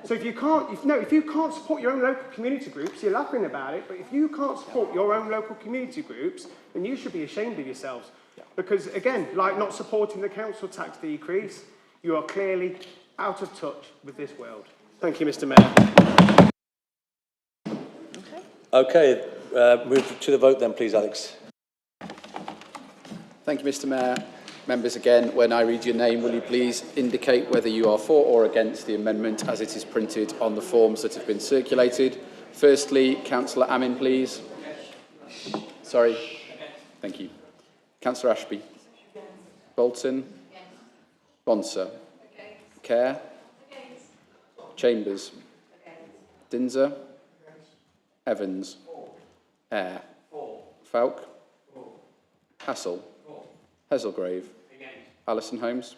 So if you can't support your own local community groups, you're laughing about it, but if you can't support your own local community groups, then you should be ashamed of yourselves. Because again, like not supporting the council tax decrease, you are clearly out of touch with this world. Thank you, Mr Mayor. Okay, move to the vote then, please, Alex. Thank you, Mr Mayor. Members, again, when I read your name, will you please indicate whether you are for or against the amendment as it is printed on the forms that have been circulated? Firstly, Councillor Amin, please. Sorry. Thank you. Councillor Ashby. Bolton. Bonser. Kerr. Chambers. Dinser. Evans. Eyre. Falk. Hassel. Hesselgrave. Alison Holmes.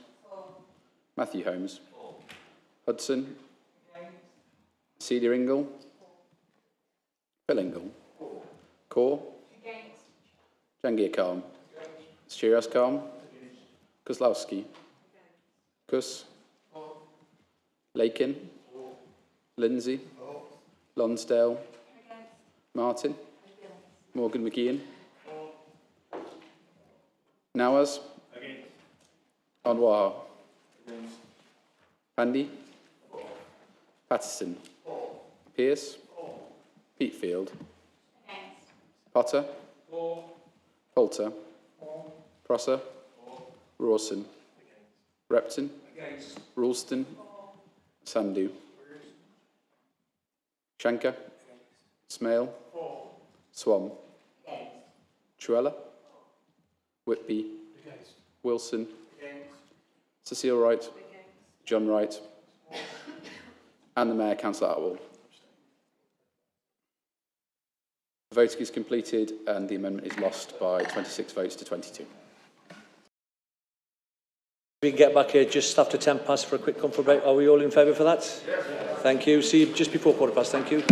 Matthew Holmes. Hudson. Cedar Ingle. Billingham. Kaur? Jangir Khan? Shiraz Khan? Kozlowski? Kuss? Lakin? Lindsay? Lonsdale? Martin? Morgan McGeehan? Nawaz? Anwar? Pandy? Patterson? Pearce? Peatfield? Potter? Poulter? Prosser? Rawson? Repton? Ralston? Sandhu? Shankar? Smale? Swan? Truella? Whitby? Wilson? Cecile Wright? John Wright? And the Mayor, Councillor Atwell. The voting is completed and the amendment is lost by 26 votes to 22. We can get back here just after 10 past for a quick comfort break. Are we all in favour for that? Yes. Thank you. See you just before 15. Thank you.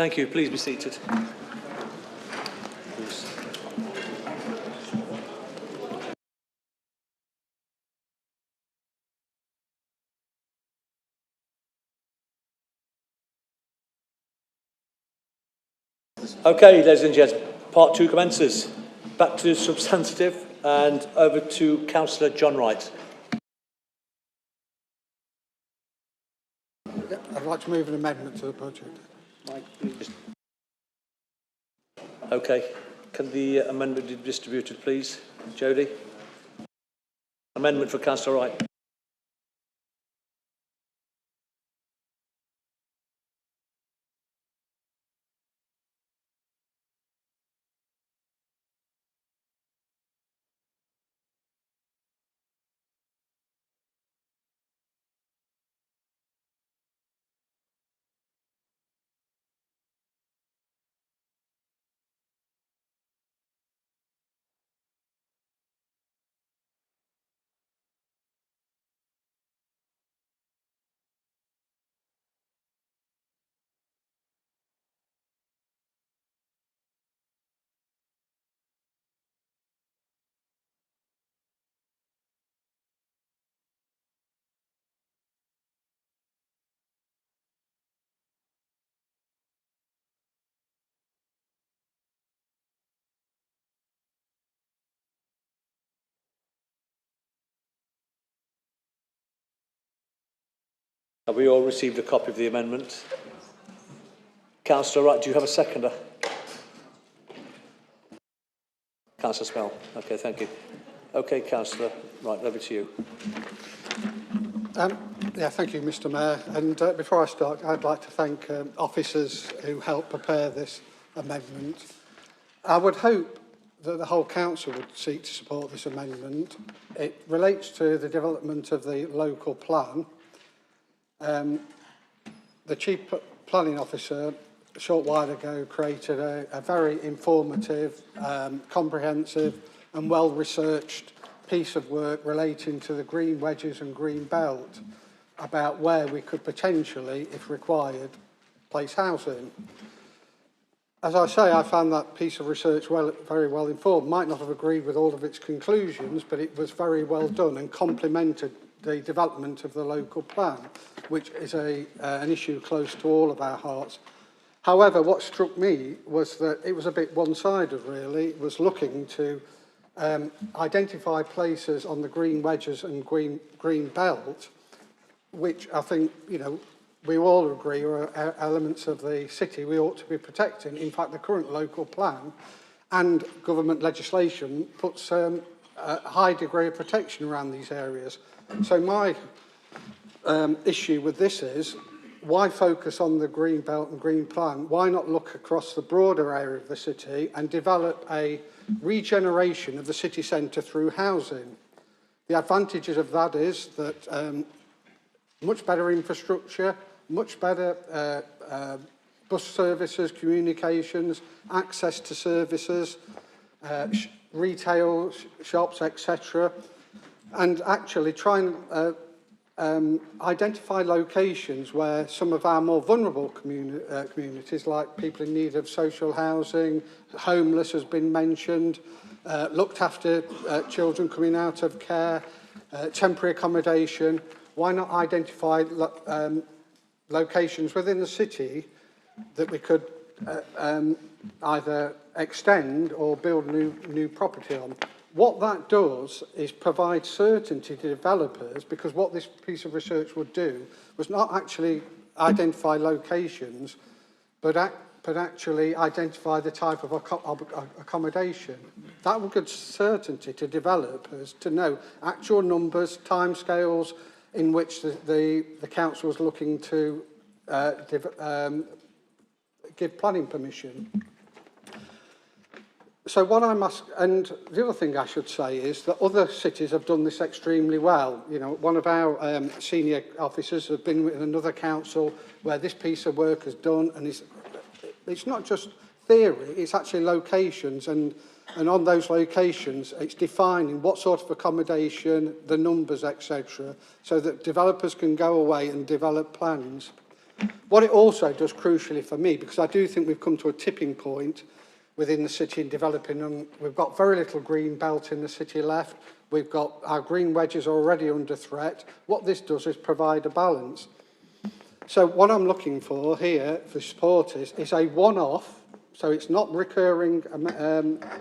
Thank you. Please be seated. Okay, ladies and gents, part 2 commences. Back to substantive and over to Councillor John Wright. Yeah, I'd like to move an amendment to the budget. Okay, can the amendment be distributed, please? Jodie? Amendment for Councillor Wright. Have we all received a copy of the amendment? Councillor Wright, do you have a seconder? Councillor Smell. Okay, thank you. Okay, Councillor Wright, over to you. Yeah, thank you, Mr. Mayor. And before I start, I'd like to thank officers who helped prepare this amendment. I would hope that the whole council would seek to support this amendment. It relates to the development of the local plan. The Chief Planning Officer a short while ago created a very informative, comprehensive and well-researched piece of work relating to the green wedges and green belt about where we could potentially, if required, place housing. As I say, I found that piece of research very well informed. Might not have agreed with all of its conclusions, but it was very well done and complemented the development of the local plan, which is an issue close to all of our hearts. However, what struck me was that it was a bit one-sided, really. It was looking to identify places on the green wedges and green belt, which I think, you know, we all agree are elements of the city we ought to be protecting. In fact, the current local plan and government legislation puts a high degree of protection around these areas. So my issue with this is, why focus on the green belt and green plan? Why not look across the broader area of the city and develop a regeneration of the city centre through housing? The advantages of that is that much better infrastructure, much better bus services, communications, access to services, retail shops, etc. And actually try and identify locations where some of our more vulnerable communities, like people in need of social housing, homeless has been mentioned, looked after children coming out of care, temporary accommodation. Why not identify locations within the city that we could either extend or build new property on? What that does is provide certainty to developers, because what this piece of research would do was not actually identify locations, but actually identify the type of accommodation. That would give certainty to developers to know actual numbers, timescales in which the council was looking to give planning permission. So what I must, and the other thing I should say is that other cities have done this extremely well. You know, one of our senior officers has been with another council where this piece of work is done, and it's not just theory, it's actually locations, and on those locations it's defining what sort of accommodation, the numbers, etc., so that developers can go away and develop plans. What it also does, crucially for me, because I do think we've come to a tipping point within the city in developing, and we've got very little green belt in the city left. We've got our green wedges already under threat. What this does is provide a balance. So what I'm looking for here for supporters is a one-off, so it's not recurring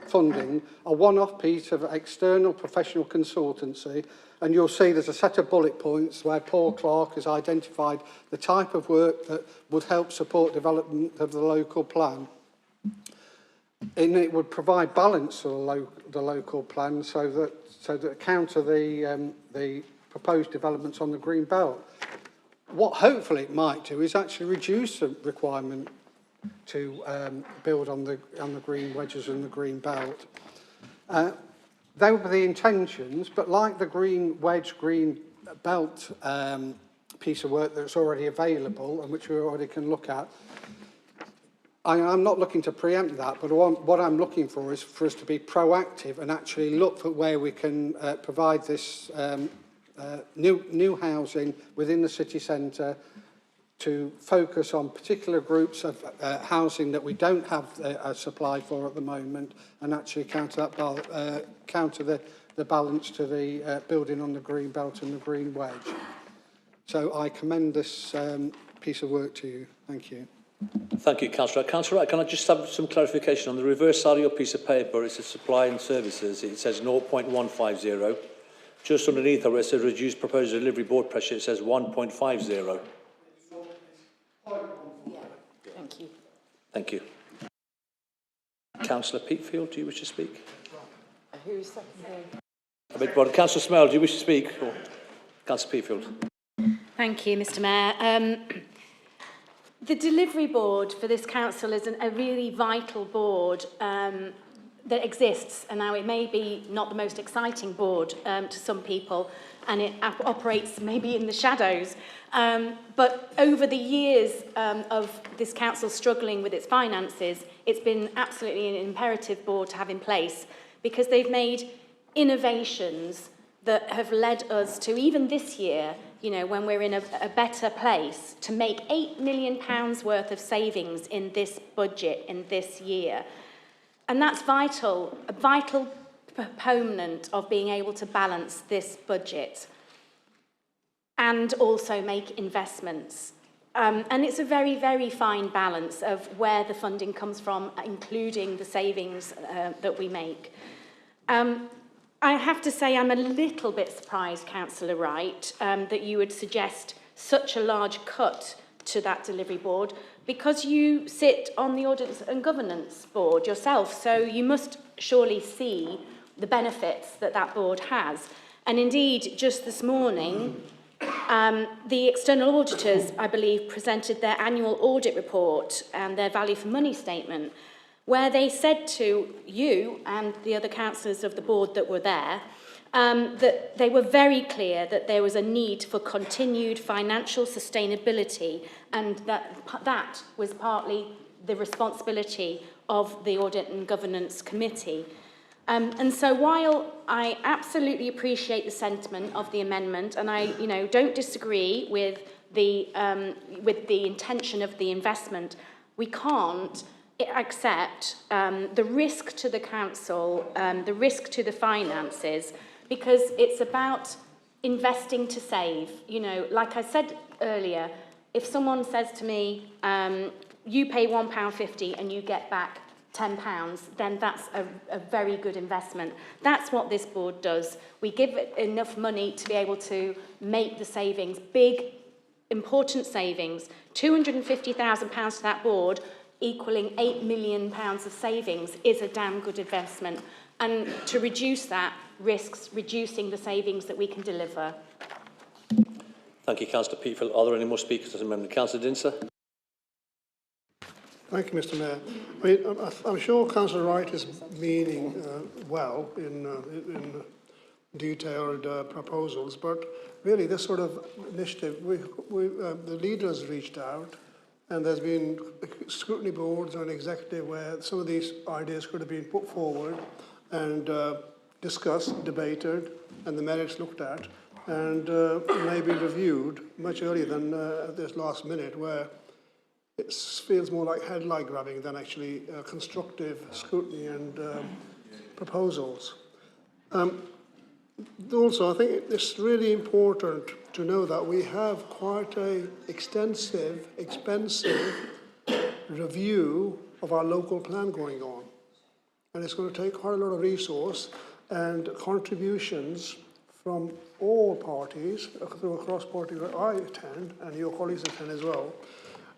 funding, a one-off piece of external professional consultancy. And you'll see there's a set of bullet points where Paul Clark has identified the type of work that would help support development of the local plan. And it would provide balance to the local plan so that counter the proposed developments on the green belt. What hopefully it might do is actually reduce the requirement to build on the green wedges and the green belt. They were the intentions, but like the green wedge, green belt piece of work that's already available and which we already can look at, I'm not looking to preempt that, but what I'm looking for is for us to be proactive and actually look for where we can provide this new housing within the city centre to focus on particular groups of housing that we don't have a supply for at the moment, and actually counter the balance to the building on the green belt and the green wedge. So I commend this piece of work to you. Thank you. Thank you, Councillor. Councillor Wright, can I just have some clarification on the reverse side of your piece of paper? It says supply and services. It says 0.150. Just underneath where it says reduced proposed delivery board pressure, it says 1.50. Thank you. Thank you. Councillor Peatfield, do you wish to speak? Who's seconding? I beg your pardon. Councillor Smell, do you wish to speak? Or Councillor Peatfield? Thank you, Mr Mayor. The delivery board for this council is a really vital board that exists, and now it may be not the most exciting board to some people, and it operates maybe in the shadows. But over the years of this council struggling with its finances, it's been absolutely an imperative board to have in place, because they've made innovations that have led us to, even this year, you know, when we're in a better place, to make £8 million worth of savings in this budget in this year. And that's vital, a vital proponent of being able to balance this budget and also make investments. And it's a very, very fine balance of where the funding comes from, including the savings that we make. I have to say I'm a little bit surprised, Councillor Wright, that you would suggest such a large cut to that delivery board, because you sit on the Audit and Governance Board yourself, so you must surely see the benefits that that board has. And indeed, just this morning, the external auditors, I believe, presented their annual audit report and their value for money statement, where they said to you and the other councillors of the board that were there, that they were very clear that there was a need for continued financial sustainability, and that was partly the responsibility of the Audit and Governance Committee. And so while I absolutely appreciate the sentiment of the amendment, and I don't disagree with the intention of the investment, we can't accept the risk to the council, the risk to the finances, because it's about investing to save. You know, like I said earlier, if someone says to me, you pay £1.50 and you get back £10, then that's a very good investment. That's what this board does. We give it enough money to be able to make the savings, big, important savings, £250,000 to that board, equaling £8 million of savings, is a damn good investment. And to reduce that risks reducing the savings that we can deliver. Thank you, Councillor Peatfield. Are there any more speakers to the amendment? Councillor Dinser? Thank you, Mr Mayor. I mean, I'm sure Councillor Wright is meaning well in detailed proposals, but really this sort of initiative, the leaders reached out, and there's been scrutiny boards and executive where some of these ideas could have been put forward and discussed, debated, and the merits looked at. and may be reviewed much earlier than this last minute, where it feels more like headline grabbing than actually constructive scrutiny and proposals. Also, I think it's really important to know that we have quite an extensive, expensive review of our local plan going on. And it's going to take quite a lot of resource and contributions from all parties, through a cross-party that I attend, and your colleagues attend as well,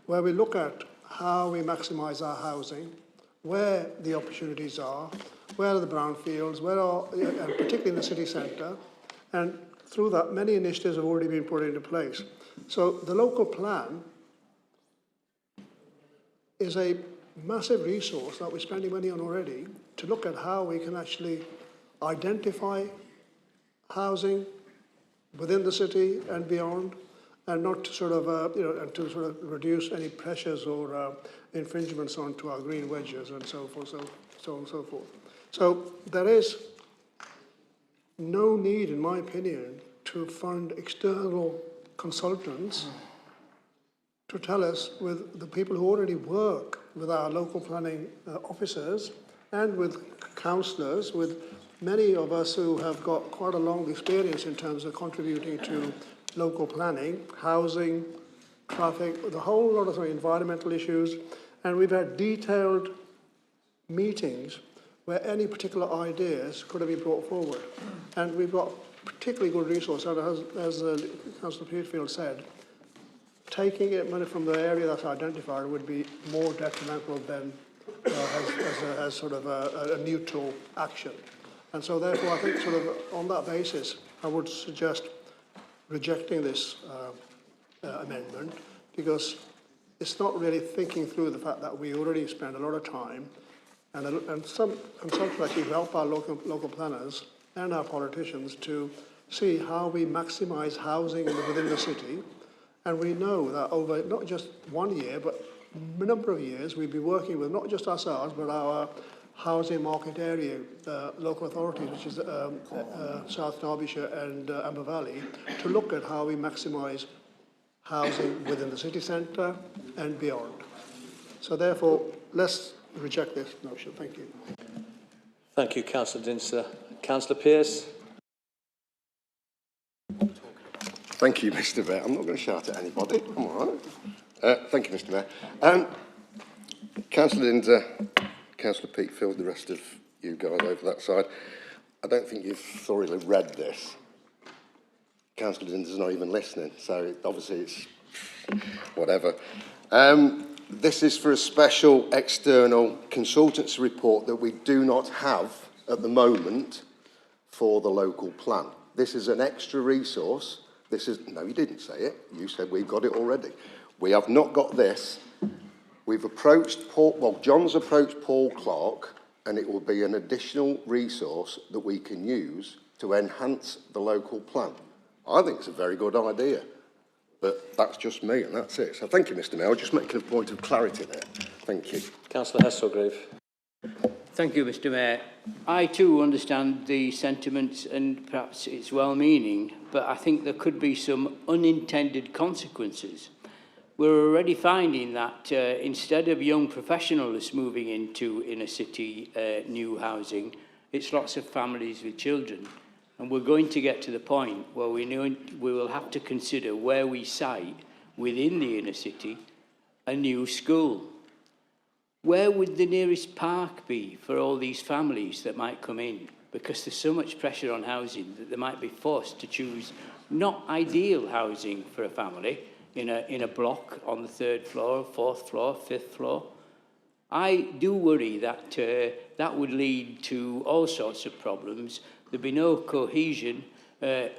where we look at how we maximise our housing, where the opportunities are, where are the brownfields, where are, and particularly in the city centre, and through that many initiatives have already been put into place. So the local plan is a massive resource that we're spending money on already to look at how we can actually identify housing within the city and beyond, and not to sort of, and to sort of reduce any pressures or infringements onto our green wedges and so forth, so on and so forth. So there is no need, in my opinion, to fund external consultants to tell us, with the people who already work with our local planning officers and with councillors, with many of us who have got quite a long experience in terms of contributing to local planning, housing, traffic, the whole lot of environmental issues, and we've had detailed meetings where any particular ideas could have been brought forward. And we've got particularly good resource, and as Councillor Peterfield said, taking money from the area that's identified would be more detrimental than as sort of a neutral action. And so therefore I think sort of on that basis I would suggest rejecting this amendment, because it's not really thinking through the fact that we already spend a lot of time, and some consultants actually help our local planners and our politicians to see how we maximise housing within the city. And we know that over not just 1 year, but a number of years, we'll be working with not just ourselves, but our housing market area local authorities, which is South Derbyshire and Amber Valley, to look at how we maximise housing within the city centre and beyond. So therefore, let's reject this motion. Thank you. Thank you, Councillor Dinster. Councillor Pearce. Thank you, Mr. Mayor. I'm not going to shout at anybody. I'm all right. Thank you, Mr. Mayor. Councillor Dinser, Councillor Peatfield, the rest of you guys over that side, I don't think you've thoroughly read this. Councillor Dinser's not even listening, so obviously it's whatever. This is for a special external consultancy report that we do not have at the moment for the local plan. This is an extra resource. This is, no, you didn't say it. You said we've got it already. We have not got this. We've approached Paul, well, John's approached Paul Clark, and it will be an additional resource that we can use to enhance the local plan. I think it's a very good idea, but that's just me, and that's it. So thank you, Mr. Mayor. I'll just make a point of clarity there. Thank you. Councillor Hesselgrave. Thank you, Mr. Mayor. I too understand the sentiments, and perhaps it's well-meaning, but I think there could be some unintended consequences. We're already finding that instead of young professionals moving into inner city new housing, it's lots of families with children. And we're going to get to the point where we will have to consider where we site within the inner city a new school. Where would the nearest park be for all these families that might come in? Because there's so much pressure on housing that they might be forced to choose not ideal housing for a family in a block on the 3rd floor, 4th floor, 5th floor. I do worry that that would lead to all sorts of problems. There'd be no cohesion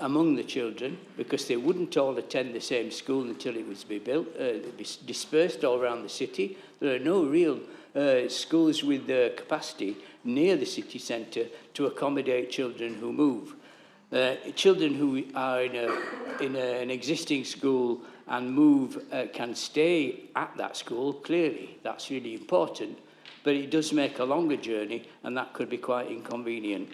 among the children, because they wouldn't all attend the same school until it was built. They'd be dispersed all around the city. There are no real schools with the capacity near the city centre to accommodate children who move. Children who are in an existing school and move can stay at that school, clearly. That's really important. But it does make a longer journey, and that could be quite inconvenient.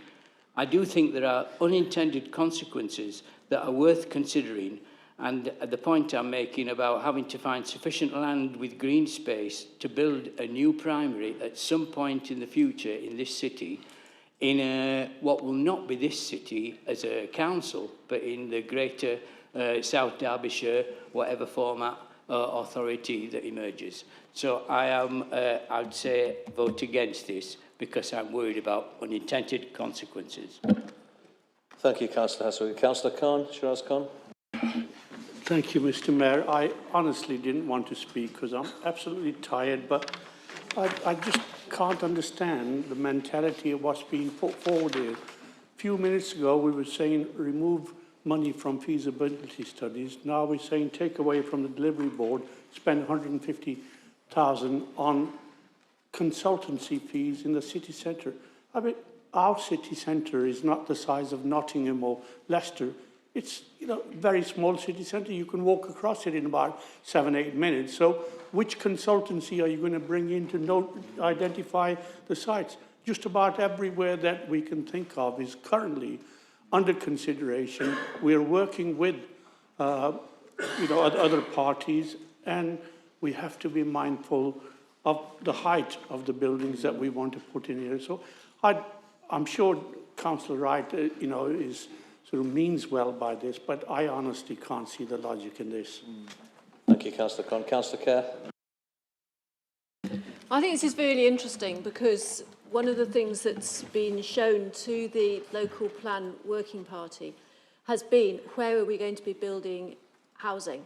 I do think there are unintended consequences that are worth considering, and the point I'm making about having to find sufficient land with green space to build a new primary at some point in the future in this city, in what will not be this city as a council, but in the greater South Derbyshire, whatever format authority that emerges. So I'd say vote against this because I'm worried about unintended consequences. Thank you, Councillor Hasselby. Councillor Khan, Shiraz Khan. Thank you, Mr. Mayor. I honestly didn't want to speak because I'm absolutely tired, but I just can't understand the mentality of what's being put forward here. A few minutes ago, we were saying remove money from feasibility studies. Now we're saying take away from the delivery board, spend 150,000 on consultancy fees in the city centre. I mean, our city centre is not the size of Nottingham or Leicester. It's, you know, very small city centre. You can walk across it in about 7-8 minutes. So which consultancy are you going to bring in to identify the sites? Just about everywhere that we can think of is currently under consideration. We're working with, other parties, and we have to be mindful of the height of the buildings that we want to put in here. So I'm sure Councillor Wright, is sort of means well by this, but I honestly can't see the logic in this. Thank you, Councillor Khan. Councillor Kerr. I think this is really interesting because one of the things that's been shown to the local plan working party has been where are we going to be building housing.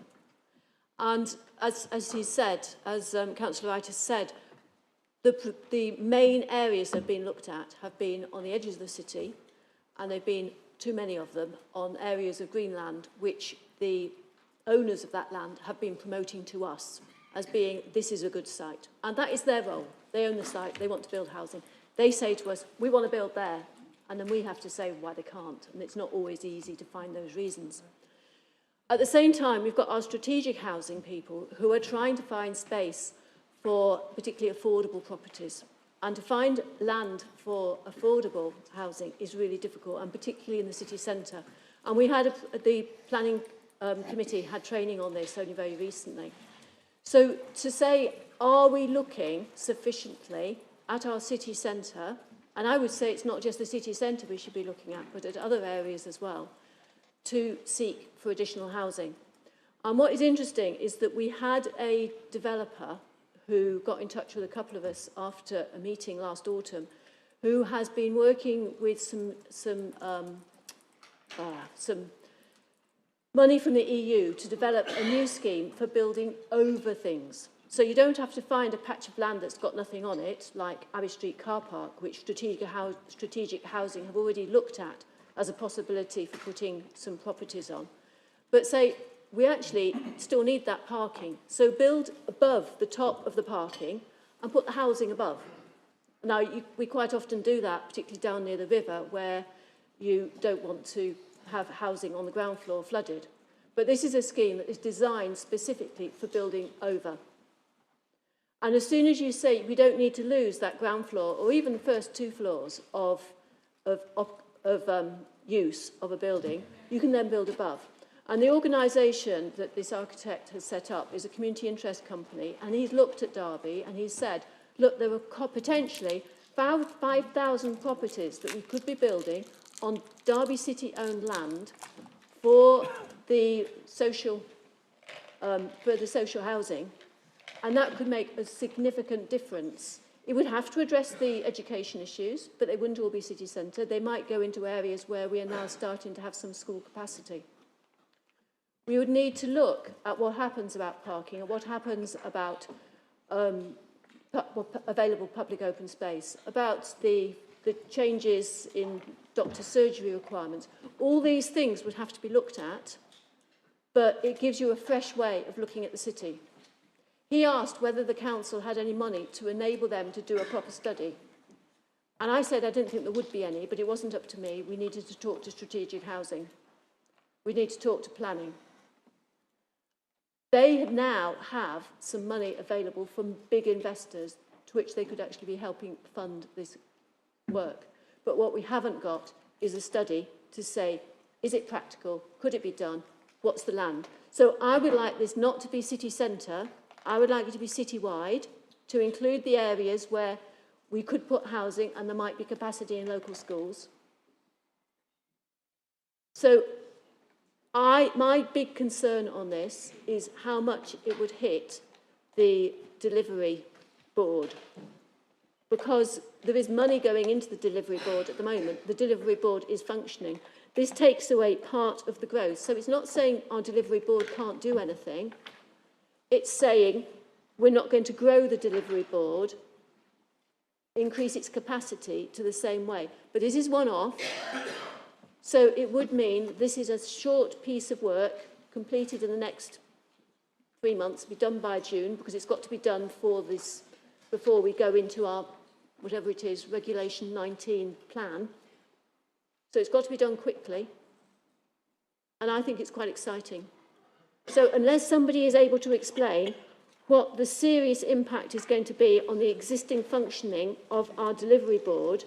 And as he said, as Councillor Wright has said, the main areas that have been looked at have been on the edges of the city, and they've been too many of them on areas of greenland which the owners of that land have been promoting to us as being, this is a good site. And that is their role. They own the site, they want to build housing. They say to us, we want to build there, and then we have to say why they can't. And it's not always easy to find those reasons. At the same time, we've got our strategic housing people who are trying to find space for particularly affordable properties. And to find land for affordable housing is really difficult, and particularly in the city centre. And we had the planning committee had training on this only very recently. So to say, are we looking sufficiently at our city centre? And I would say it's not just the city centre we should be looking at, but at other areas as well, to seek for additional housing. And what is interesting is that we had a developer who got in touch with a couple of us after a meeting last autumn, who has been working with some money from the EU to develop a new scheme for building over things. So you don't have to find a patch of land that's got nothing on it, like Abbey Street car park, which strategic housing have already looked at as a possibility for putting some properties on. But say, we actually still need that parking. So build above the top of the parking and put the housing above. Now, we quite often do that, particularly down near the river, where you don't want to have housing on the ground floor flooded. But this is a scheme that is designed specifically for building over. And as soon as you say we don't need to lose that ground floor, or even the first 2 floors of use of a building, you can then build above. And the organisation that this architect has set up is a community interest company, and he's looked at Derby and he's said, look, there are potentially 5,000 properties that we could be building on Derby City-owned land for the social housing, and that could make a significant difference. It would have to address the education issues, but they wouldn't all be city centre. They might go into areas where we are now starting to have some school capacity. We would need to look at what happens about parking and what happens about available public open space, about the changes in doctor surgery requirements. All these things would have to be looked at, but it gives you a fresh way of looking at the city. He asked whether the council had any money to enable them to do a proper study. And I said I didn't think there would be any, but it wasn't up to me. We needed to talk to strategic housing. We need to talk to planning. They now have some money available from big investors to which they could actually be helping fund this work. But what we haven't got is a study to say, is it practical? Could it be done? What's the land? So I would like this not to be city centre. I would like it to be citywide, to include the areas where we could put housing and there might be capacity in local schools. So my big concern on this is how much it would hit the delivery board, because there is money going into the delivery board at the moment. The delivery board is functioning. This takes away part of the growth. So it's not saying our delivery board can't do anything. It's saying we're not going to grow the delivery board, increase its capacity to the same way. But it is one-off. So it would mean this is a short piece of work completed in the next 3 months, be done by June, because it's got to be done for this, before we go into our, whatever it is, Regulation 19 plan. So it's got to be done quickly. And I think it's quite exciting. So unless somebody is able to explain what the serious impact is going to be on the existing functioning of our delivery board,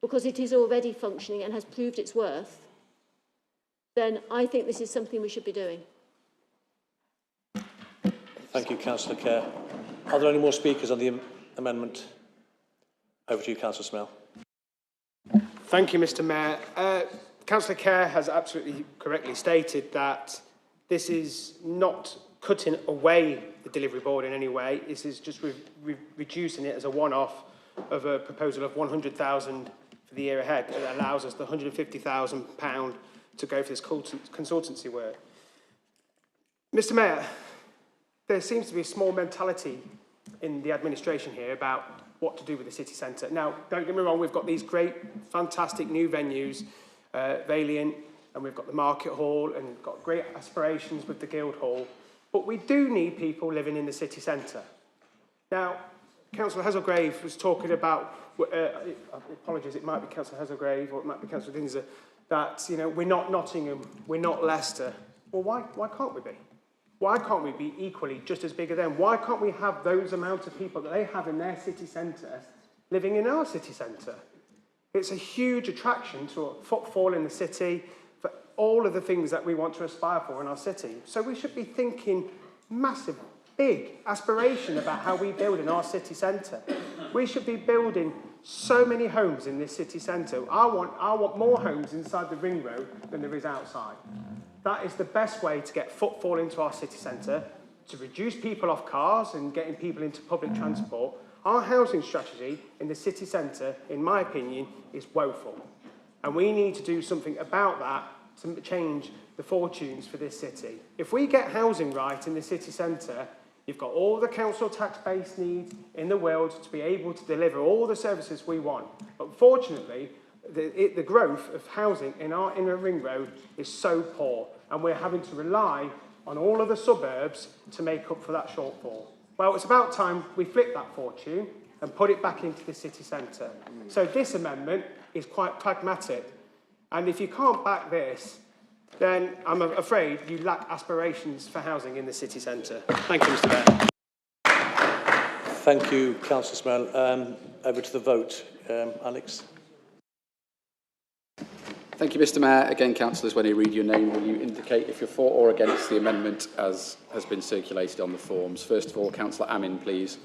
because it is already functioning and has proved its worth, then I think this is something we should be doing. Thank you, Councillor Kerr. Are there any more speakers on the amendment? Over to you, Councillor Smell. Thank you, Mr. Mayor. Councillor Kerr has absolutely correctly stated that this is not cutting away the delivery board in any way. This is just reducing it as a one-off of a proposal of 100,000 for the year ahead. That allows us the £150,000 to go for this consultancy work. Mr. Mayor, there seems to be a small mentality in the administration here about what to do with the city centre. Now, don't get me wrong, we've got these great, fantastic new venues, Valiant, and we've got the Market Hall, and got great aspirations with the Guildhall, but we do need people living in the city centre. Now, Councillor Hazelgrave was talking about, apologies, it might be Councillor Hazelgrave or it might be Councillor Dinser, that, you know, we're not Nottingham, we're not Leicester. Well, why can't we be? Why can't we be equally just as big as them? Why can't we have those amount of people that they have in their city centre living in our city centre? It's a huge attraction to a footfall in the city for all of the things that we want to aspire for in our city. So we should be thinking massive, big aspiration about how we build in our city centre. We should be building so many homes in this city centre. I want more homes inside the ring road than there is outside. That is the best way to get footfall into our city centre, to reduce people off cars and getting people into public transport. Our housing strategy in the city centre, in my opinion, is woeful. And we need to do something about that to change the fortunes for this city. If we get housing right in the city centre, you've got all the council tax base needs in the world to be able to deliver all the services we want. But fortunately, the growth of housing in our inner ring road is so poor, and we're having to rely on all of the suburbs to make up for that shortfall. Well, it's about time we flip that fortune and put it back into the city centre. So this amendment is quite pragmatic. And if you can't back this, then I'm afraid you lack aspirations for housing in the city centre. Thank you, Mr. Mayor. Thank you, Councillor Smell. Over to the vote. Alex. Thank you, Mr. Mayor. Again, councillors, when I read your name, will you indicate if you're for or against the amendment as has been circulated on the forms? First of all, Councillor Amin, please.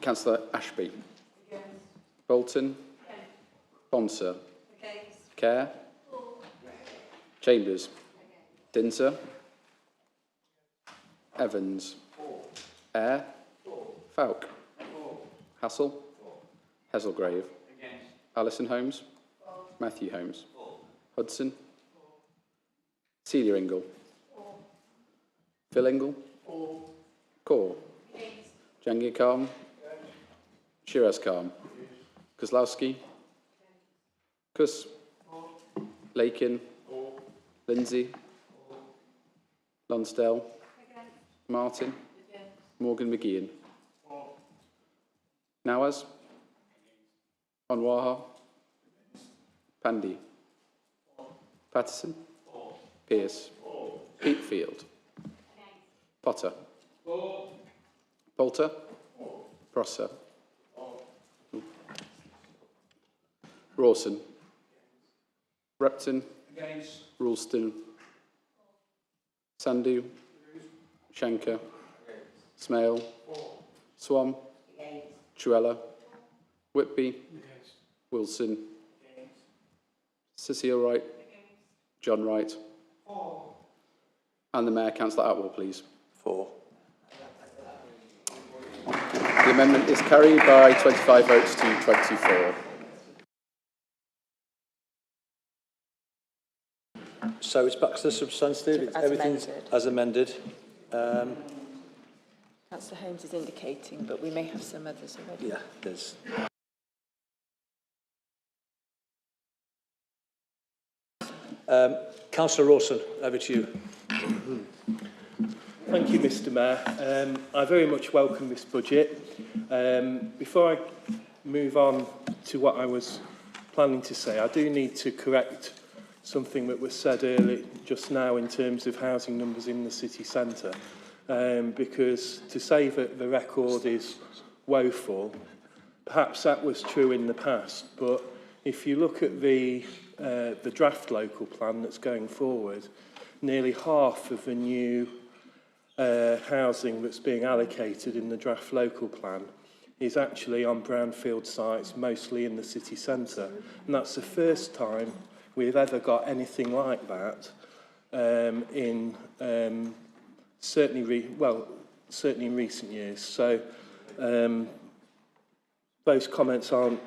Councillor Ashby. Against. Bolton. Against. Bonser. Against. Kerr. Chambers. Against. Dinser. Evans. Eyre. Falk. Hassel. Hazelgrave. Against. Alison Holmes. Matthew Holmes. Hudson. Celia Ingle. Phil Ingle. Core. Jangir Khan. Shiraz Khan. Kozlowski. Kuss. Lakin. Lindsay. Lonsdale. Martin. Morgan McGeehan. Nawaz. Onwaha. Pandy. Patterson. Pearce. Peatfield. Potter. Poulter. Prosser. Rawson. Repton. Against. Ralston. Sandu. Shanker. Smale. Swan. Truella. Whitby. Wilson. Cecile Wright. John Wright. And the Mayor, Councillor Atwell, please. 4. The amendment is carried by 25 votes to 24. So it's back to the substantive. As Everything's amended. as amended. Councillor Holmes is indicating, but we may have some others already. Yeah, there's... Councillor Rawson, over to you. Thank you, Mr Mayor. I very much welcome this budget. Before I move on to what I was planning to say, I do need to correct something that was said earlier just now in terms of housing numbers in the city centre. Because to say that the record is woeful, perhaps that was true in the past, but if you look at the draft local plan that's going forward, nearly half of the new housing that's being allocated in the draft local plan is actually on brownfield sites, mostly in the city centre. And that's the first time we've ever got anything like that certainly in recent years. So those comments aren't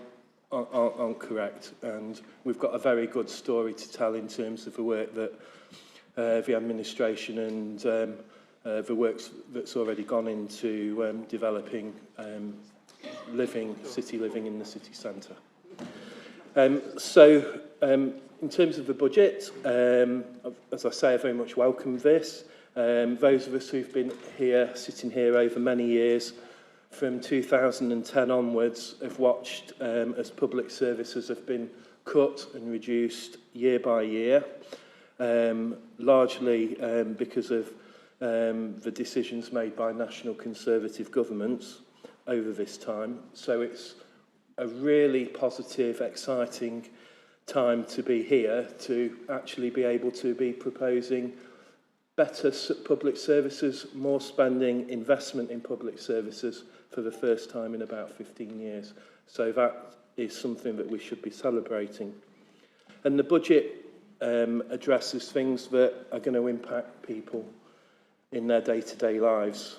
correct, and we've got a very good story to tell in terms of the work that the administration and the work that's already gone into developing city living in the city centre. In terms of the budget, as I say, I very much welcome this. Those of us who've been sitting here over many years, from 2010 onwards, have watched as public services have been cut and reduced year by year, largely because of the decisions made by national Conservative governments over this time. So it's a really positive, exciting time to be here, to actually be able to be proposing better public services, more spending, investment in public services for the first time in about 15 years. So that is something that we should be celebrating. And the budget addresses things that are going to impact people in their day-to-day lives.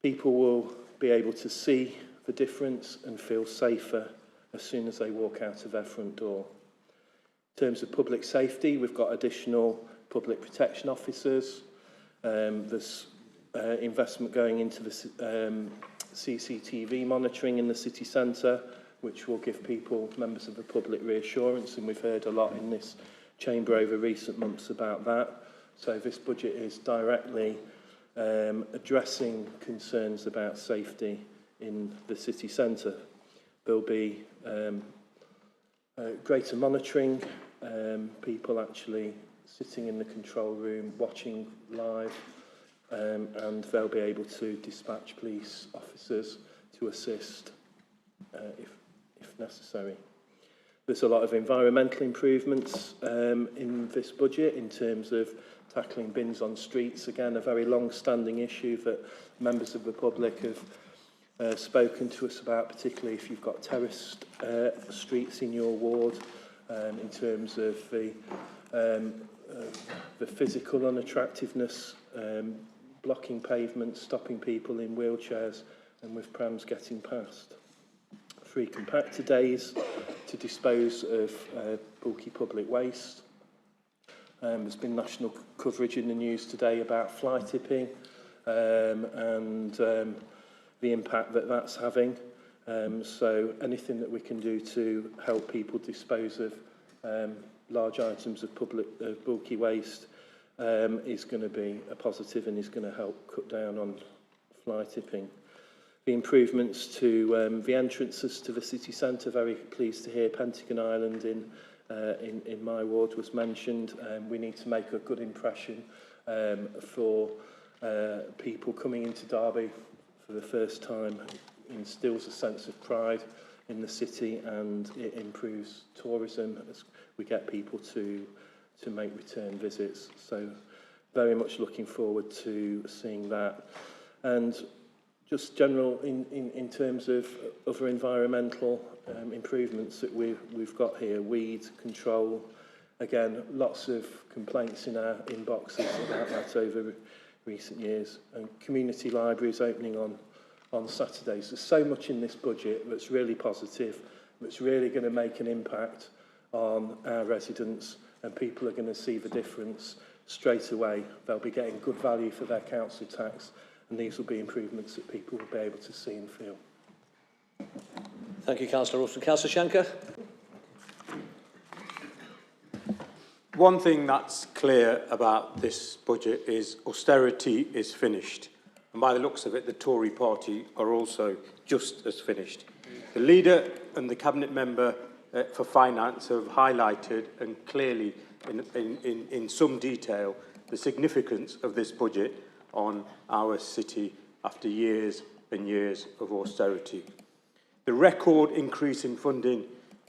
People will be able to see the difference and feel safer as soon as they walk out of their front door. In terms of public safety, we've got additional public protection officers. There's investment going into the CCTV monitoring in the city centre, which will give people, members of the public, reassurance, and we've heard a lot in this chamber over recent months about that. So this budget is directly addressing concerns about safety in the city centre. There'll be greater monitoring, people actually sitting in the control room, watching live, and they'll be able to dispatch police officers to assist if necessary. There's a lot of environmental improvements in this budget in terms of tackling bins on streets. Again, a very long-standing issue that members of the public have spoken to us about, particularly if you've got terraced streets in your ward, in terms of the physical unattractiveness, blocking pavements, stopping people in wheelchairs, and with prams getting past. Free compactor days to dispose of bulky public waste. There's been national coverage in the news today about fly tipping and the impact that that's having. So anything that we can do to help people dispose of large items of bulky waste is going to be a positive and is going to help cut down on fly tipping. The improvements to the entrances to the city centre, very pleased to hear Pentagon Island in my ward was mentioned. We need to make a good impression for people coming into Derby for the first time. Instills a sense of pride in the city, and it improves tourism as we get people to make return visits. So very much looking forward to seeing that. And just general in terms of other environmental improvements that we've got here, weed control. Again, lots of complaints in our inboxes about that over recent years. And community libraries opening on Saturdays. There's so much in this budget that's really positive, that's really going to make an impact on our residents, and people are going to see the difference straight away. They'll be getting good value for their council tax, and these will be improvements that people will be able to see and feel. Thank you, Councillor Ruffin. Councillor Shanker? One thing that's clear about this budget is austerity is finished. And by the looks of it, the Tory party are also just as finished. The leader and the cabinet member for finance have highlighted and clearly in some detail the significance of this budget on our city after years and years of austerity. The record increase in funding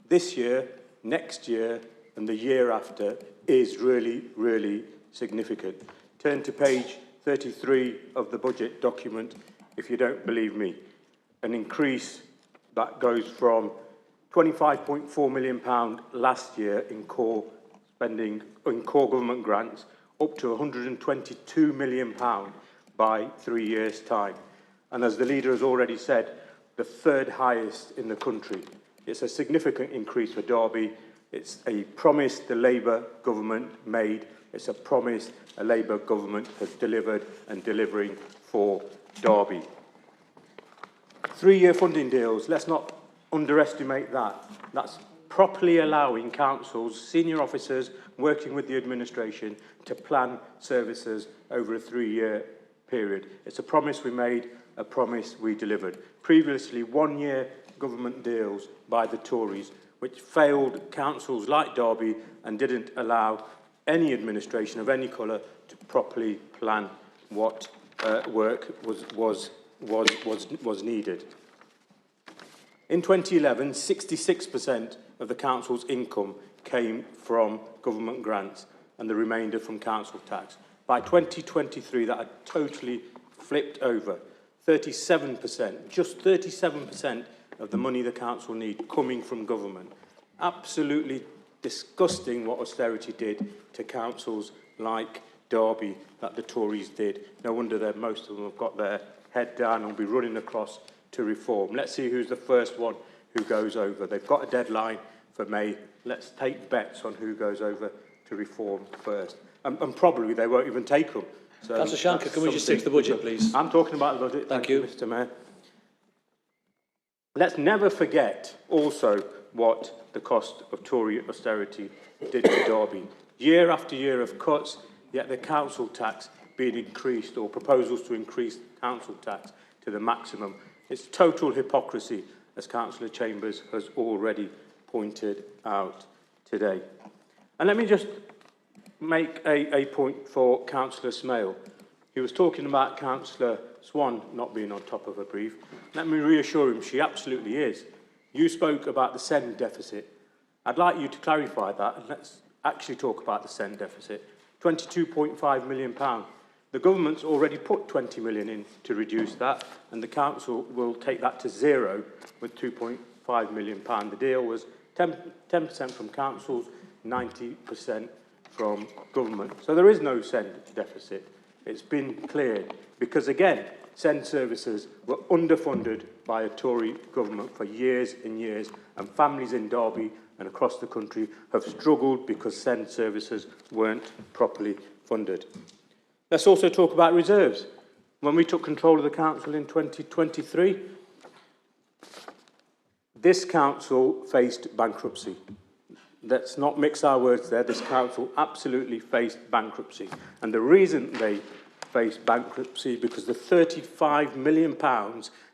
this year, next year and the year after is really, really significant. Turn to page 33 of the budget document if you don't believe me. An increase that goes from £25.4 million last year in core spending, in core government grants, up to £122 million by 3 years' time. And as the leader has already said, the third highest in the country. It's a significant increase for Derby. It's a promise the Labour government made. It's a promise a Labour government has delivered and delivering for Derby. 3-year funding deals, let's not underestimate that. That's properly allowing councils, senior officers working with the administration to plan services over a 3-year period. It's a promise we made, a promise we delivered. Previously, 1-year government deals by the Tories, which failed councils like Derby and didn't allow any administration of any colour to properly plan what work was needed. In 2011, 66% of the council's income came from government grants and the remainder from council tax. By 2023, that had totally flipped over. 37%, just 37% of the money the council need coming from government. Absolutely disgusting what austerity did to councils like Derby that the Tories did. No wonder that most of them have got their head down and will be running across to reform. Let's see who's the first one who goes over. They've got a deadline for May. Let's take bets on who goes over to reform first. And probably they won't even take them. So Councillor Shanker, can we just stick to the budget, please? I'm talking about the budget. Thank you, Mr. Mayor. Let's never forget also what the cost of Tory austerity did to Derby. Year after year of cuts, yet the council tax being increased, or proposals to increase council tax to the maximum. It's total hypocrisy, as Councillor Chambers has already pointed out today. And let me just make a point for Councillor Smale. He was talking about Councillor Swan not being on top of her brief. Let me reassure him she absolutely is. You spoke about the SEND deficit. I'd like you to clarify that, and let's actually talk about the SEND deficit. £22.5 million. The government's already put 20 million in to reduce that, and the council will take that to zero with £2.5 million. The deal was 10% from councils, 90% from government. So there is no SEND deficit. It's been cleared because, again, SEND services were underfunded by a Tory government for years and years, and families in Derby and across the country have struggled because SEND services weren't properly funded. Let's also talk about reserves. When we took control of the council in 2023, this council faced bankruptcy. Let's not mix our words there. This council absolutely faced bankruptcy. And the reason they faced bankruptcy because the £35 million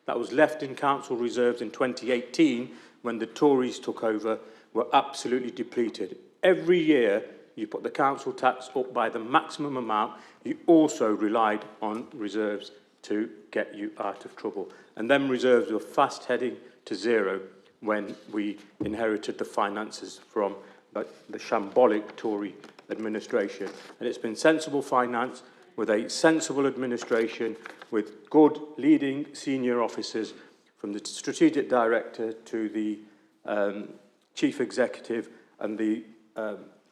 that was left in council reserves in 2018 when the Tories took over were absolutely depleted. Every year you put the council tax up by the maximum amount, you also relied on reserves to get you out of trouble. And then reserves were fast heading to zero when we inherited the finances from the shambolic Tory administration. And it's been sensible finance with a sensible administration, with good leading senior officers, from the strategic director to the chief executive and the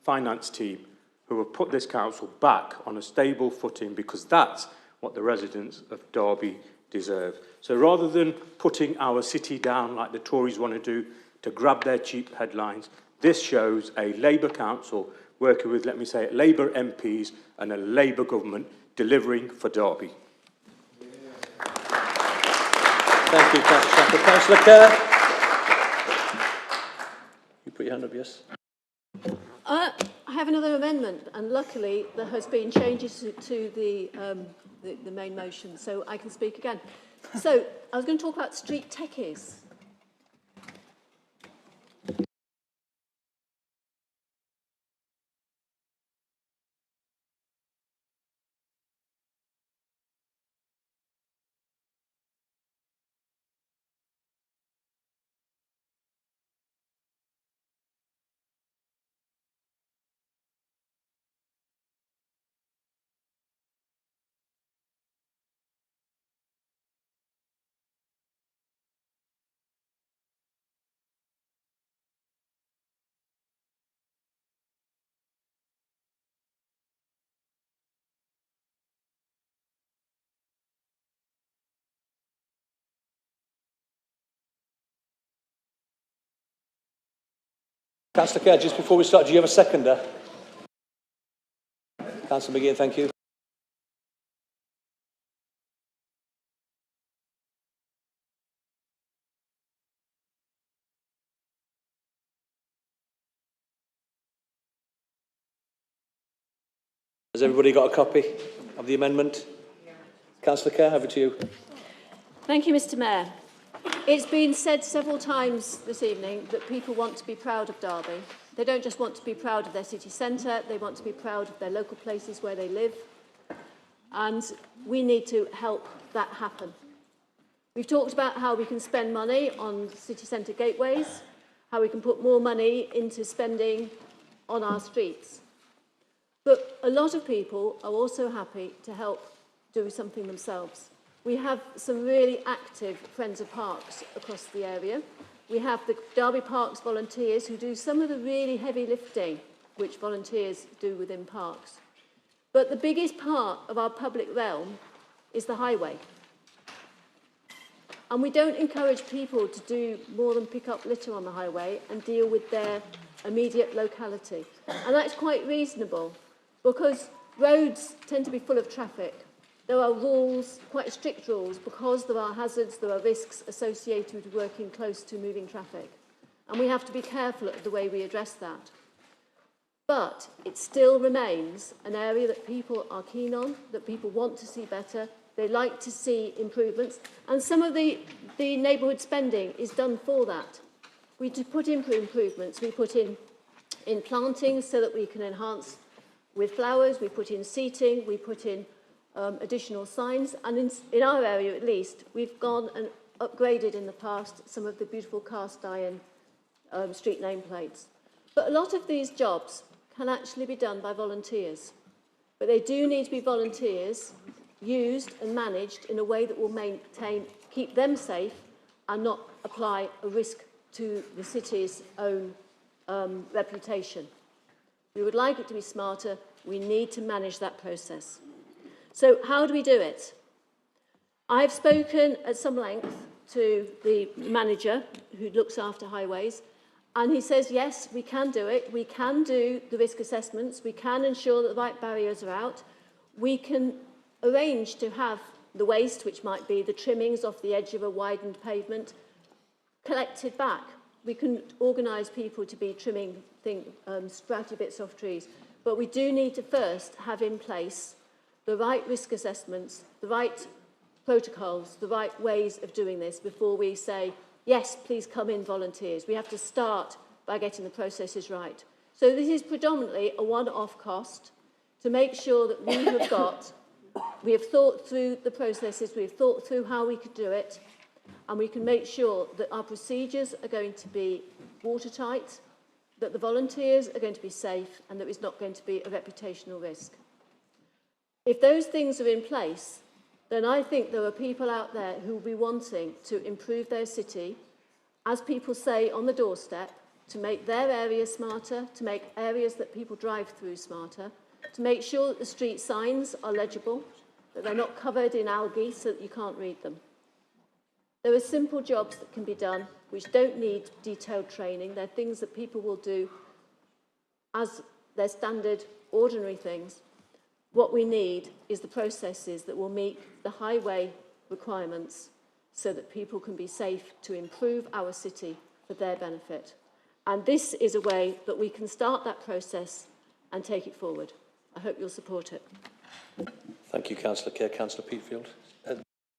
finance team, who have put this council back on a stable footing, because that's what the residents of Derby deserve. So rather than putting our city down like the Tories want to do to grab their cheap headlines, this shows a Labour council working with, let me say it, Labour MPs and a Labour government delivering for Derby. Thank you, Councillor. Councillor Kerr. You put your hand up, yes? I have another amendment, and luckily there has been changes to the main motion, so I can speak again. So I was going to talk about street techies. Councillor Kerr, just before we start, do you have a seconder? Councillor McGee, thank you. Has everybody got a copy of the amendment? Councillor Kerr, over to you. Thank you, Mr. Mayor. It's been said several times this evening that people want to be proud of Derby. They don't just want to be proud of their city centre, they want to be proud of their local places where they live. And we need to help that happen. We've talked about how we can spend money on city centre gateways, how we can put more money into spending on our streets. But a lot of people are also happy to help do something themselves. We have some really active Friends of Parks across the area. We have the Derby Parks volunteers who do some of the really heavy lifting which volunteers do within parks. But the biggest part of our public realm is the highway. And we don't encourage people to do more than pick up litter on the highway and deal with their immediate locality. And that's quite reasonable, because roads tend to be full of traffic. There are rules, quite strict rules, because there are hazards, there are risks associated with working close to moving traffic. And we have to be careful of the way we address that. But it still remains an area that people are keen on, that people want to see better. They like to see improvements. And some of the neighbourhood spending is done for that. We put in improvements. We put in plantings so that we can enhance with flowers. We put in seating. We put in additional signs, and in our area at least, we've gone and upgraded in the past some of the beautiful cast iron street nameplates. But a lot of these jobs can actually be done by volunteers, but they do need to be volunteers used and managed in a way that will keep them safe and not apply a risk to the city's own reputation. We would like it to be smarter. We need to manage that process. So how do we do it? I've spoken at some length to the manager who looks after highways, and he says, yes, we can do it. We can do the risk assessments. We can ensure that the right barriers are out. We can arrange to have the waste, which might be the trimmings off the edge of a widened pavement, collected back. We can organise people to be trimming sprouty bits off trees. But we do need to first have in place the right risk assessments, the right protocols, the right ways of doing this before we say, yes, please come in, volunteers. We have to start by getting the processes right. So this is predominantly a one-off cost to make sure that we have thought through the processes, we've thought through how we could do it, and we can make sure that our procedures are going to be watertight, that the volunteers are going to be safe, and that it's not going to be a reputational risk. If those things are in place, then I think there are people out there who will be wanting to improve their city, as people say on the doorstep, to make their areas smarter, to make areas that people drive through smarter, to make sure that the street signs are legible, that they're not covered in algae so that you can't read them. There are simple jobs that can be done which don't need detailed training. They're things that people will do as their standard, ordinary things. What we need is the processes that will meet the highway requirements so that people can be safe to improve our city for their benefit. And this is a way that we can start that process and take it forward. I hope you'll support it. Thank you, Councillor Kerr. Councillor Peatfield.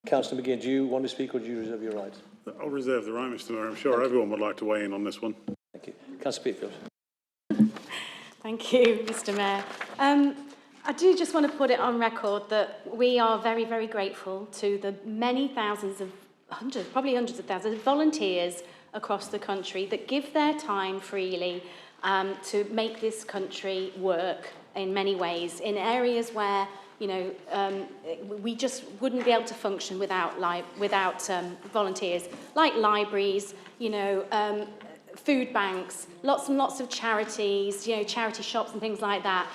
Councillor McGinn, do you want to speak or do you reserve your right? I'll reserve the right, Mr Mayor. I'm sure everyone would like to weigh in on this one. Thank you. Councillor Peatfield. Thank you, Mr Mayor. I do just want to put it on record that we are very, very grateful to the many thousands of, probably hundreds of thousands of volunteers across the country that give their time freely to make this country work in many ways, in areas where, you know, we just wouldn't be able to function without volunteers, like libraries, you know, food banks, lots and lots of charities, you know, charity shops and things like that.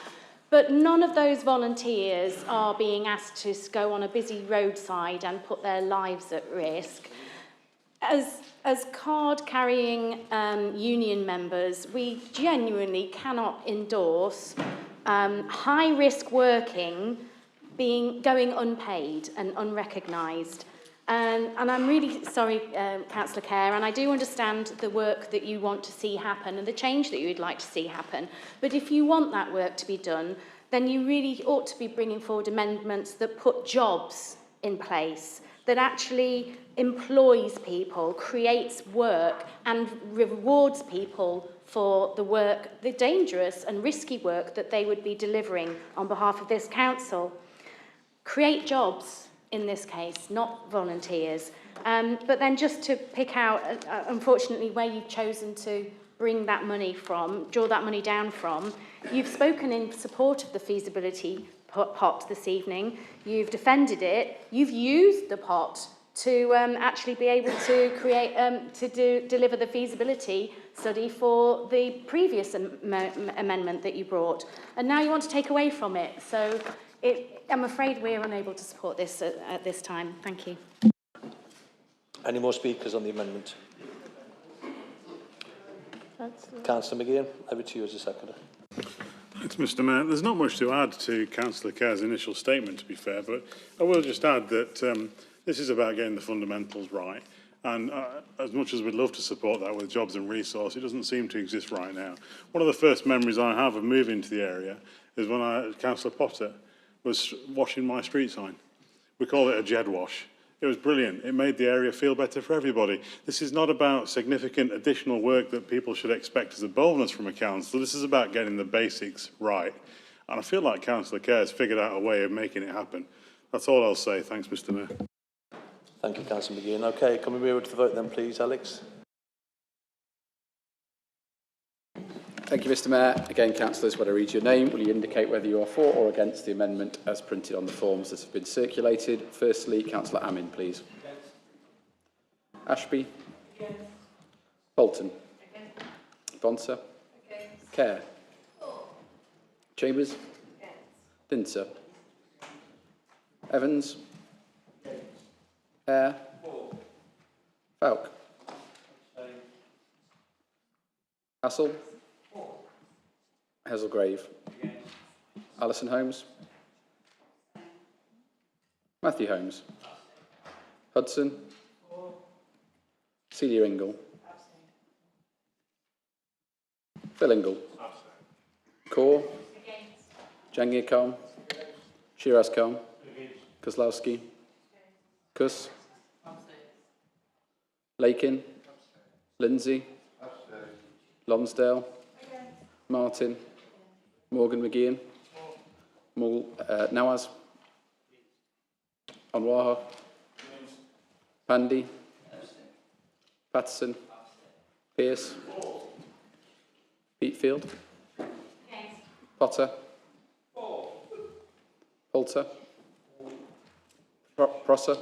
But none of those volunteers are being asked to go on a busy roadside and put their lives at risk. As card-carrying union members, we genuinely cannot endorse high-risk working going unpaid and unrecognised. And I'm really sorry, Councillor Kerr, and I do understand the work that you want to see happen and the change that you would like to see happen. But if you want that work to be done, then you really ought to be bringing forward amendments that put jobs in place, that actually employs people, creates work, and rewards people for the work, the dangerous and risky work that they would be delivering on behalf of this council. Create jobs, in this case, not volunteers. But then just to pick out, unfortunately, where you've chosen to bring that money from, draw that money down from, you've spoken in support of the feasibility pot this evening, you've defended it, you've used the pot to actually be able to create, deliver the feasibility study for the previous amendment that you brought. And now you want to take away from it. So I'm afraid we're unable to support this at this time. Thank you. Any more speakers on the amendment? Councillor McGinn, over to you as a seconder. Thanks, Mr Mayor. There's not much to add to Councillor Kerr's initial statement, to be fair, but I will just add that this is about getting the fundamentals right. And as much as we'd love to support that with jobs and resource, it doesn't seem to exist right now. One of the first memories I have of moving to the area is when Councillor Potter was washing my street sign. We call it a Jed wash. It was brilliant. It made the area feel better for everybody. This is not about significant additional work that people should expect as a bonus from a council. This is about getting the basics right. And I feel like Councillor Kerr has figured out a way of making it happen. That's all I'll say. Thanks, Mr Mayor. Thank you, Councillor McGinn. Okay, can we move to the vote then, please, Alex? Thank you, Mr Mayor. Again, councillors, when I read your name, will you indicate whether you are for or against the amendment as printed on the forms that have been circulated? Firstly, Councillor Amin, please. Against. Ashby? Against. Bolton? Against. Bonser? Against. Kerr? For. Chambers? Against. Dinser? Evans? Against. Hare? For. Falk? Hassel? Hazelgrave. Against. Alison Holmes. Matthew Holmes. Hudson. For. Celia Ingle. Phil Ingle. Kaur. Jangir Khan. Shiraz Khan. Kozlowski. Kuss. Lakin. Lindsay. Lonsdale. Martin. Morgan McGeehan. Nawaz. Anwaha. Pandy. Patterson? Pearce? Peatfield? Potter? Poulter? Prosser?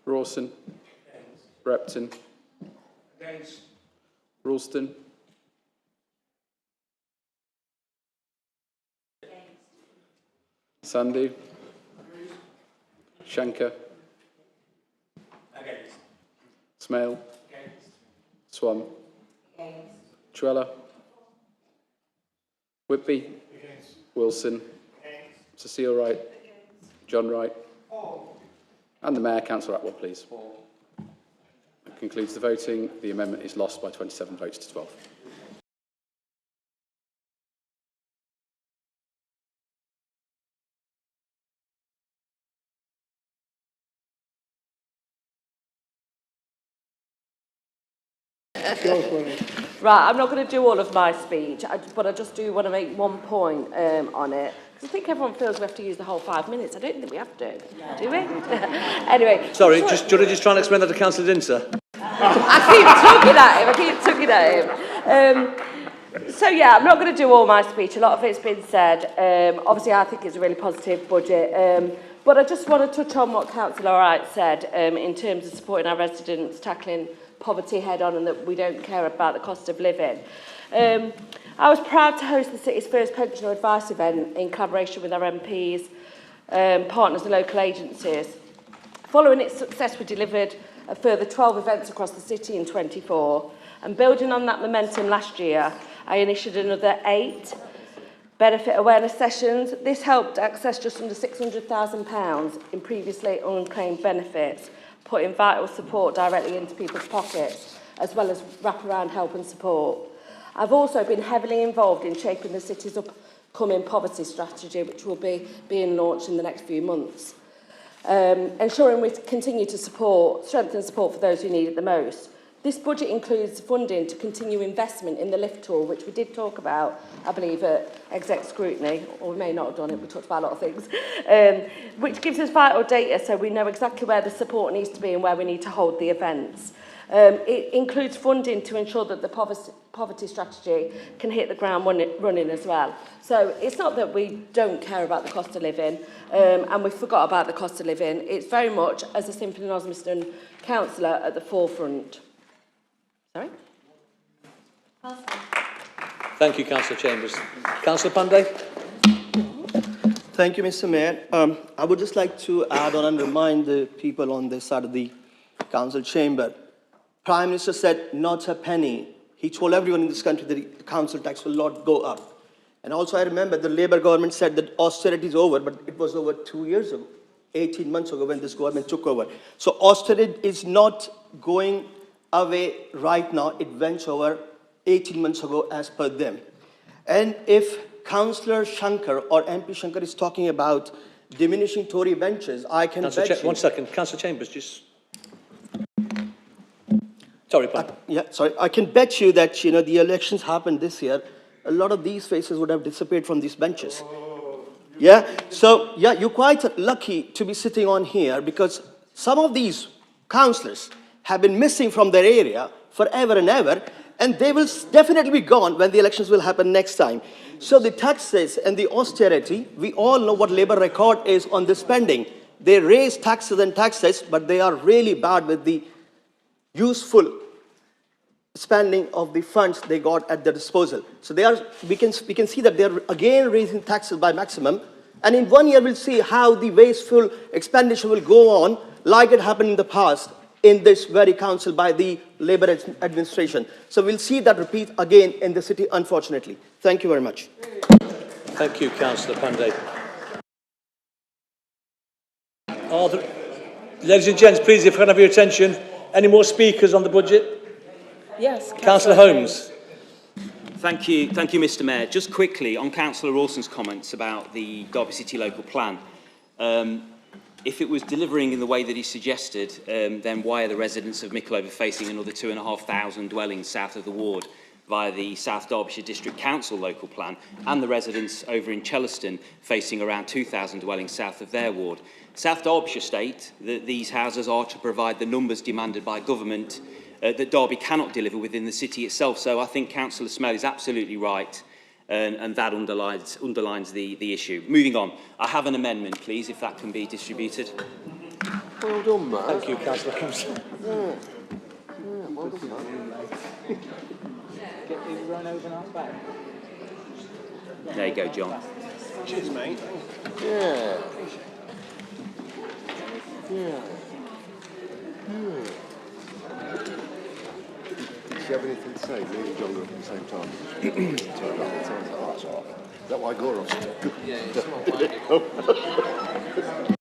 Rawson? Repton? Ralston? Sandu? Shanker? Smale? Swan? Trella? Whitby? Wilson? Cecile Wright? John Wright? And the Mayor, Councillor Atwell, please. That concludes the voting. The amendment is lost by 27 votes to 12. Right, I'm not going to do all of my speech, but I just do want to make one point on it. Because I think everyone feels we have to use the whole 5 minutes. I don't think we have to, do we? Anyway. Sorry, do you just try and explain that to Councillor Dinter? I keep tugging at him. So yeah, I'm not going to do all my speech. A lot of it's been said. Obviously, I think it's a really positive budget. But I just want to touch on what Councillor Wright said in terms of supporting our residents, tackling poverty head on, and that we don't care about the cost of living. I was proud to host the city's first pensioner advice event in collaboration with our MPs, partners and local agencies. Following its success, we delivered a further 12 events across the city in 24, and building on that momentum last year, I initiated another 8 benefit awareness sessions. This helped access just under £600,000 in previously unclaimed benefits, putting vital support directly into people's pockets, as well as wraparound help and support. I've also been heavily involved in shaping the city's upcoming poverty strategy, which will be being launched in the next few months. Ensuring we continue to strengthen support for those who need it the most. This budget includes funding to continue investment in the lift tool, which we did talk about, I believe, at exec scrutiny, or we may not have done it, we talked about a lot of things, which gives us vital data so we know exactly where the support needs to be and where we need to hold the events. It includes funding to ensure that the poverty strategy can hit the ground running as well. So it's not that we don't care about the cost of living and we forgot about the cost of living. It's very much, as a Simple and Osmaston councillor, at the forefront. Sorry? Thank you, Councillor Chambers. Councillor Pandey? Thank you, Mr. Mayor. I would just like to add on and remind the people on this side of the council chamber. Prime Minister said not a penny. He told everyone in this country that the council tax will not go up. And also I remember the Labour government said that austerity is over, but it was over 2 years ago, 18 months ago when this government took over. So austerity is not going away right now. It went over 18 months ago as per them. And if Councillor Shankar or MP Shankar is talking about diminishing Tory benches, I can bet you... One second. Councillor Chambers, just... Sorry, sorry. I can bet you that, the elections happened this year. A lot of these faces would have disappeared from these benches. Yeah? So, yeah, you're quite lucky to be sitting on here because some of these councillors have been missing from their area forever and ever, and they will definitely be gone when the elections will happen next time. So the taxes and the austerity, we all know what Labour record is on the spending. They raise taxes and taxes, but they are really bad with the useful spending of the funds they got at their disposal. So we can see that they're again raising taxes by maximum, and in 1 year we'll see how the wasteful expenditure will go on, like it happened in the past in this very council by the Labour administration. So we'll see that repeat again in the city, unfortunately. Thank you very much. Thank you, Councillor Pandey. Ladies and gents, please, if I can have your attention. Any more speakers on the budget? Yes. Councillor Holmes. Thank you, Mr. Mayor. Just quickly on Councillor Rawson's comments about the Derby City local plan. If it was delivering in the way that he suggested, then why are the residents of Mickleover facing another 2,500 dwellings south of the ward? via the South Derbyshire District Council local plan, and the residents over in Chellaston facing around 2,000 dwellings south of their ward. South Derbyshire state that these houses are to provide the numbers demanded by government that Derby cannot deliver within the city itself. So I think Councillor Smell is absolutely right, and that underlines the issue. Moving on, I have an amendment, please, if that can be distributed. Well done, Matt. Thank you, Councillor Holmes. Yeah, well done, Matt. Get me run over and out back. There you go, John. Cheers, mate. Yeah. Yeah. Did she have anything to say? Me and John got up at the same time. Is that why Gorov's good? Yeah, it's not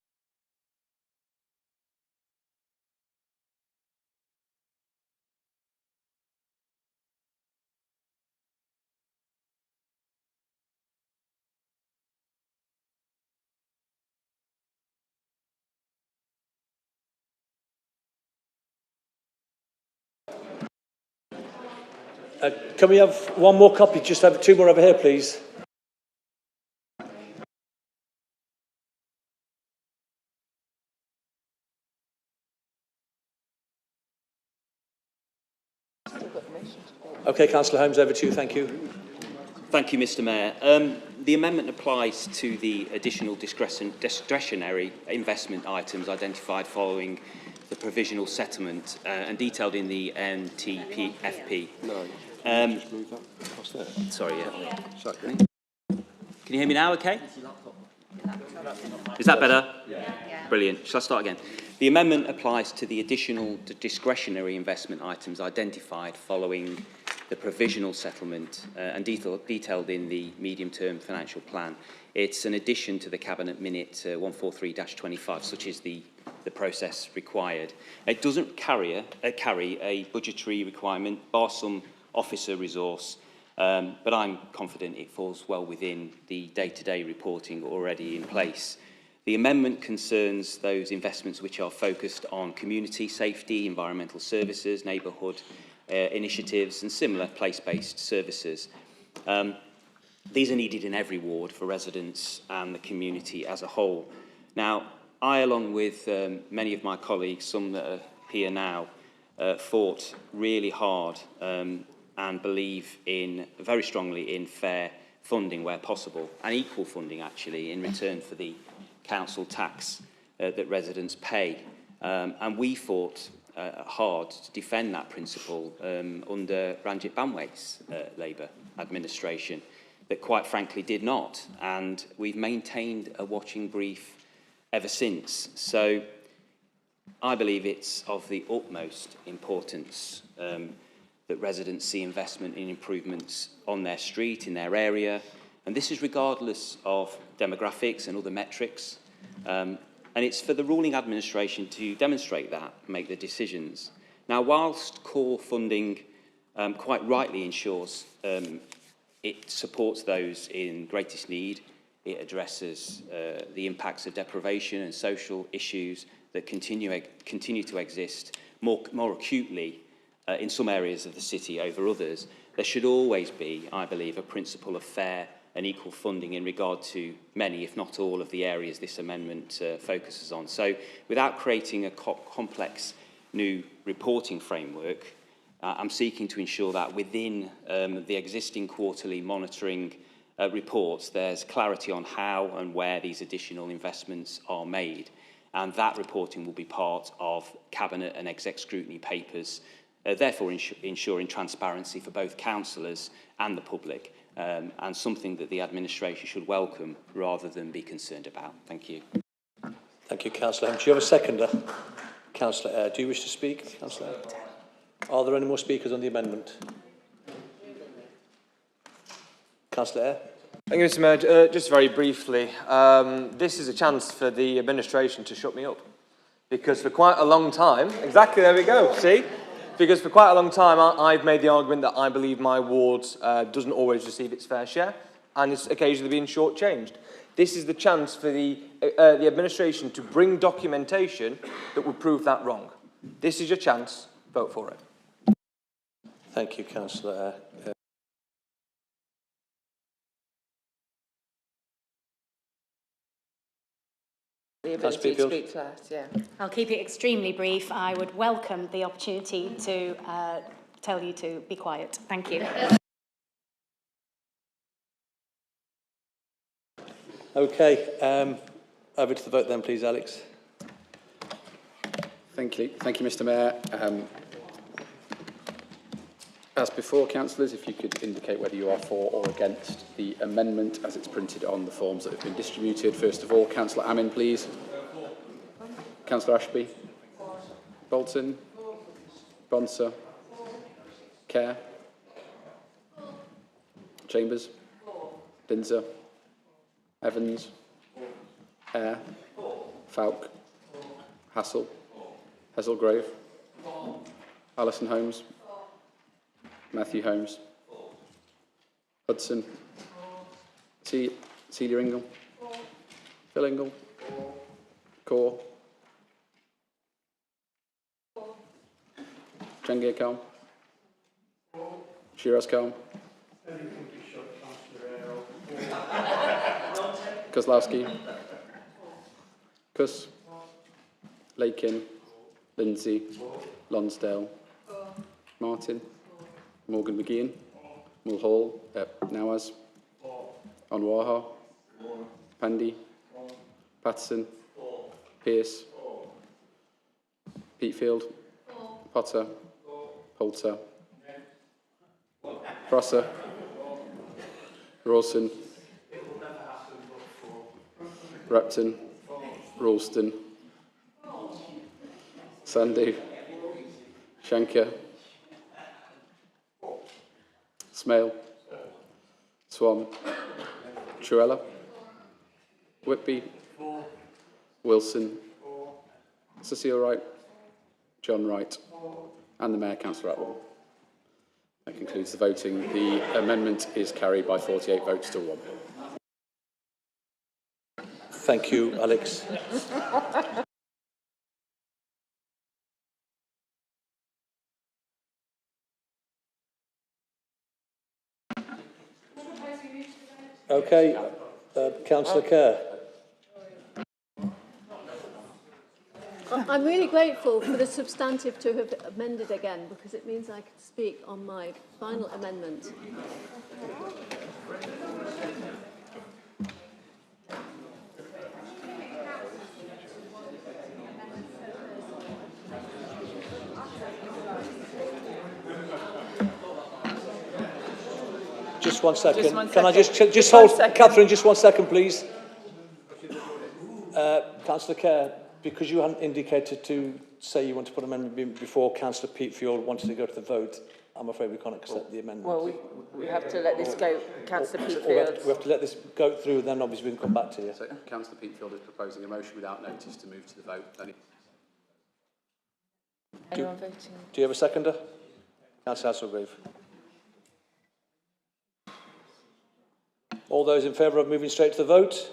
Can we have one more copy? Just have two more over here, please. Okay, Councillor Holmes, over to you. Thank you. Thank you, Mr. Mayor. The amendment applies to the additional discretionary investment items identified following the provisional settlement and detailed in the NTPFP. No, just move that across there. Sorry, yeah. Second. Can you hear me now, okay? Is that better? Yeah. Brilliant. Shall I start again? The amendment applies to the additional discretionary investment items identified following the provisional settlement and detailed in the medium-term financial plan. It's an addition to the Cabinet Minute 143-25, such is the process required. It doesn't carry a budgetary requirement, bar some officer resource, but I'm confident it falls well within the day-to-day reporting already in place. The amendment concerns those investments which are focused on community safety, environmental services, neighbourhood initiatives and similar place-based services. These are needed in every ward for residents and the community as a whole. Now, I, along with many of my colleagues, some that are here now, fought really hard and believe very strongly in fair funding where possible, and equal funding actually in return for the council tax that residents pay. And we fought hard to defend that principle under Ranjit Banway's Labour administration that quite frankly did not, and we've maintained a watching brief ever since. So I believe it's of the utmost importance that residents see investment in improvements on their street, in their area, and this is regardless of demographics and other metrics. And it's for the ruling administration to demonstrate that, make the decisions. Now, whilst core funding quite rightly ensures it supports those in greatest need, it addresses the impacts of deprivation and social issues that continue to exist more acutely in some areas of the city over others, there should always be, I believe, a principle of fair and equal funding in regard to many, if not all, of the areas this amendment focuses on. So without creating a complex new reporting framework, I'm seeking to ensure that within the existing quarterly monitoring reports, there's clarity on how and where these additional investments are made. And that reporting will be part of Cabinet and Exec scrutiny papers, therefore ensuring transparency for both councillors and the public. And something that the administration should welcome rather than be concerned about. Thank you. Thank you, Councillor. Do you have a seconder? Councillor Eyre, do you wish to speak? Councillor Eyre? Are there any more speakers on the amendment? Councillor Eyre? Thank you, Mr. Mayor. Just very briefly, this is a chance for the administration to shut me up. Because for quite a long time, exactly, there we go, see? Because for quite a long time, I've made the argument that I believe my ward doesn't always receive its fair share, and it's occasionally being shortchanged. This is the chance for the administration to bring documentation that would prove that wrong. This is your chance. Vote for it. Thank you, Councillor Eyre. the ability to speak to that, yeah. I'll keep it extremely brief. I would welcome the opportunity to tell you to be quiet. Thank you. Okay, over to the vote then, please, Alex. Thank you, Mr. Mayor. As before, councillors, if you could indicate whether you are for or against the amendment as it's printed on the forms that have been distributed. First of all, Councillor Amin, please. Councillor Ashby. Bolton. Bonser. Kerr. Chambers. Dinser. Evans. Eyre. Falk. Hassel. Hesselgrove. Alison Holmes. Matthew Holmes. Hudson. Celia Ingle. Phil Ingle. Core. Jangir Khan. Shiraz Khan. Kozlowski. Kuss. Lakin. Lindsay. Lonsdale. Martin. Morgan McGeehan, Mulhall, Nawaz, Onwaha, Pandy, Patterson, Pearce, Peatfield, Potter, Poulter, Prosser, Rawson, Repton, Ralston, Sandhu, Shankar, Smale, Swan, Truella, Whitby, Wilson, Cecile Wright, John Wright, and the Mayor, Councillor Atwell. That concludes the voting. The amendment is carried by 48 votes to 1. Thank you, Alex. Okay, Councillor Kerr. I'm really grateful for the substantive to have amended again, because it means I can speak on my final amendment. Just one second. Just one Can I second. just hold, Catherine, just 1 second, please. Councillor Kerr, because you hadn't indicated to say you want to put an amendment before Councillor Peatfield wanted to go to the vote, I'm afraid we can't accept the amendment. Well, we have to let this go, Councillor We Peatfield. have to let this go through, then obviously we can come back to you. So, Councillor Peatfield is proposing a motion without notice to move to the vote. Anyone voting? Do you have a seconder? Councillor Hasselgrave. All those in favour of moving straight to the vote?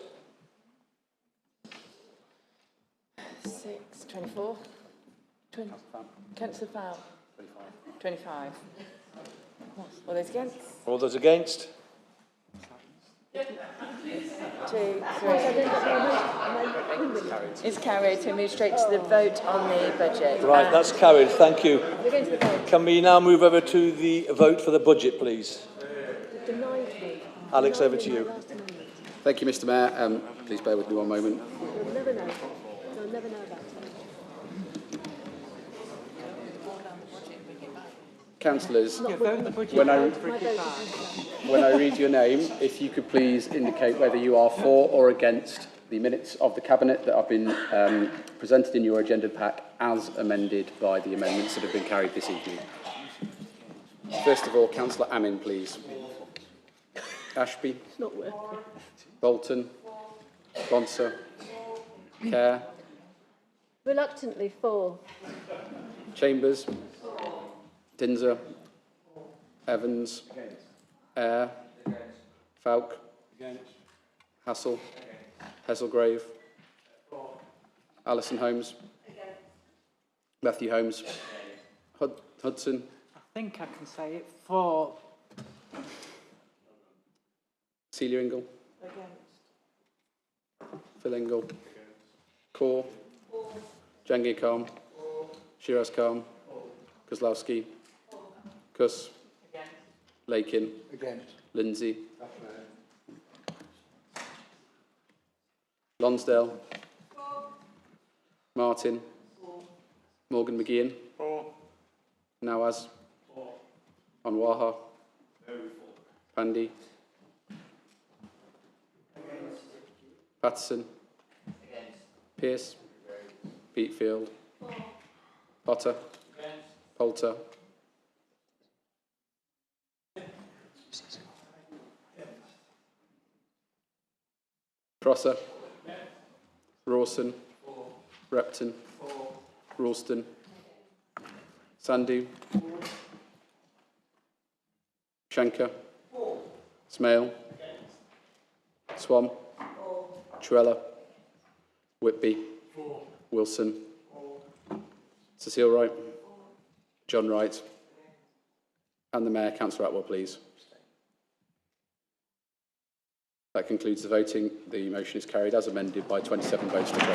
6, 24. Councillor Fowl. 25. All those against? All those against? 2, 3. It's carried, so move straight to the vote on the budget. Right, that's carried. Thank you. Can we now move over to the vote for the budget, please? Alex, over to you. Thank you, Mr. Mayor. Please bear with me one moment. You'll never know. You'll never know about it. Councillors, when I read your name, if you could please indicate whether you are for or against the minutes of the Cabinet that have been presented in your agenda pack as amended by the amendments that have been carried this evening. First of all, Councillor Amin, please. Ashby. It's not working. Bolton. Bonser. Kerr. Reluctantly for. Chambers. Dinser. Evans. Eyre. Falk. Hassel. Hesselgrave. Alison Holmes. Matthew Holmes. Hudson. I think I can say it for. Celia Ingle. Phil Ingle. Kaur, Jangir Khan, Shiraz Khan, Kozlowski, Kuss, Lakin, Lindsay, Lonsdale, Martin, Morgan McGeehan, Nawaz, Anwaha, Pandy, Patterson, Pearce, Beatfield, Potter, Poulter, Prosser, Rawson, Repton, Ralston, Sandhu, Shankar, Smale, Swam, Truella, Whitby, Wilson, Cecile Wright, John Wright, and the Mayor, Councillor Atwell, please. That concludes the voting. The motion is carried as amended by 27 votes to 20.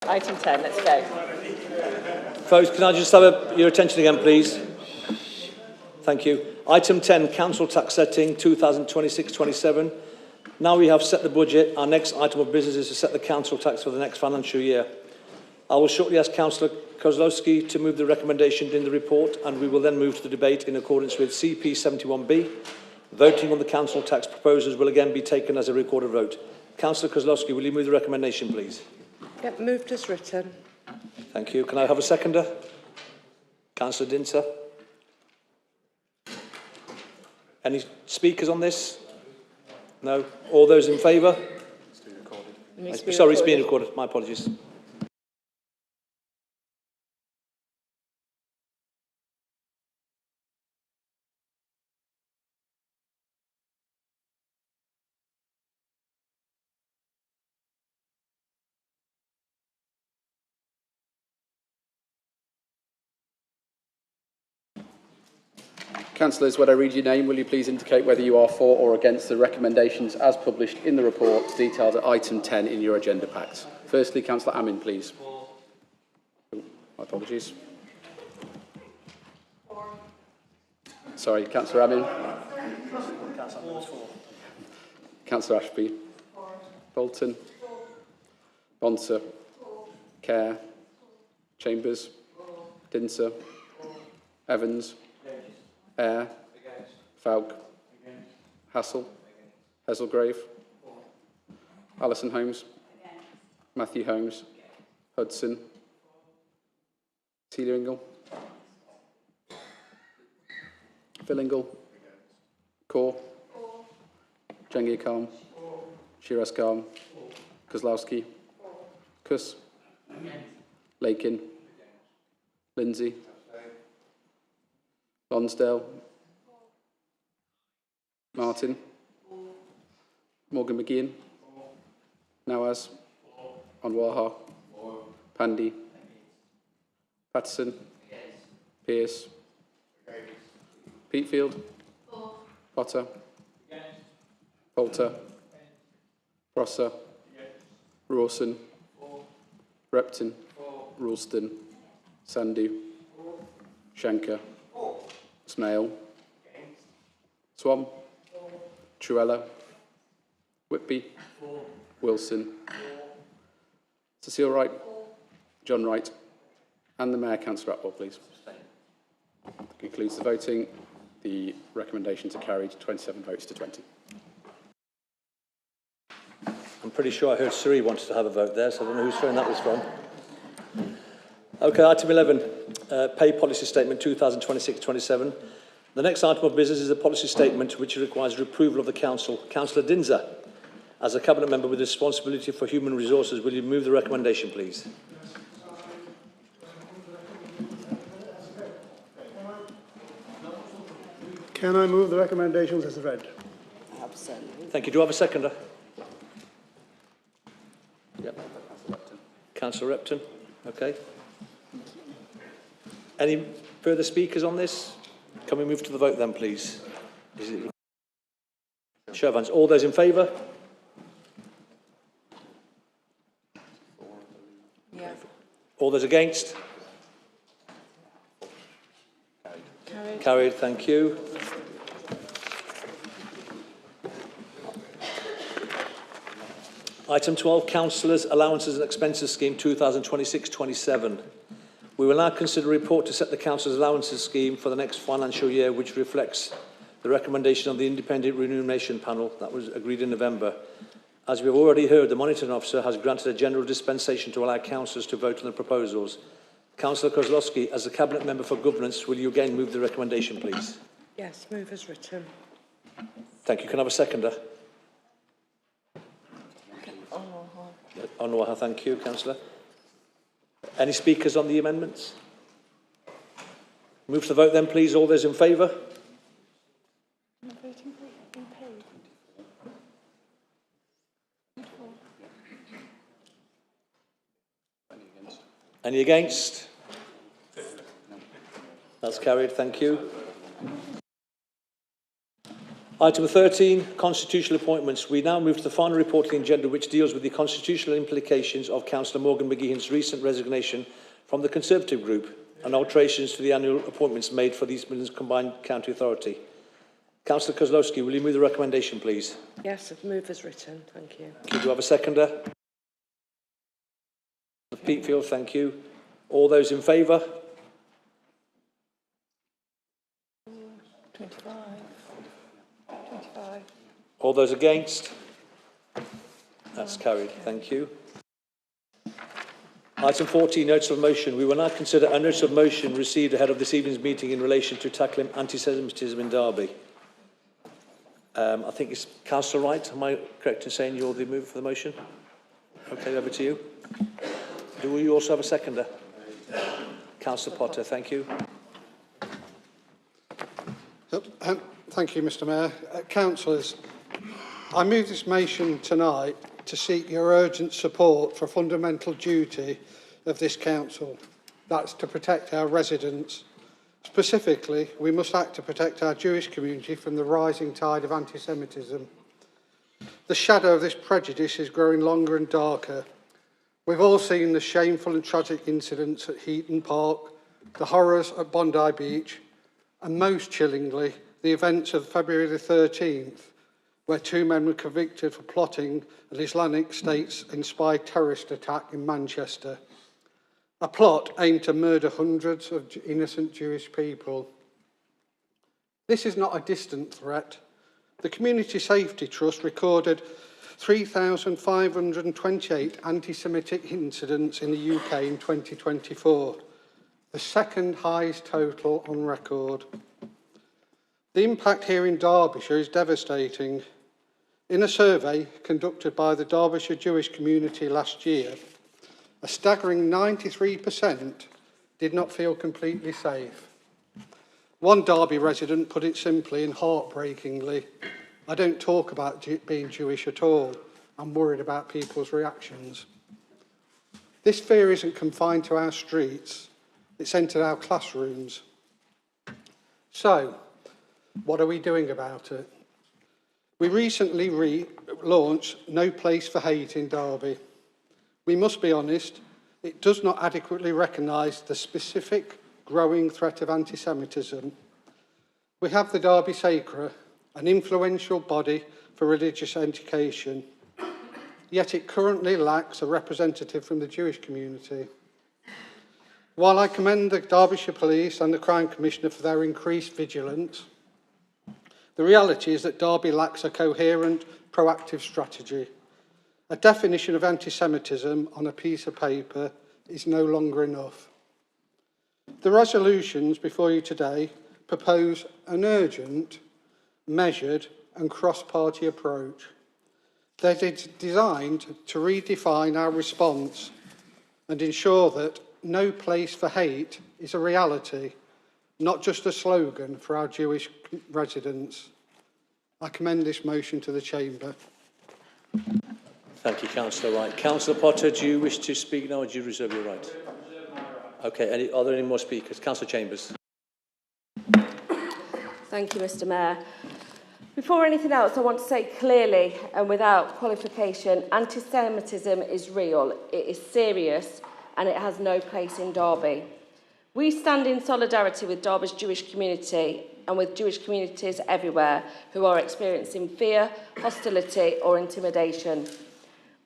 Item 10, let's go. Folks, can I just have your attention again, please? Thank you. Item 10, council tax setting 2026-27. Now we have set the budget. Our next item of business is to set the council tax for the next financial year. I will shortly ask Councillor Kozlowski to move the recommendation in the report, and we will then move to the debate in accordance with CP 71B. Voting on the council tax proposals will again be taken as a recorded vote. Councillor Kozlowski, will you move the recommendation, please? Yep, moved as written. Thank you. Can I have a seconder? Councillor Dinser. Any speakers on this? No? All those in favour? Sorry, it's being recorded. My apologies. Councillors, when I read your name, will you please indicate whether you are for or against the recommendations as published in the report detailed at item 10 in your agenda packs? Firstly, Councillor Amin, please. Oh, my apologies. Sorry, Councillor Amin. Councillor Ashby. Bolton. Bonser. Kerr. Chambers. Dinser. Evans. Eyre. Falk. Hassel. Hesselgrave. Alison Holmes. Matthew Holmes. Hudson. Celia Ingle. Phil Ingle. Kaur. Jangir Khan. Shiraz Khan. Kozlowski. Kuss. Lakin. Lindsay. Lonsdale. Martin. Morgan McGeehan. Nawaz. Anwaha. Pandy. Patterson. Pearce. Peatfield. Potter. Poulter. Prosser. Rawson. Repton. Ralston. Sandhu. Shankar. Smale. Swam. Truella. Whitby. Wilson. Cecile Wright. John Wright. And the Mayor, Councillor Atwell, please. That concludes the voting. The recommendations are carried 27 votes to 20. I'm pretty sure I heard Siri wanted to have a vote there, so I don't know whose phone that was from. Okay, item 11, pay policy statement 2026-27. The next item of business is a policy statement which requires the approval of the council. Councillor Dinser, as a cabinet member with responsibility for human resources, will you move the recommendation, please? Can I move the recommendations as read? Absolutely. Thank you. Do you have a seconder? Yep. Councillor Repton. Okay. Any further speakers on this? Can we move to the vote then, please? Show of hands. All those in favour? Yeah. All those against? Carried. Carried, thank you. Item 12, Councillors' Allowances and Expenses Scheme 2026-27. We will now consider a report to set the Councillors' Allowances Scheme for the next financial year, which reflects the recommendation of the Independent Remuneration Panel that was agreed in November. As we have already heard, the Monitoring Officer has granted a general dispensation to allow councillors to vote on the proposals. Councillor Kozlowski, as a Cabinet Member for Governance, will you again move the recommendation, please? Yes, move as written. Thank you. Can I have a seconder? Onwar, thank you, Councillor. Any speakers on the amendments? Move to the vote then, please. All those in favour? Any against? That's carried, thank you. Item 13, constitutional appointments. We now move to the final reporting agenda, which deals with the constitutional implications of Councillor Morgan McGeehan's recent resignation from the Conservative Group and alterations to the annual appointments made for the East Midlands Combined County Authority. Councillor Kozlowski, will you move the recommendation, please? Yes, move as written. Thank you. Do you have a seconder? Peatfield, thank you. All those in favour? 25. 25. All those against? That's carried. Thank you. Item 14, notice of motion. We will now consider a notice of motion received ahead of this evening's meeting in relation to tackling anti-semitism in Derby. I think it's Councillor Wright. Am I correct in saying you're the mover for the motion? Okay, over to you. Do you also have a seconder? Councillor Potter, thank you. Thank you, Mr Mayor. Councillors, I move this motion tonight to seek your urgent support for a fundamental duty of this council. That's to protect our residents. Specifically, we must act to protect our Jewish community from the rising tide of anti-Semitism. The shadow of this prejudice is growing longer and darker. We've all seen the shameful and tragic incidents at Heaton Park, the horrors at Bondi Beach, and most chillingly, the events of February the 13th, where two men were convicted for plotting an Islamic States-inspired terrorist attack in Manchester. A plot aimed to murder hundreds of innocent Jewish people. This is not a distant threat. The Community Safety Trust recorded 3,528 anti-Semitic incidents in the UK in 2024, the second highest total on record. The impact here in Derbyshire is devastating. In a survey conducted by the Derbyshire Jewish community last year, a staggering 93% did not feel completely safe. One Derby resident put it simply and heartbreakingly, "I don't talk about being Jewish at all. I'm worried about people's reactions." This fear isn't confined to our streets, it's entered our classrooms. So, what are we doing about it? We recently launched No Place for Hate in Derby. We must be honest, it does not adequately recognise the specific growing threat of anti-Semitism. We have the Derby Sacra, an influential body for religious education, yet it currently lacks a representative from the Jewish community. While I commend the Derbyshire Police and the Crime Commissioner for their increased vigilance, the reality is that Derby lacks a coherent, proactive strategy. A definition of anti-Semitism on a piece of paper is no longer enough. The resolutions before you today propose an urgent, measured and cross-party approach. They're designed to redefine our response and ensure that no place for hate is a reality, not just a slogan for our Jewish residents. I commend this motion to the Chamber. Thank you, Councillor Wright. Councillor Potter, do you wish to speak now or do you reserve your right? Okay, are there any more speakers? Councillor Chambers. Thank you, Mr Mayor. Before anything else, I want to say clearly and without qualification, anti-Semitism is real, it is serious, and it has no place in Derby. We stand in solidarity with Derby's Jewish community and with Jewish communities everywhere who are experiencing fear, hostility or intimidation.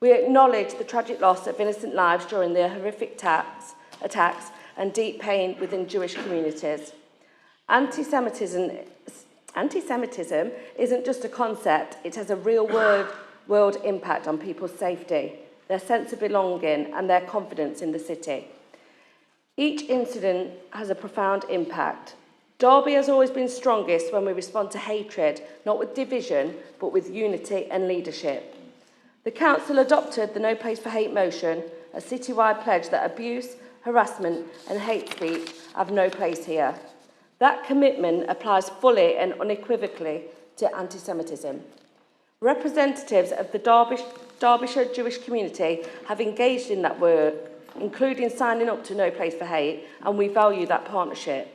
We acknowledge the tragic loss of innocent lives during the horrific attacks and deep pain within Jewish communities. Anti-Semitism isn't just a concept, it has a real-world impact on people's safety, their sense of belonging and their confidence in the city. Each incident has a profound impact. Derby has always been strongest when we respond to hatred, not with division, but with unity and leadership. The Council adopted the No Place for Hate motion, a citywide pledge that abuse, harassment and hate speech have no place here. That commitment applies fully and unequivocally to anti-Semitism. Representatives of the Derbyshire Jewish community have engaged in that work, including signing up to No Place for Hate, and we value that partnership.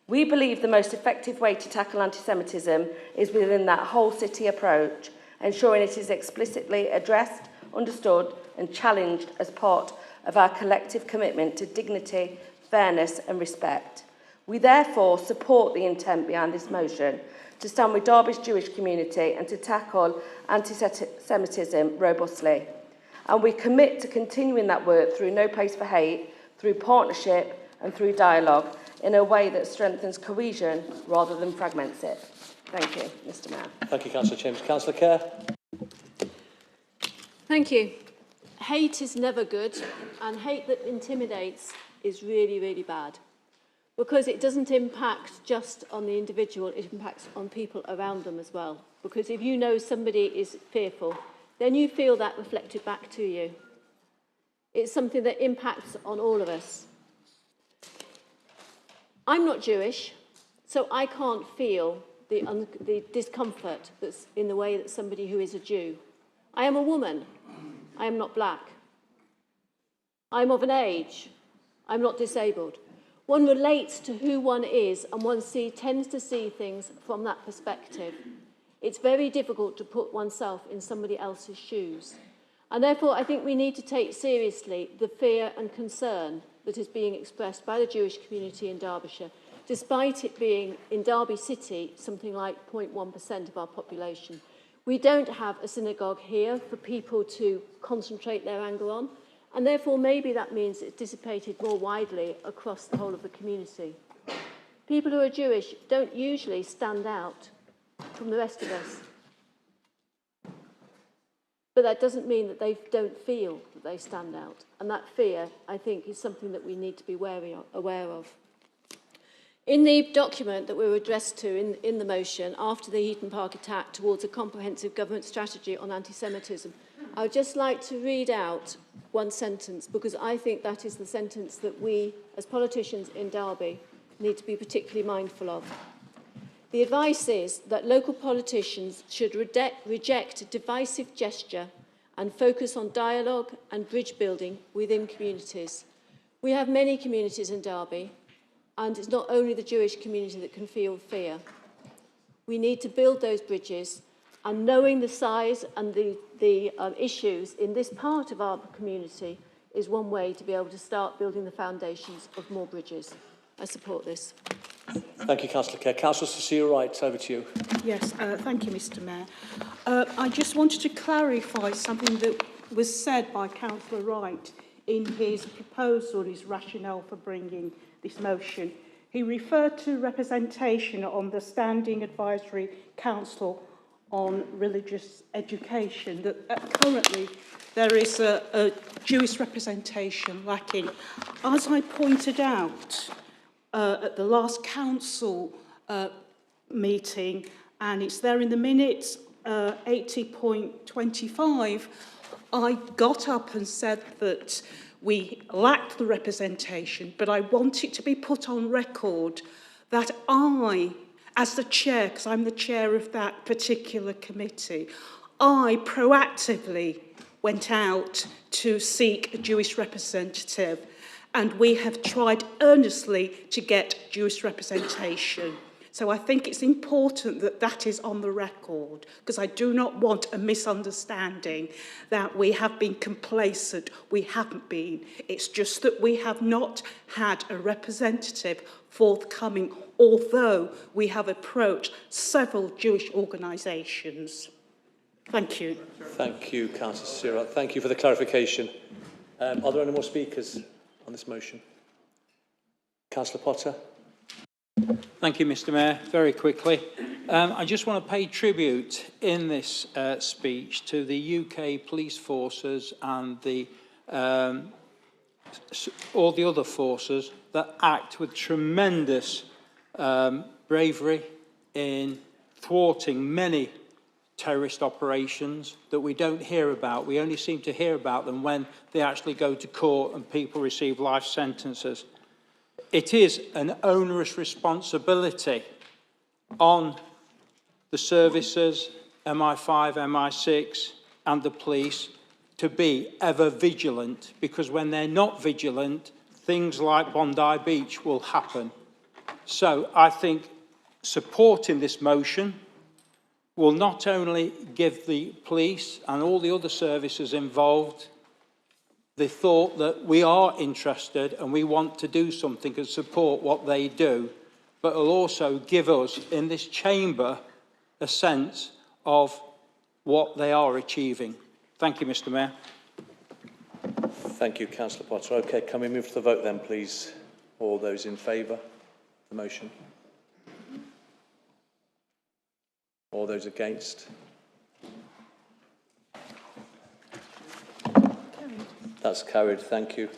We believe the most effective way to tackle anti-Semitism is within that whole city approach, ensuring it is explicitly addressed, understood and challenged as part of our collective commitment to dignity, fairness and respect. We therefore support the intent behind this motion to stand with Derby's Jewish community and to tackle anti-Semitism robustly. And we commit to continuing that work through No Place for Hate, through partnership and through dialogue in a way that strengthens cohesion rather than fragments it. Thank you, Mr Mayor. Thank you, Councillor Chambers. Councillor Kerr. Thank you. Hate is never good, and hate that intimidates is really, really bad. Because it doesn't impact just on the individual, it impacts on people around them as well. Because if you know somebody is fearful, then you feel that reflected back to you. It's something that impacts on all of us. I'm not Jewish, so I can't feel the discomfort that's in the way that somebody who is a Jew. I am a woman. I am not black. I'm of an age. I'm not disabled. One relates to who one is and one tends to see things from that perspective. It's very difficult to put oneself in somebody else's shoes. And therefore, I think we need to take seriously the fear and concern that is being expressed by the Jewish community in Derbyshire, despite it being, in Derby City, something like 0.1% of our population. We don't have a synagogue here for people to concentrate their anger on, and therefore maybe that means it's dissipated more widely across the whole of the community. People who are Jewish don't usually stand out from the rest of us. But that doesn't mean that they don't feel that they stand out. And that fear, I think, is something that we need to be aware of. In the document that we were addressed to in the motion after the Heaton Park attack towards a comprehensive government strategy on anti-Semitism, I would just like to read out one sentence, because I think that is the sentence that we, as politicians in Derby, need to be particularly mindful of. The advice is that local politicians should reject divisive gesture and focus on dialogue and bridge building within communities. We have many communities in Derby, and it's not only the Jewish community that can feel fear. We need to build those bridges, and knowing the size and the issues in this part of our community is one way to be able to start building the foundations of more bridges. I support this. Thank you, Councillor Kerr. Councillor Cecile Wright, over to you. Yes, thank you, Mr Mayor. I just wanted to clarify something that was said by Councillor Wright in his proposal, his rationale for bringing this motion. He referred to representation on the Standing Advisory Council on Religious Education, that currently there is a Jewish representation lacking. As I pointed out at the last council meeting, and it's there in the minutes, 80.25, I got up and said that we lacked the representation, but I want it to be put on record that I, as the chair, because I'm the chair of that particular committee, I proactively went out to seek a Jewish representative, and we have tried earnestly to get Jewish representation. So I think it's important that that is on the record, because I do not want a misunderstanding that we have been complacent. We haven't been. It's just that we have not had a representative forthcoming, although we have approached several Jewish organisations. Thank you. Thank you, Councillor Sirott. Thank you for the clarification. Are there any more speakers on this motion? Councillor Potter. Thank you, Mr. Mayor. Very quickly, I just want to pay tribute in this speech to the UK police forces and all the other forces that act with tremendous bravery in thwarting many terrorist operations that we don't hear about. We only seem to hear about them when they actually go to court and people receive life sentences. It is an onerous responsibility on the services, MI5, MI6 and the police to be ever vigilant, because when they're not vigilant, things like Bondi Beach will happen. So I think supporting this motion will not only give the police and all the other services involved the thought that we are interested and we want to do something and support what they do, but will also give us in this chamber a sense of what they are achieving. Thank you, Mr. Mayor. Thank you, Councillor Potter. Okay, can we move to the vote then, please? All those in favour of the motion? All those against? That's carried. Thank you.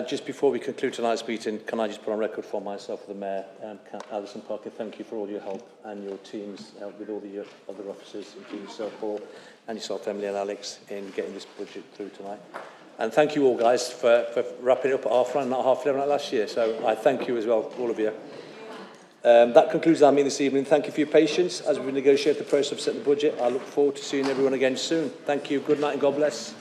Just before we conclude tonight's meeting, can I just put on record for myself, for the Mayor, Alison Parker, thank you for all your help and your team's help with all the other officers, including yourself, Paul, and yourself, Emily and Alex, in getting this budget through tonight. And thank you all, guys, for wrapping it up at half-9, not half-11 like last year. So I thank you as well, all of you. That concludes our meeting this evening. Thank you for your patience as we negotiate the process of setting the budget. I look forward to seeing everyone again soon. Thank you. Good night and God bless.